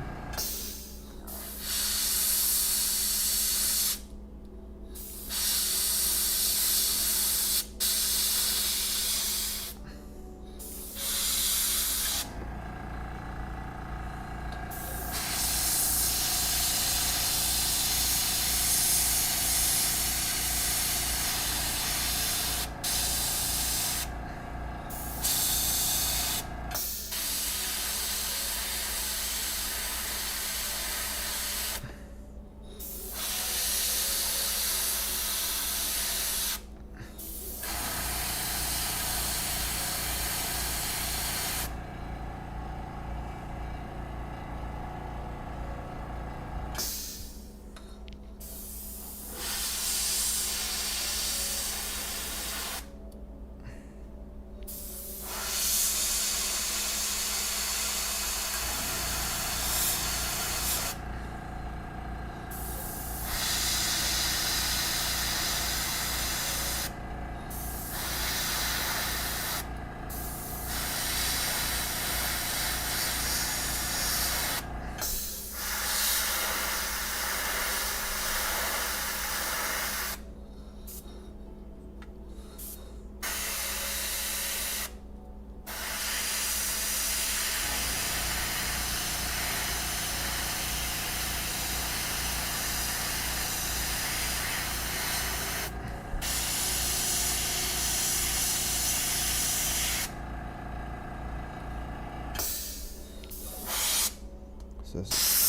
This.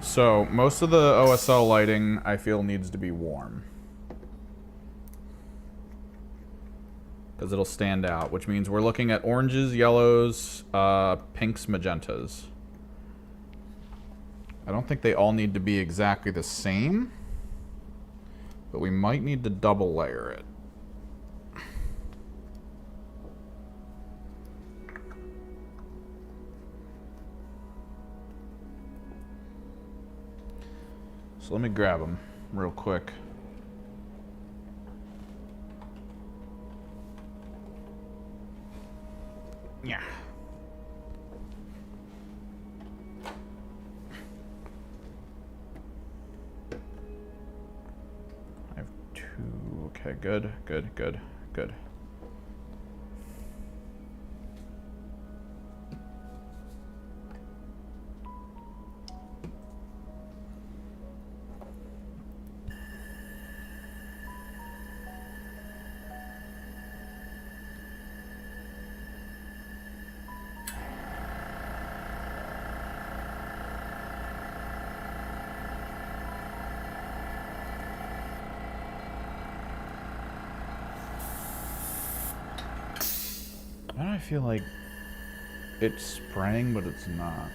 So, most of the OSL lighting, I feel, needs to be warm. Because it'll stand out, which means we're looking at oranges, yellows, pinks, magentas. I don't think they all need to be exactly the same, but we might need to double layer it. So let me grab them real quick. Yeah. I have two. Okay, good, good, good, good. Why do I feel like it's spraying, but it's not?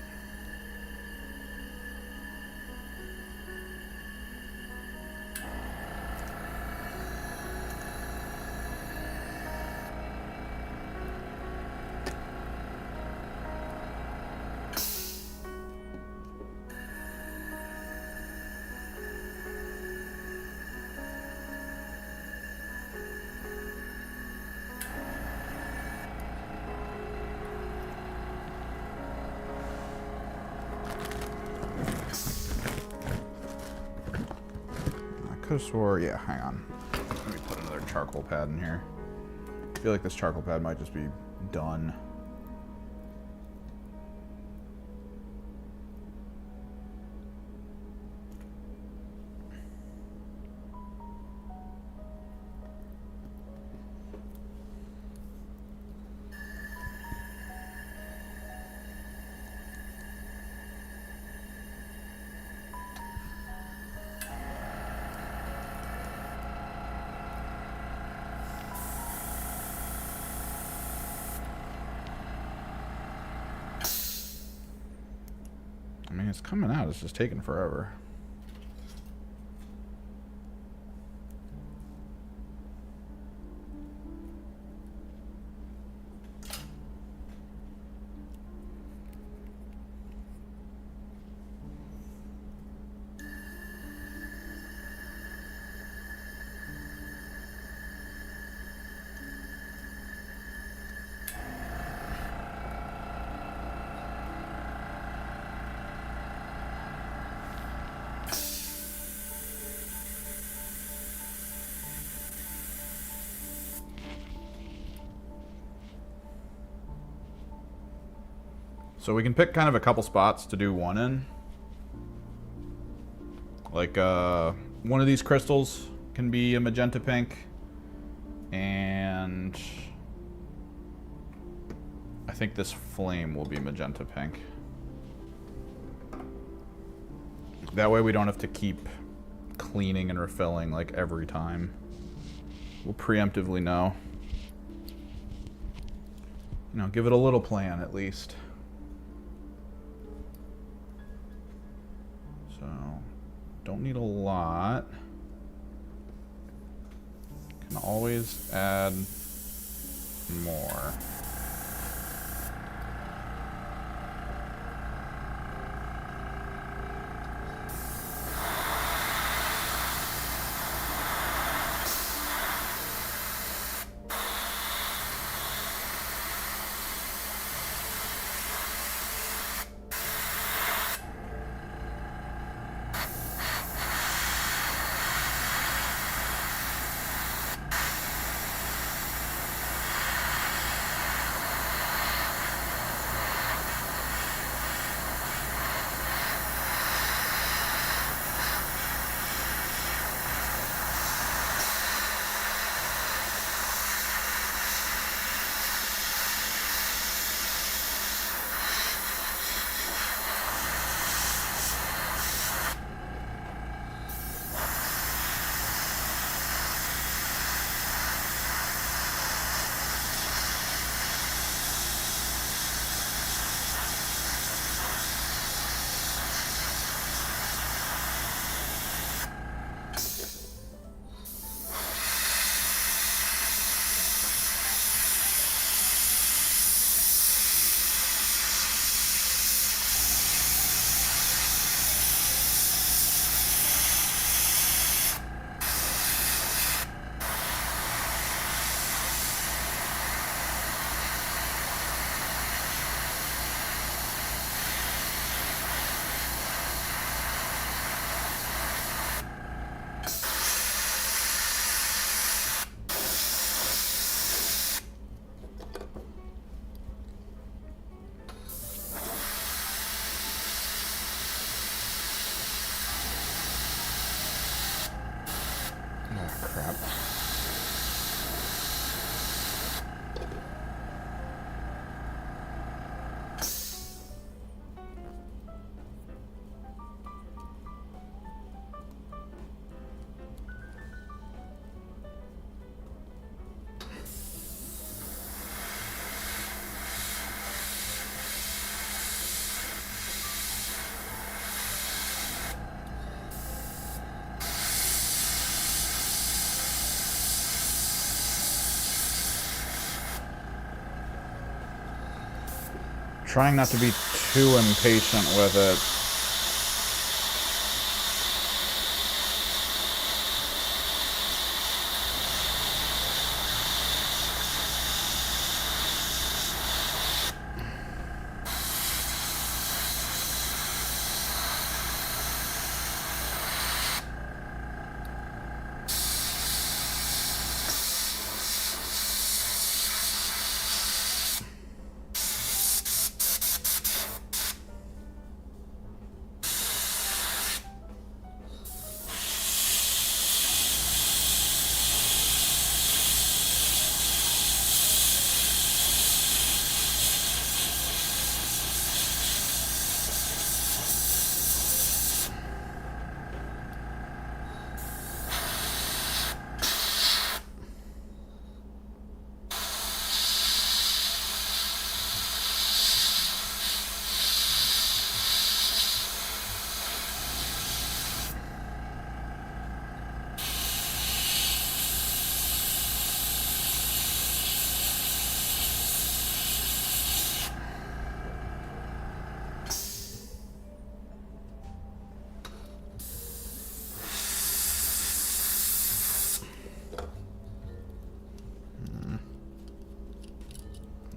I could have swore, yeah, hang on. Let me put another charcoal pad in here. I feel like this charcoal pad might just be done. I mean, it's coming out. It's just taking forever. So we can pick kind of a couple spots to do one in. Like, one of these crystals can be a magenta pink. And I think this flame will be magenta pink. That way we don't have to keep cleaning and refilling like every time. We'll preemptively know. You know, give it a little plan at least. So, don't need a lot. Can always add more. trying not to be too impatient with it.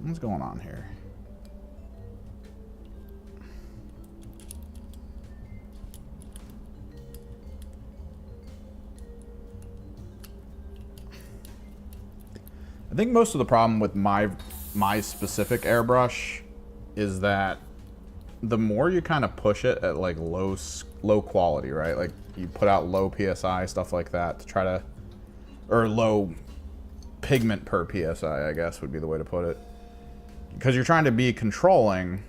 What's going on here? I think most of the problem with my specific airbrush is that the more you kind of push it at like low quality, right? Like you put out low PSI, stuff like that to try to, or low pigment per PSI, I guess would be the way to put it. Because you're trying to be controlling,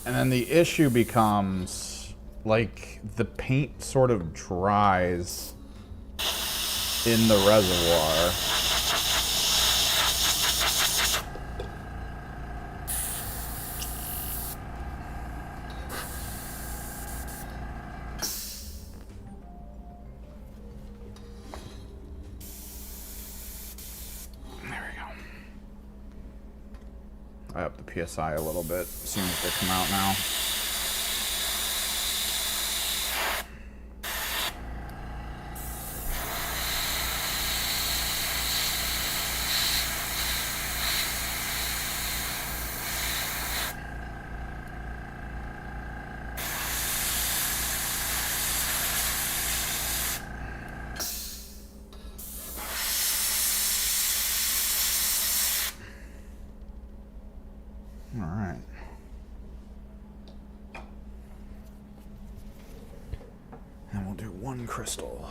and then the issue becomes like the paint sort of dries in the reservoir. I up the PSI a little bit, seeing if they come out now. All right. And we'll do one crystal.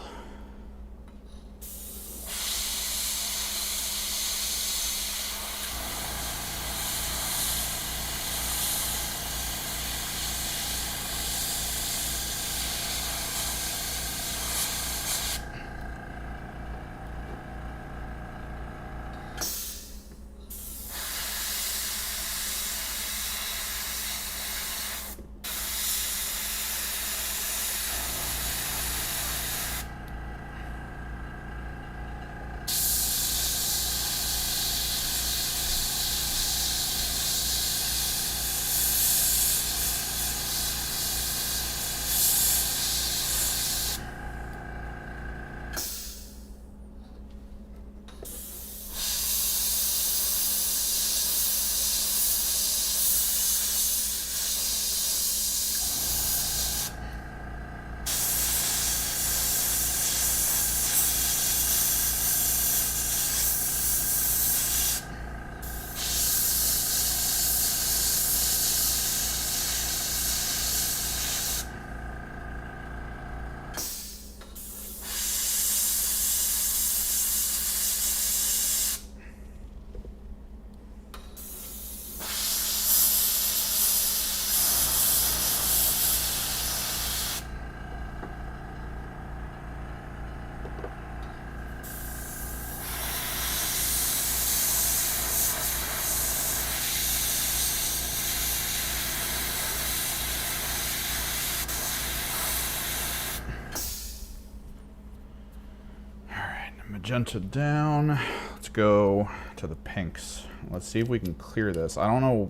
Magenta down. Let's go to the pinks. Let's see if we can clear this. I don't know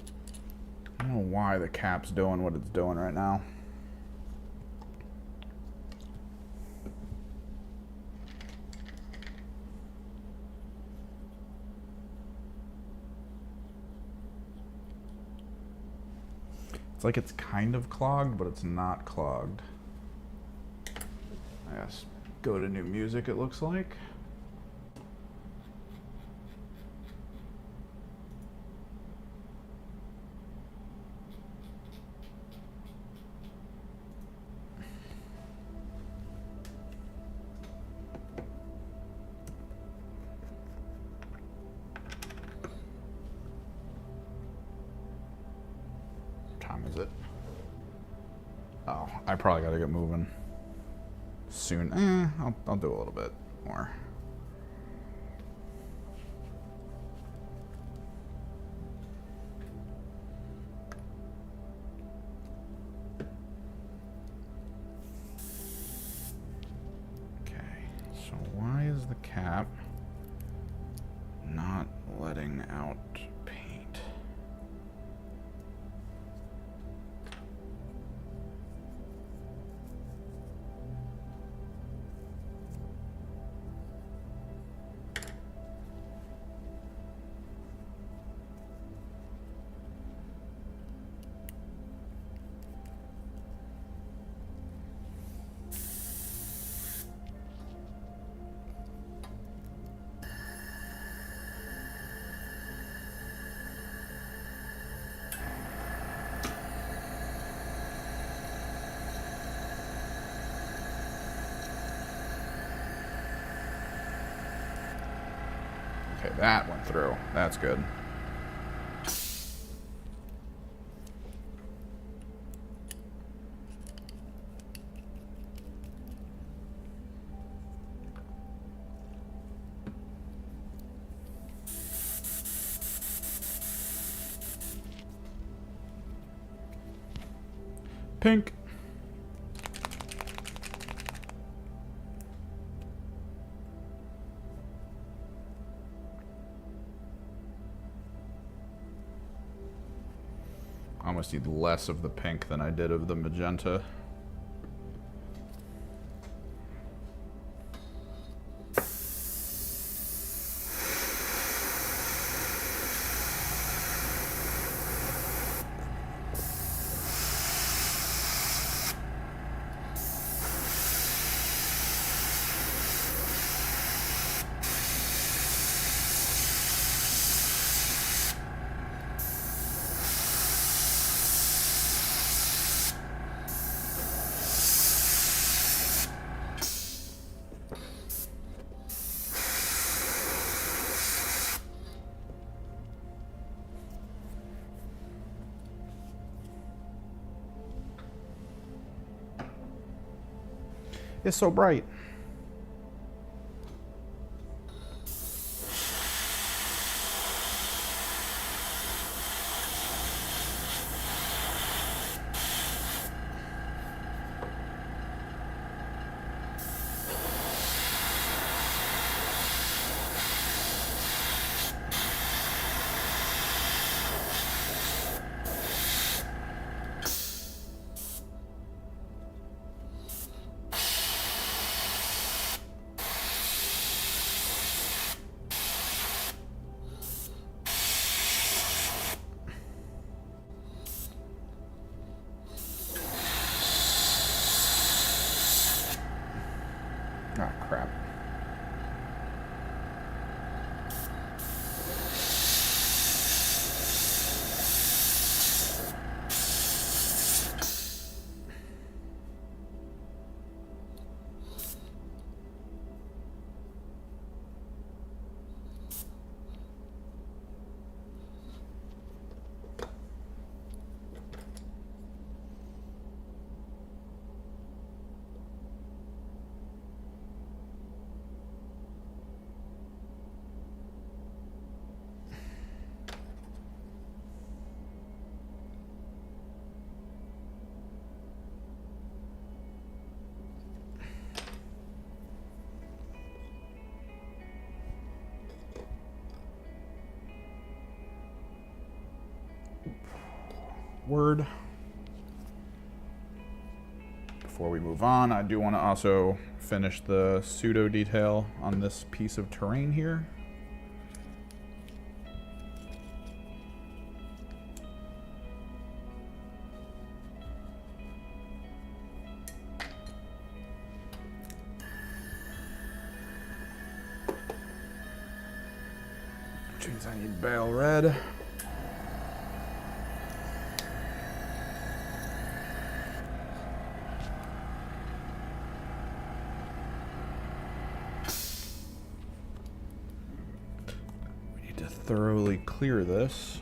why the cap's doing what it's doing right now. It's like it's kind of clogged, but it's not clogged. I guess go to new music, it looks like. Is it? Oh, I probably got to get moving soon. I'll do a little bit more. Okay, so why is the cap not letting out paint? Okay, that went through. That's good. Pink. I almost need less of the pink than I did of the magenta. It's so bright. Ah, crap. word. Before we move on, I do want to also finish the pseudo detail on this piece of terrain here. Which means I need bale red. Thoroughly clear this.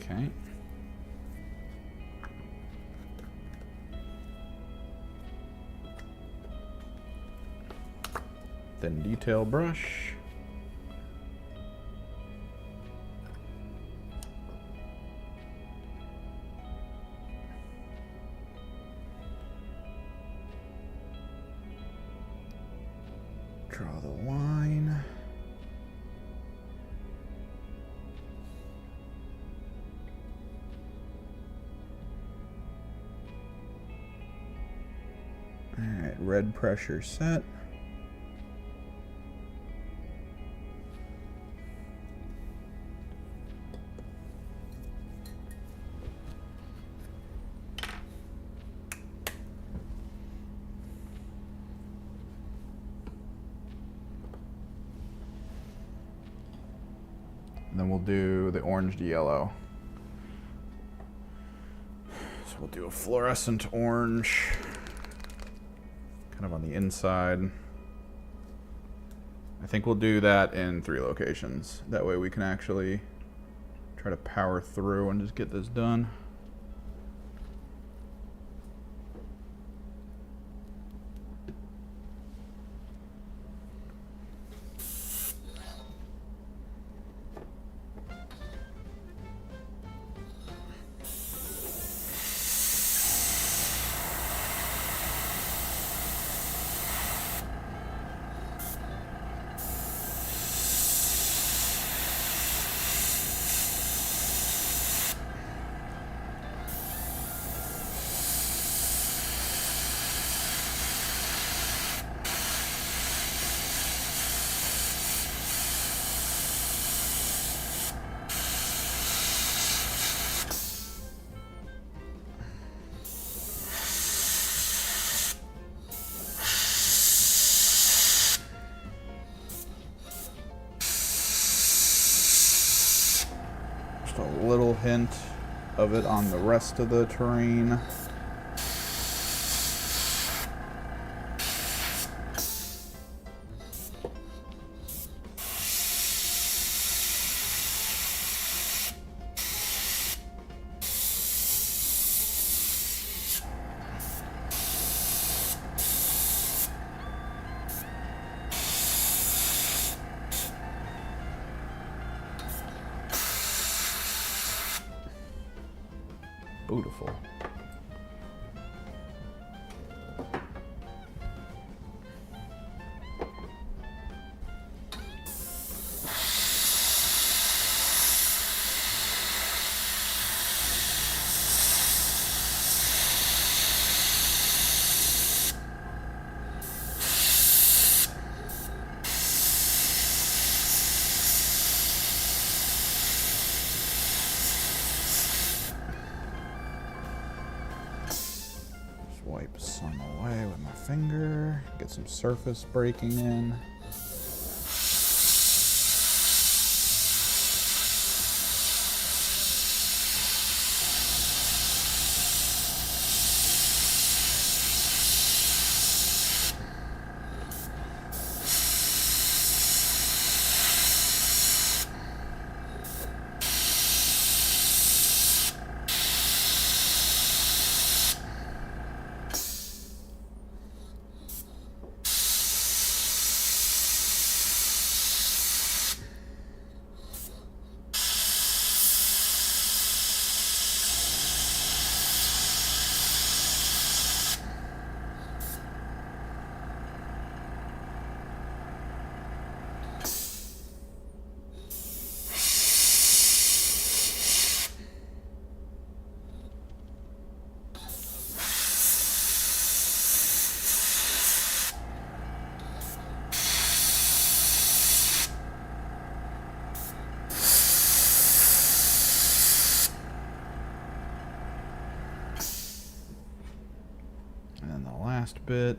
Okay. Then detail brush. Draw the line. All right, red pressure set. Then we'll do the orange to yellow. So we'll do a fluorescent orange, kind of on the inside. I think we'll do that in 3 locations. That way we can actually try to power through and just get this done. A little hint of it on the rest of the terrain. Beautiful. Wipe some away with my finger, get some surface breaking in. last bit.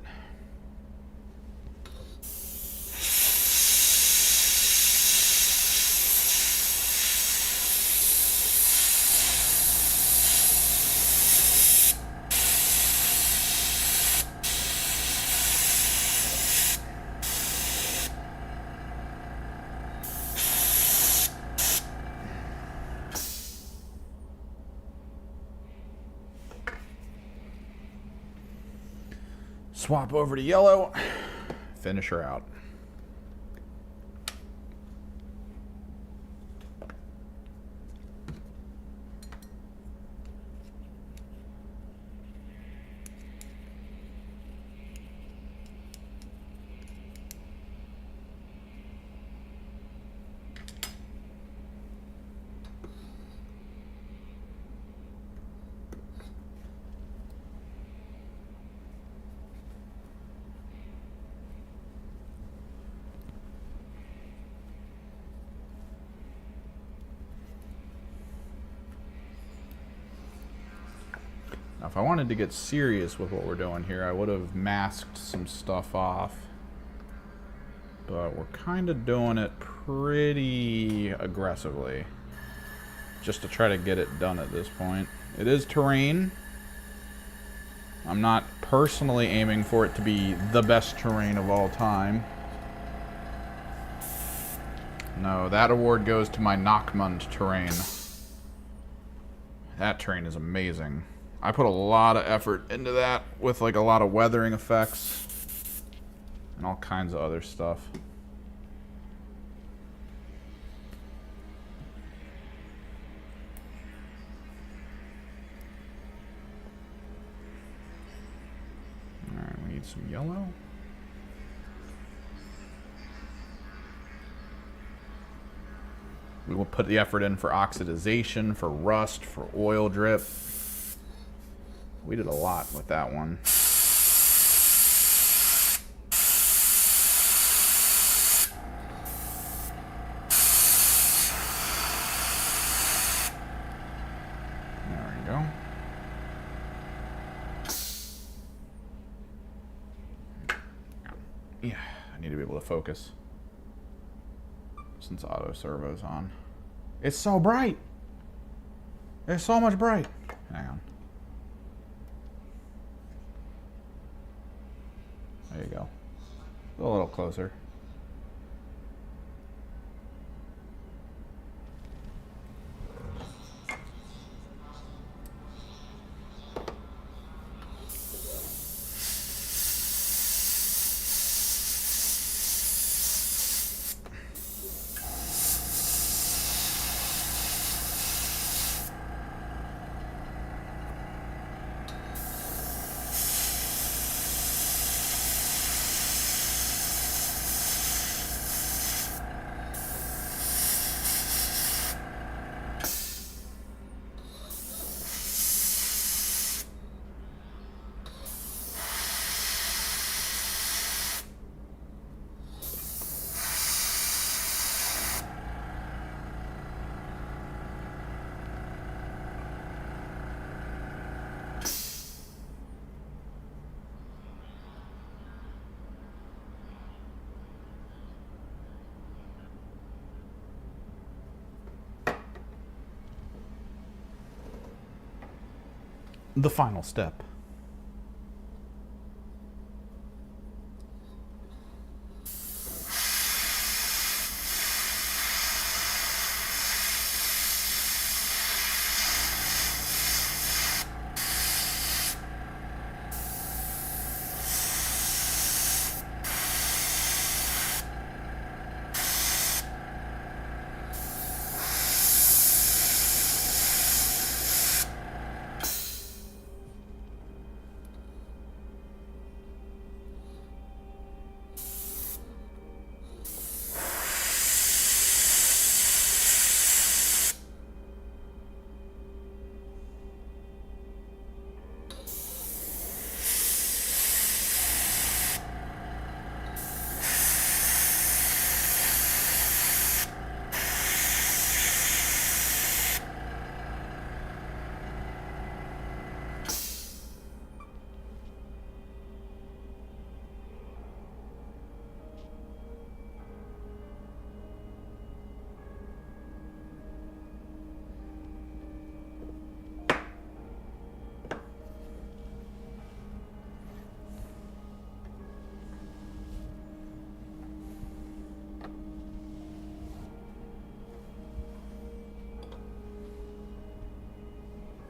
Swap over to yellow, finish her out. Now, if I wanted to get serious with what we're doing here, I would have masked some stuff off. But we're kind of doing it pretty aggressively, just to try to get it done at this point. It is terrain. I'm not personally aiming for it to be the best terrain of all time. No, that award goes to my Nockmund terrain. That terrain is amazing. I put a lot of effort into that with like a lot of weathering effects and all kinds of other stuff. Alright, we need some yellow. We will put the effort in for oxidization, for rust, for oil drip. We did a lot with that one. There we go. Yeah, I need to be able to focus since auto servo's on. It's so bright. There's so much bright. Hang on. There you go. A little closer. The final step.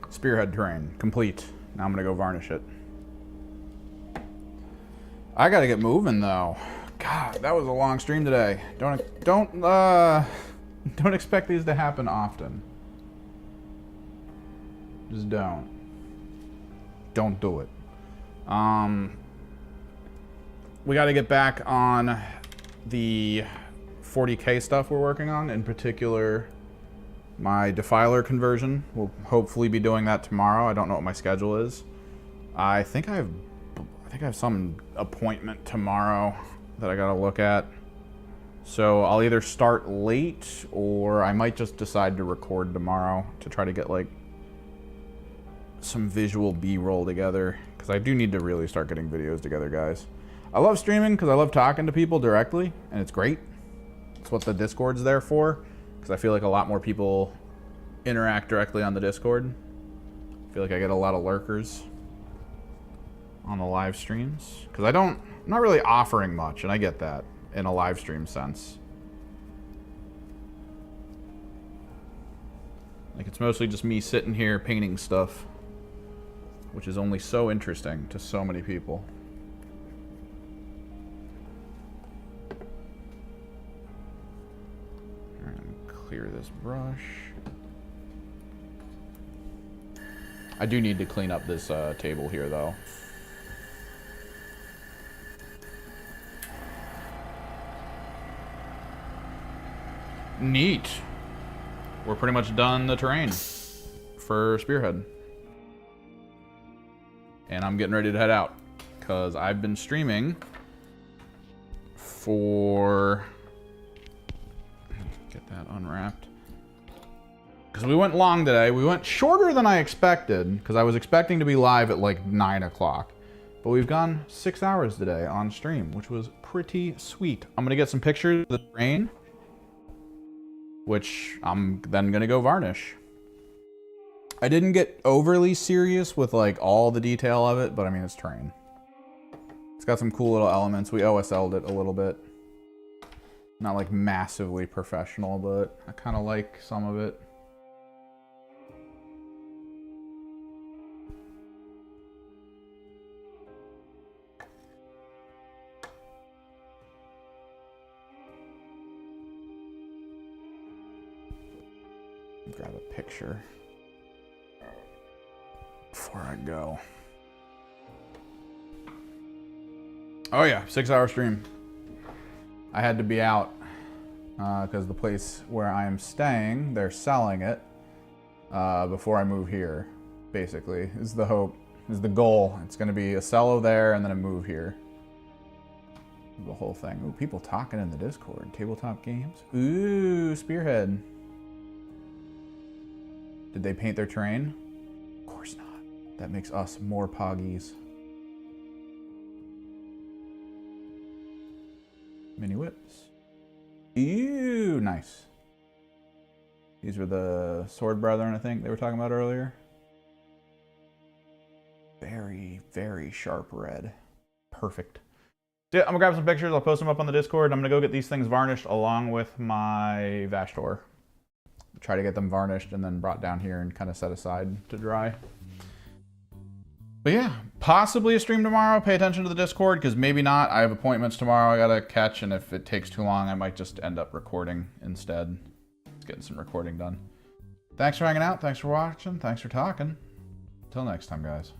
Spearhead terrain, complete. Now I'm gonna go varnish it. I gotta get moving though. God, that was a long stream today. Don't expect these to happen often. Just don't. Don't do it. We gotta get back on the 40K stuff we're working on, in particular my defiler conversion. We'll hopefully be doing that tomorrow. I don't know what my schedule is. I think I have some appointment tomorrow that I gotta look at. So I'll either start late or I might just decide to record tomorrow to try to get like some visual B-roll together, because I do need to really start getting videos together, guys. I love streaming because I love talking to people directly, and it's great. It's what the Discord's there for, because I feel like a lot more people interact directly on the Discord. I feel like I get a lot of lurkers on the live streams, because I'm not really offering much, and I get that in a live stream sense. Like, it's mostly just me sitting here painting stuff, which is only so interesting to so many people. Clear this brush. I do need to clean up this table here, though. Neat. We're pretty much done the terrain for Spearhead. And I'm getting ready to head out, because I've been streaming for... Get that unwrapped. Because we went long today. We went shorter than I expected, because I was expecting to be live at like 9 o'clock. But we've gone 6 hours today on stream, which was pretty sweet. I'm going to get some pictures of the terrain, which I'm then going to go varnish. I didn't get overly serious with like all the detail of it, but I mean, it's terrain. It's got some cool little elements. We OSL'd it a little bit. Not like massively professional, but I kind of like some of it. Grab a picture before I go. Oh yeah, 6-hour stream. I had to be out because the place where I am staying, they're selling it before I move here, basically, is the hope, is the goal. It's going to be a cello there and then a move here. The whole thing. Ooh, people talking in the Discord. Tabletop games. Ooh, Spearhead. Did they paint their terrain? Of course not. That makes us more poggies. Mini whips. Ew, nice. These were the Sword Brethren, I think they were talking about earlier. Very, very sharp red. Perfect. So yeah, I'm gonna grab some pictures. I'll post them up on the Discord. I'm gonna go get these things varnished along with my Vashtor. Try to get them varnished and then brought down here and kind of set aside to dry. But yeah, possibly a stream tomorrow. Pay attention to the Discord, because maybe not. I have appointments tomorrow I gotta catch, and if it takes too long, I might just end up recording instead. Just getting some recording done. Thanks for hanging out. Thanks for watching. Thanks for talking. Until next time, guys.